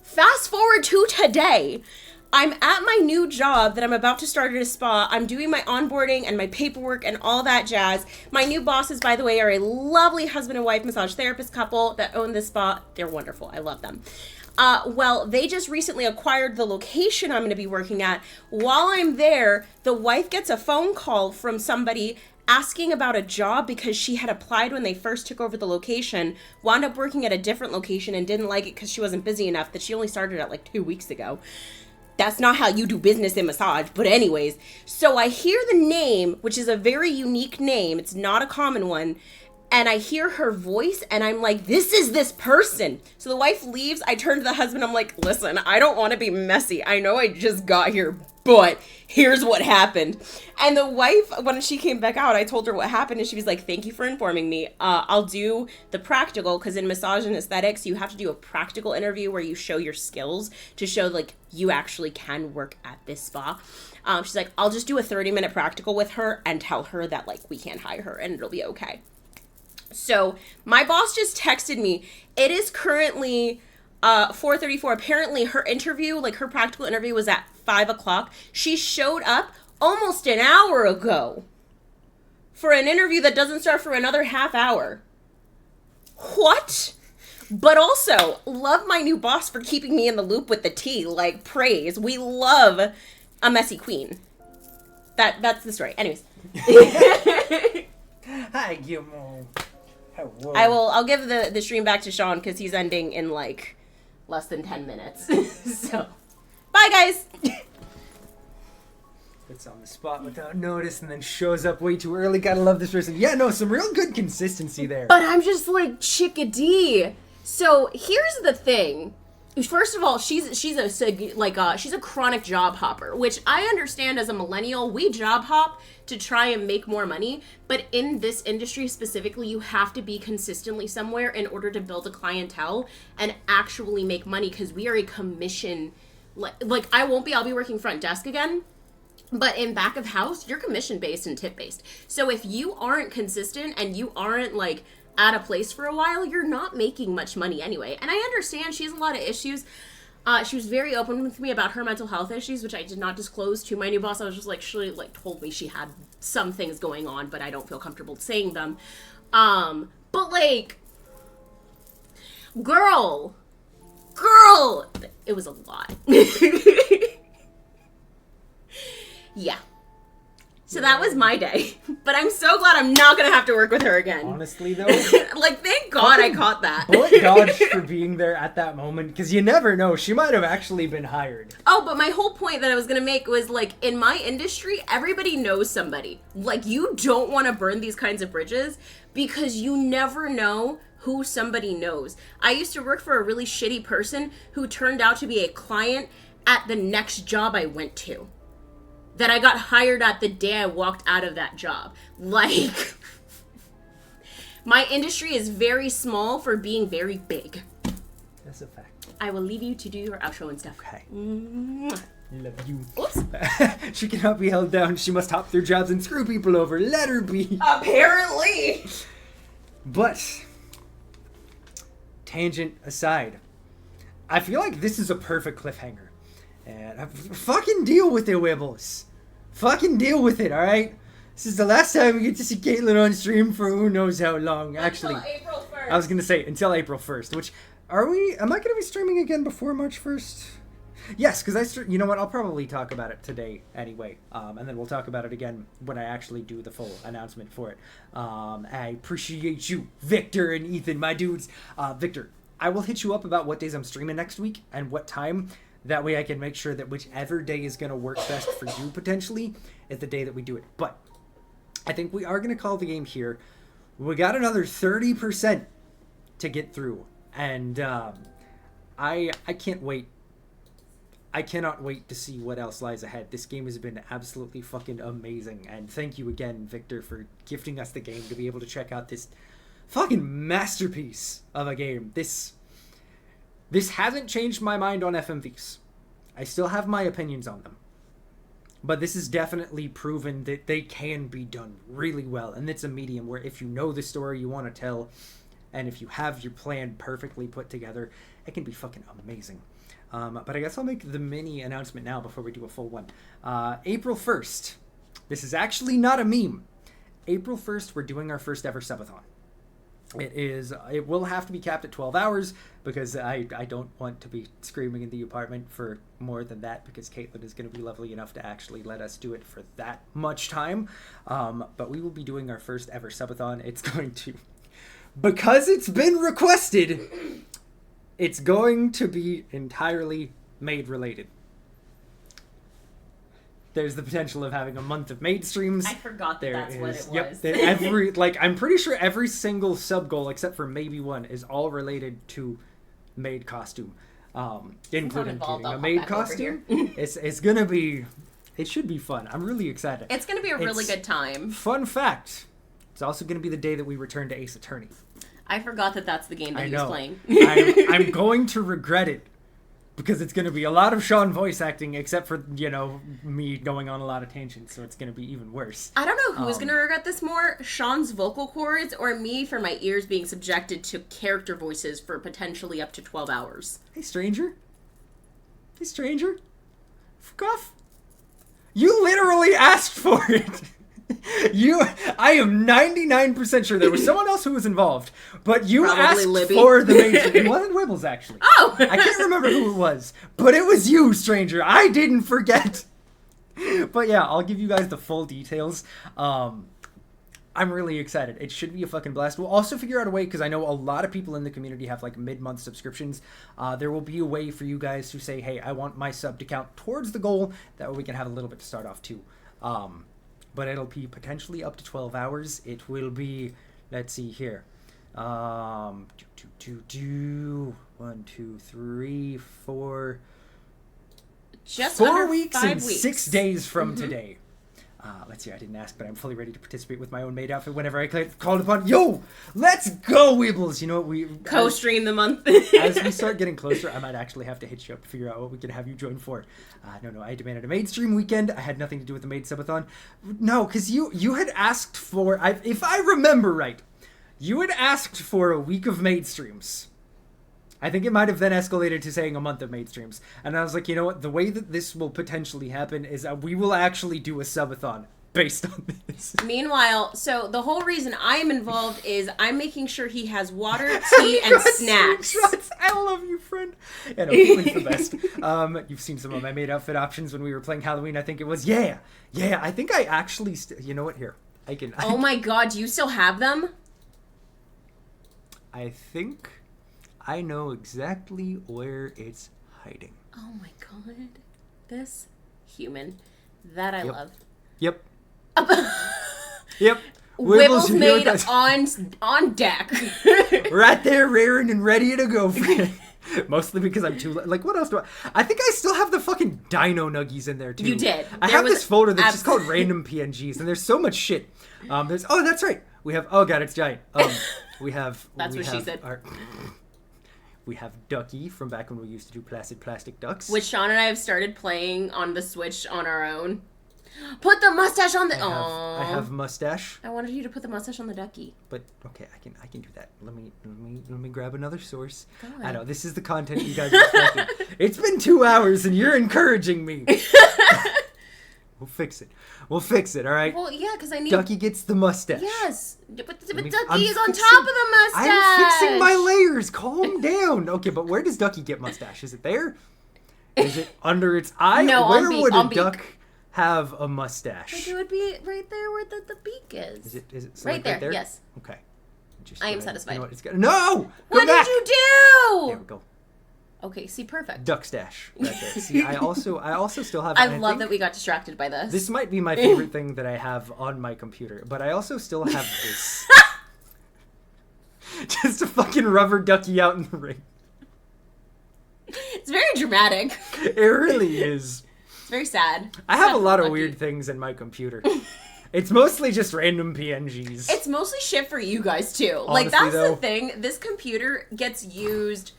Speaker 1: Fast forward to today. I'm at my new job that I'm about to start at a spa. I'm doing my onboarding and my paperwork and all that jazz. My new bosses, by the way, are a lovely husband and wife massage therapist couple that own this spa. They're wonderful. I love them. Well, they just recently acquired the location I'm going to be working at. While I'm there, the wife gets a phone call from somebody asking about a job because she had applied when they first took over the location, wound up working at a different location and didn't like it because she wasn't busy enough, that she only started at 2 weeks ago. That's not how you do business in massage, but anyways. So I hear the name, which is a very unique name. It's not a common one. And I hear her voice and I'm like, this is this person. So the wife leaves. I turn to the husband. I'm like, listen, I don't want to be messy. I know I just got here but here's what happened. And the wife, when she came back out, I told her what happened, and she was like, thank you for informing me. I'll do the practical, because in massage and aesthetics, you have to do a practical interview where you show your skills to show, like, you actually can work at this spa. She's like, I'll just do a 30-minute practical with her and tell her that, like, we can't hire her, and it'll be okay. So my boss just texted me. It is currently 4:34. Apparently her interview, like her practical interview, was at 5 o'clock. She showed up almost an hour ago for an interview that doesn't start for another half hour. What? But also, love my new boss for keeping me in the loop with the tea. Like, praise. We love a messy queen. That's the story. Anyways.
Speaker 2: Hi, Guillermo. Hello.
Speaker 1: I'll give the stream back to Sean because he's ending in like less than 10 minutes. So, bye guys.
Speaker 2: It's on the spot without notice and then shows up way too early. Gotta love this person. Yeah, no, some real good consistency there.
Speaker 1: But I'm just like chickadee. So here's the thing. First of all, she's a chronic job hopper, which I understand as a millennial. We job hop to try and make more money, but in this industry specifically, you have to be consistently somewhere in order to build a clientele and actually make money, because we are a commission. Like I'll be working front desk again, but in back of house, you're commission based and tip based. So if you aren't consistent and you aren't like at a place for a while, you're not making much money anyway. And I understand she has a lot of issues. She was very open with me about her mental health issues, which I did not disclose to my new boss. I was just like, she like told me she had some things going on, but I don't feel comfortable saying them. But like, girl, it was a lot. Yeah. So that was my day. But I'm so glad I'm not going to have to work with her again.
Speaker 2: Honestly, though.
Speaker 1: Like, thank God I caught that.
Speaker 2: Bullet dodged for being there at that moment, because you never know. She might have actually been hired.
Speaker 1: Oh, but my whole point that I was going to make was, like, in my industry, everybody knows somebody. Like, you don't want to burn these kinds of bridges because you never know who somebody knows. I used to work for a really shitty person who turned out to be a client at the next job I went to, that I got hired at the day I walked out of that job. Like, my industry is very small for being very big.
Speaker 2: That's a fact.
Speaker 1: I will leave you to do your outro and stuff.
Speaker 2: Okay.
Speaker 1: Mwah.
Speaker 2: Love you.
Speaker 1: Oops.
Speaker 2: She cannot be held down. She must hop through jobs and screw people over. Let her be.
Speaker 1: Apparently.
Speaker 2: But, tangent aside, I feel like this is a perfect cliffhanger. And fucking deal with it, Wibbles. Fucking deal with it, alright? This is the last time we get to see Caitlin on stream for who knows how long. Actually,
Speaker 1: until April 1st.
Speaker 2: I was going to say, until April 1st, which, am I going to be streaming again before March 1st? Yes, because you know what, I'll probably talk about it today anyway, and then we'll talk about it again when I actually do the full announcement for it. I appreciate you, Victor and Ethan, my dudes. Victor, I will hit you up about what days I'm streaming next week and what time. That way I can make sure that whichever day is going to work best for you, potentially, is the day that we do it. But I think we are going to call the game here. We got another 30% to get through. And I can't wait. I cannot wait to see what else lies ahead. This game has been absolutely fucking amazing. And thank you again, Victor, for gifting us the game to be able to check out this fucking masterpiece of a game. This hasn't changed my mind on FMVs. I still have my opinions on them. But this has definitely proven that they can be done really well. And it's a medium where if you know the story you want to tell, and if you have your plan perfectly put together, it can be fucking amazing. But I guess I'll make the mini announcement now before we do a full one. April 1st. This is actually not a meme. April 1st, we're doing our first ever subathon. It will have to be capped at 12 hours because I don't want to be screaming in the apartment for more than that, because Caitlin is going to be lovely enough to actually let us do it for that much time. But we will be doing our first ever subathon. It's going to, because it's been requested, it's going to be entirely maid related. There's the potential of having a month of maid streams.
Speaker 1: I forgot that's what it was.
Speaker 2: Yep, I'm pretty sure every single sub goal, except for maybe one, is all related to maid costume. Including getting a maid costume. It's gonna be It should be fun. I'm really excited.
Speaker 1: It's going to be a really good time.
Speaker 2: Fun fact. It's also going to be the day that we return to Ace Attorney.
Speaker 1: I forgot that that's the game that he was playing.
Speaker 2: I'm going to regret it. Because it's going to be a lot of Sean voice acting, except for, me going on a lot of tangents, so it's going to be even worse.
Speaker 1: I don't know who's going to regret this more, Sean's vocal cords or me for my ears being subjected to character voices for potentially up to 12 hours.
Speaker 2: Hey, stranger. Hey, stranger. Fuck off. You literally asked for it. I am 99% sure there was someone else who was involved, but you
Speaker 1: Probably
Speaker 2: asked
Speaker 1: Libby.
Speaker 2: for the main. It wasn't Wibbles, actually.
Speaker 1: Oh!
Speaker 2: I can't remember who it was, but it was you, stranger. I didn't forget. But yeah, I'll give you guys the full details. I'm really excited. It should be a fucking blast. We'll also figure out a way, because I know a lot of people in the community have like mid-month subscriptions. There will be a way for you guys to say, hey, I want my sub to count towards the goal. That way we can have a little bit to start off too. But it'll be potentially up to 12 hours. It will be, let's see here. 1, 2, 3, 4.
Speaker 1: Just
Speaker 2: 4
Speaker 1: under
Speaker 2: weeks
Speaker 1: 5
Speaker 2: and
Speaker 1: weeks.
Speaker 2: 6 days from today. Let's see, I didn't ask, but I'm fully ready to participate with my own maid outfit whenever I called upon. Yo, let's go, Weebles! You know what, we...
Speaker 1: Co-stream the month.
Speaker 2: As we start getting closer, I might actually have to hit you up to figure out what we can have you join for. No, I demanded a maid stream weekend. I had nothing to do with the maid subathon. No, because you had asked for... if I remember right, you had asked for a week of maid streams. I think it might have then escalated to saying a month of maid streams. And I was like, you know what? The way that this will potentially happen is that we will actually do a subathon based on this.
Speaker 1: Meanwhile, so the whole reason I am involved is I'm making sure he has water, tea, and snacks.
Speaker 2: Shots. I love you, friend. Yeah, no, Keelan's the best. You've seen some of my maid outfit options when we were playing Halloween. I think it was, yeah. I think I actually, you know what? Here,
Speaker 1: Oh my god, do you still have them?
Speaker 2: I think I know exactly where it's hiding.
Speaker 1: Oh my god. This human that I love.
Speaker 2: Yep. Yep.
Speaker 1: Wibbles
Speaker 2: you
Speaker 1: made
Speaker 2: hear that?
Speaker 1: on deck.
Speaker 2: Right there, raring and ready to go, friend. Mostly because I'm too... Like, what else do I think I still have the fucking dino nuggies in there, too.
Speaker 1: You did.
Speaker 2: I have this folder that's just called random PNGs, and there's so much shit. There's... Oh, that's right. We have... Oh, God, it's giant. We have...
Speaker 1: That's what she said.
Speaker 2: We have Ducky from back when we used to do Placid Plastic Ducks.
Speaker 1: Which Sean and I have started playing on the Switch on our own. Put the mustache on the...
Speaker 2: I have Mustache.
Speaker 1: I wanted you to put the mustache on the ducky.
Speaker 2: But okay, I can do that. Let me grab another source.
Speaker 1: Go on.
Speaker 2: I know this is the content you guys expected. It's been 2 hours and you're encouraging me. We'll fix it. All right.
Speaker 1: Well, yeah, because I need...
Speaker 2: Ducky gets the mustache.
Speaker 1: Yes, but Ducky
Speaker 2: I'm
Speaker 1: is on
Speaker 2: fixing-
Speaker 1: top of the mustache.
Speaker 2: I'm fixing my layers. Calm down. Okay, but where does Ducky get mustache? Is it there? Is it under its eye?
Speaker 1: No,
Speaker 2: where
Speaker 1: on beak,
Speaker 2: would
Speaker 1: on
Speaker 2: a
Speaker 1: beak.
Speaker 2: duck have a mustache?
Speaker 1: Like it would be right there where the beak is.
Speaker 2: Is it
Speaker 1: right there? Yes.
Speaker 2: Okay.
Speaker 1: I am satisfied.
Speaker 2: You know what? It's got... No!
Speaker 1: What
Speaker 2: back!
Speaker 1: did you do?
Speaker 2: There we go.
Speaker 1: Okay, see, perfect.
Speaker 2: Duck stash right there. See, I also still have...
Speaker 1: I love that we got distracted by this.
Speaker 2: This might be my favorite thing that I have on my computer, but I also still have this. Just a fucking rubber ducky out in the ring.
Speaker 1: It's very dramatic.
Speaker 2: It really is.
Speaker 1: It's very sad.
Speaker 2: I have a lot of weird things in my computer. It's mostly just random PNGs.
Speaker 1: It's mostly shit for you guys, too.
Speaker 2: Honestly,
Speaker 1: like, that's
Speaker 2: though,
Speaker 1: the thing. This computer gets used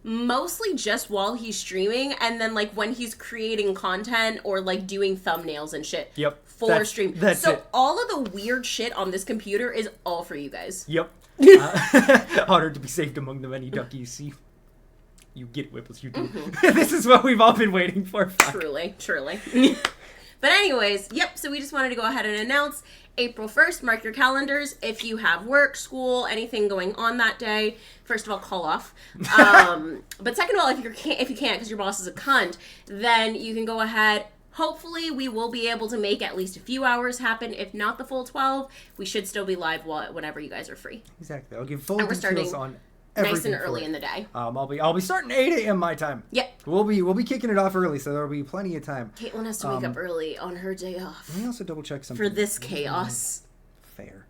Speaker 1: mostly just while he's streaming, and then, like, when he's creating content or, like, doing thumbnails and shit.
Speaker 2: Yep.
Speaker 1: For stream.
Speaker 2: That's
Speaker 1: so
Speaker 2: it.
Speaker 1: all of the weird shit on this computer is all for you guys.
Speaker 2: Yep. Honored to be saved among the many duckies. See, you get Whipples, you do. This is what we've all been waiting for.
Speaker 1: Truly. But anyways, yep, so we just wanted to go ahead and announce April 1st. Mark your calendars. If you have work, school, anything going on that day, first of all, call off. But second of all, if you can't because your boss is a cunt, then you can go ahead. Hopefully, we will be able to make at least a few hours happen. If not the full 12, we should still be live whenever you guys are free.
Speaker 2: Exactly. I'll give full
Speaker 1: And we're
Speaker 2: details
Speaker 1: starting
Speaker 2: on
Speaker 1: nice
Speaker 2: everything
Speaker 1: and early
Speaker 2: for it.
Speaker 1: in the day.
Speaker 2: I'll be starting 8 a.m. my time.
Speaker 1: Yep.
Speaker 2: We'll be kicking it off early, so there'll be plenty of time.
Speaker 1: Caitlin has to wake up early on her day off.
Speaker 2: Let me also double check something.
Speaker 1: For this chaos.
Speaker 2: Fair.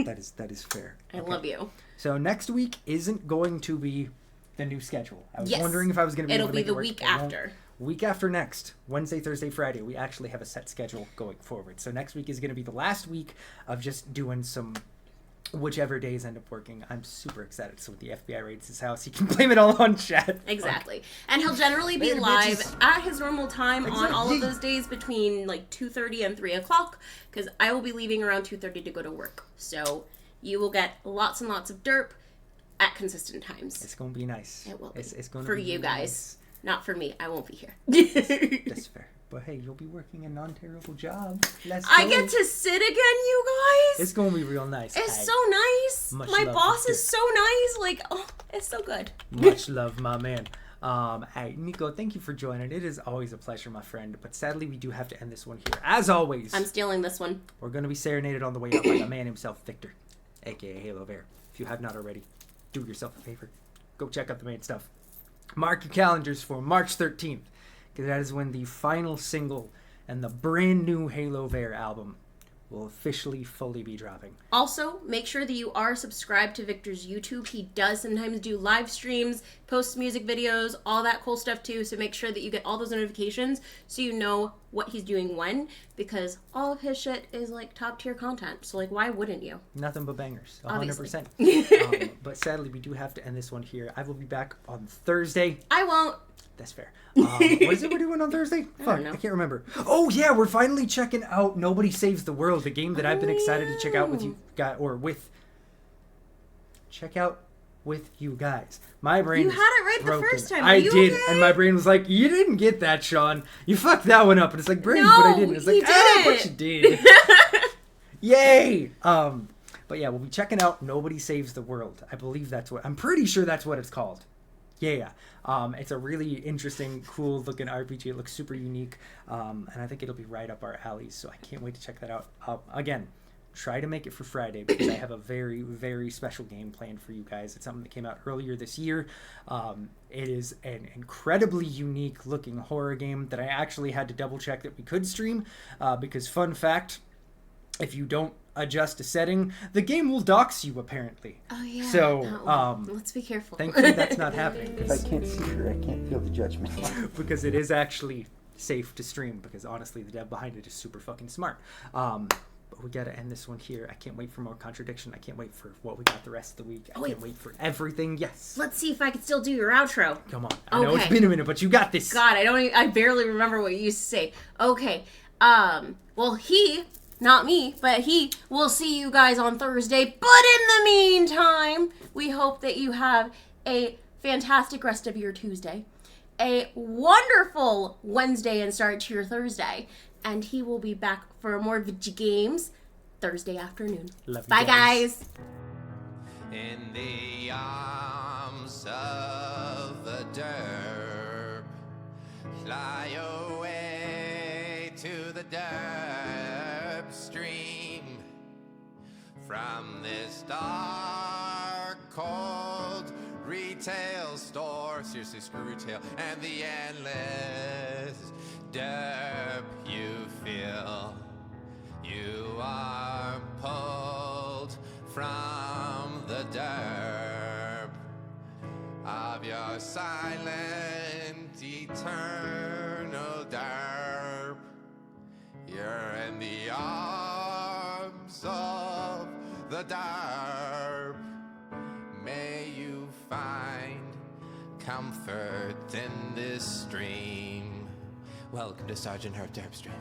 Speaker 2: That is fair.
Speaker 1: I love you.
Speaker 2: So next week isn't going to be the new schedule. I was
Speaker 1: Yes.
Speaker 2: wondering if I was going to be
Speaker 1: It'll
Speaker 2: able to
Speaker 1: be
Speaker 2: make
Speaker 1: the
Speaker 2: it work.
Speaker 1: week
Speaker 2: It won't-
Speaker 1: after.
Speaker 2: week after next, Wednesday, Thursday, Friday, we actually have a set schedule going forward. So next week is going to be the last week of just doing some whichever days end up working. I'm super excited. So when the FBI raids his house, he can blame it all on chat.
Speaker 1: Exactly. And he'll generally be live at his normal time on all of those days between like 2:30 and 3 o'clock, because I will be leaving around 2:30 to go to work. So you will get lots and lots of derp at consistent times.
Speaker 2: It's going to be nice.
Speaker 1: It will be.
Speaker 2: It's going to
Speaker 1: for
Speaker 2: be
Speaker 1: you guys.
Speaker 2: nice.
Speaker 1: Not for me. I won't be here.
Speaker 2: That's fair. But hey, you'll be working a non-terrible job.
Speaker 1: I get to sit again, you guys.
Speaker 2: It's going to be real nice.
Speaker 1: It's so nice. My boss is so nice. Like, oh, it's so good.
Speaker 2: Much love, my man. Hey, Nico, thank you for joining. It is always a pleasure, my friend. But sadly, we do have to end this one here. As always,
Speaker 1: I'm stealing this one.
Speaker 2: We're going to be serenaded on the way out by the man himself, Victor, a.k.a. Halo Bear. If you have not already, do yourself a favor. Go check out the main stuff. Mark your calendars for March 13th, because that is when the final single and the brand new Halo Bear album will officially fully be dropping.
Speaker 1: Also, make sure that you are subscribed to Victor's YouTube. He does sometimes do live streams, posts music videos, all that cool stuff too. So make sure that you get all those notifications so you know what he's doing when, because all of his shit is like top tier content. So like, why wouldn't you?
Speaker 2: Nothing but bangers,
Speaker 1: 100%.
Speaker 2: But sadly, we do have to end this one here. I will be back on Thursday.
Speaker 1: I won't.
Speaker 2: That's fair. What is it we're doing on Thursday? Fuck, I can't remember. Oh yeah, we're finally checking out Nobody Saves the World, the game that I've been excited to check out with you guys, check out with you guys. My brain
Speaker 1: You
Speaker 2: is
Speaker 1: had it right
Speaker 2: broken.
Speaker 1: the first time.
Speaker 2: I did, okay? And my brain was like, "You didn't get that, Sean. You fucked that one up." And it's like, "Brain, but I didn't." It's like, but you did. Yay! But yeah, we'll be checking out Nobody Saves the World. I believe I'm pretty sure that's what it's called. Yeah. It's a really interesting, cool looking RPG. It looks super unique. And I think it'll be right up our alleys. So I can't wait to check that out. Again, try to make it for Friday because I have a very, very special game planned for you guys. It's something that came out earlier this year. It is an incredibly unique looking horror game that I actually had to double check that we could stream. Because fun fact, if you don't adjust a setting, the game will dox you apparently.
Speaker 1: Oh yeah.
Speaker 2: So
Speaker 1: let's be careful.
Speaker 2: Thankfully that's not happening.
Speaker 14: If I can't see her, I can't feel the judgment.
Speaker 2: Because it is actually safe to stream, because honestly the dev behind it is super fucking smart. But we gotta end this one here. I can't wait for more Contradiction. I can't wait for what we got the rest of the week. I can't wait for everything. Yes.
Speaker 1: Let's see if I can still do your outro.
Speaker 2: Come on. I know it's been a minute, but you got this.
Speaker 1: God, I barely remember what you used to say. Okay. Well, not me, but he will see you guys on Thursday. But in the meantime, we hope that you have a fantastic rest of your Tuesday, a wonderful Wednesday and start to your Thursday, and he will be back for more video games Thursday afternoon.
Speaker 2: Love you.
Speaker 1: Bye, guys.
Speaker 12: In the arms of the derp, fly away to the derp stream. From this dark, cold retail store, seriously, screw retail, and the endless derp you feel, you are pulled from the derp of your silent, eternal derp. You're in the arms of the derp. May you find comfort in this stream. Welcome to Sergeant Herb Derp Stream.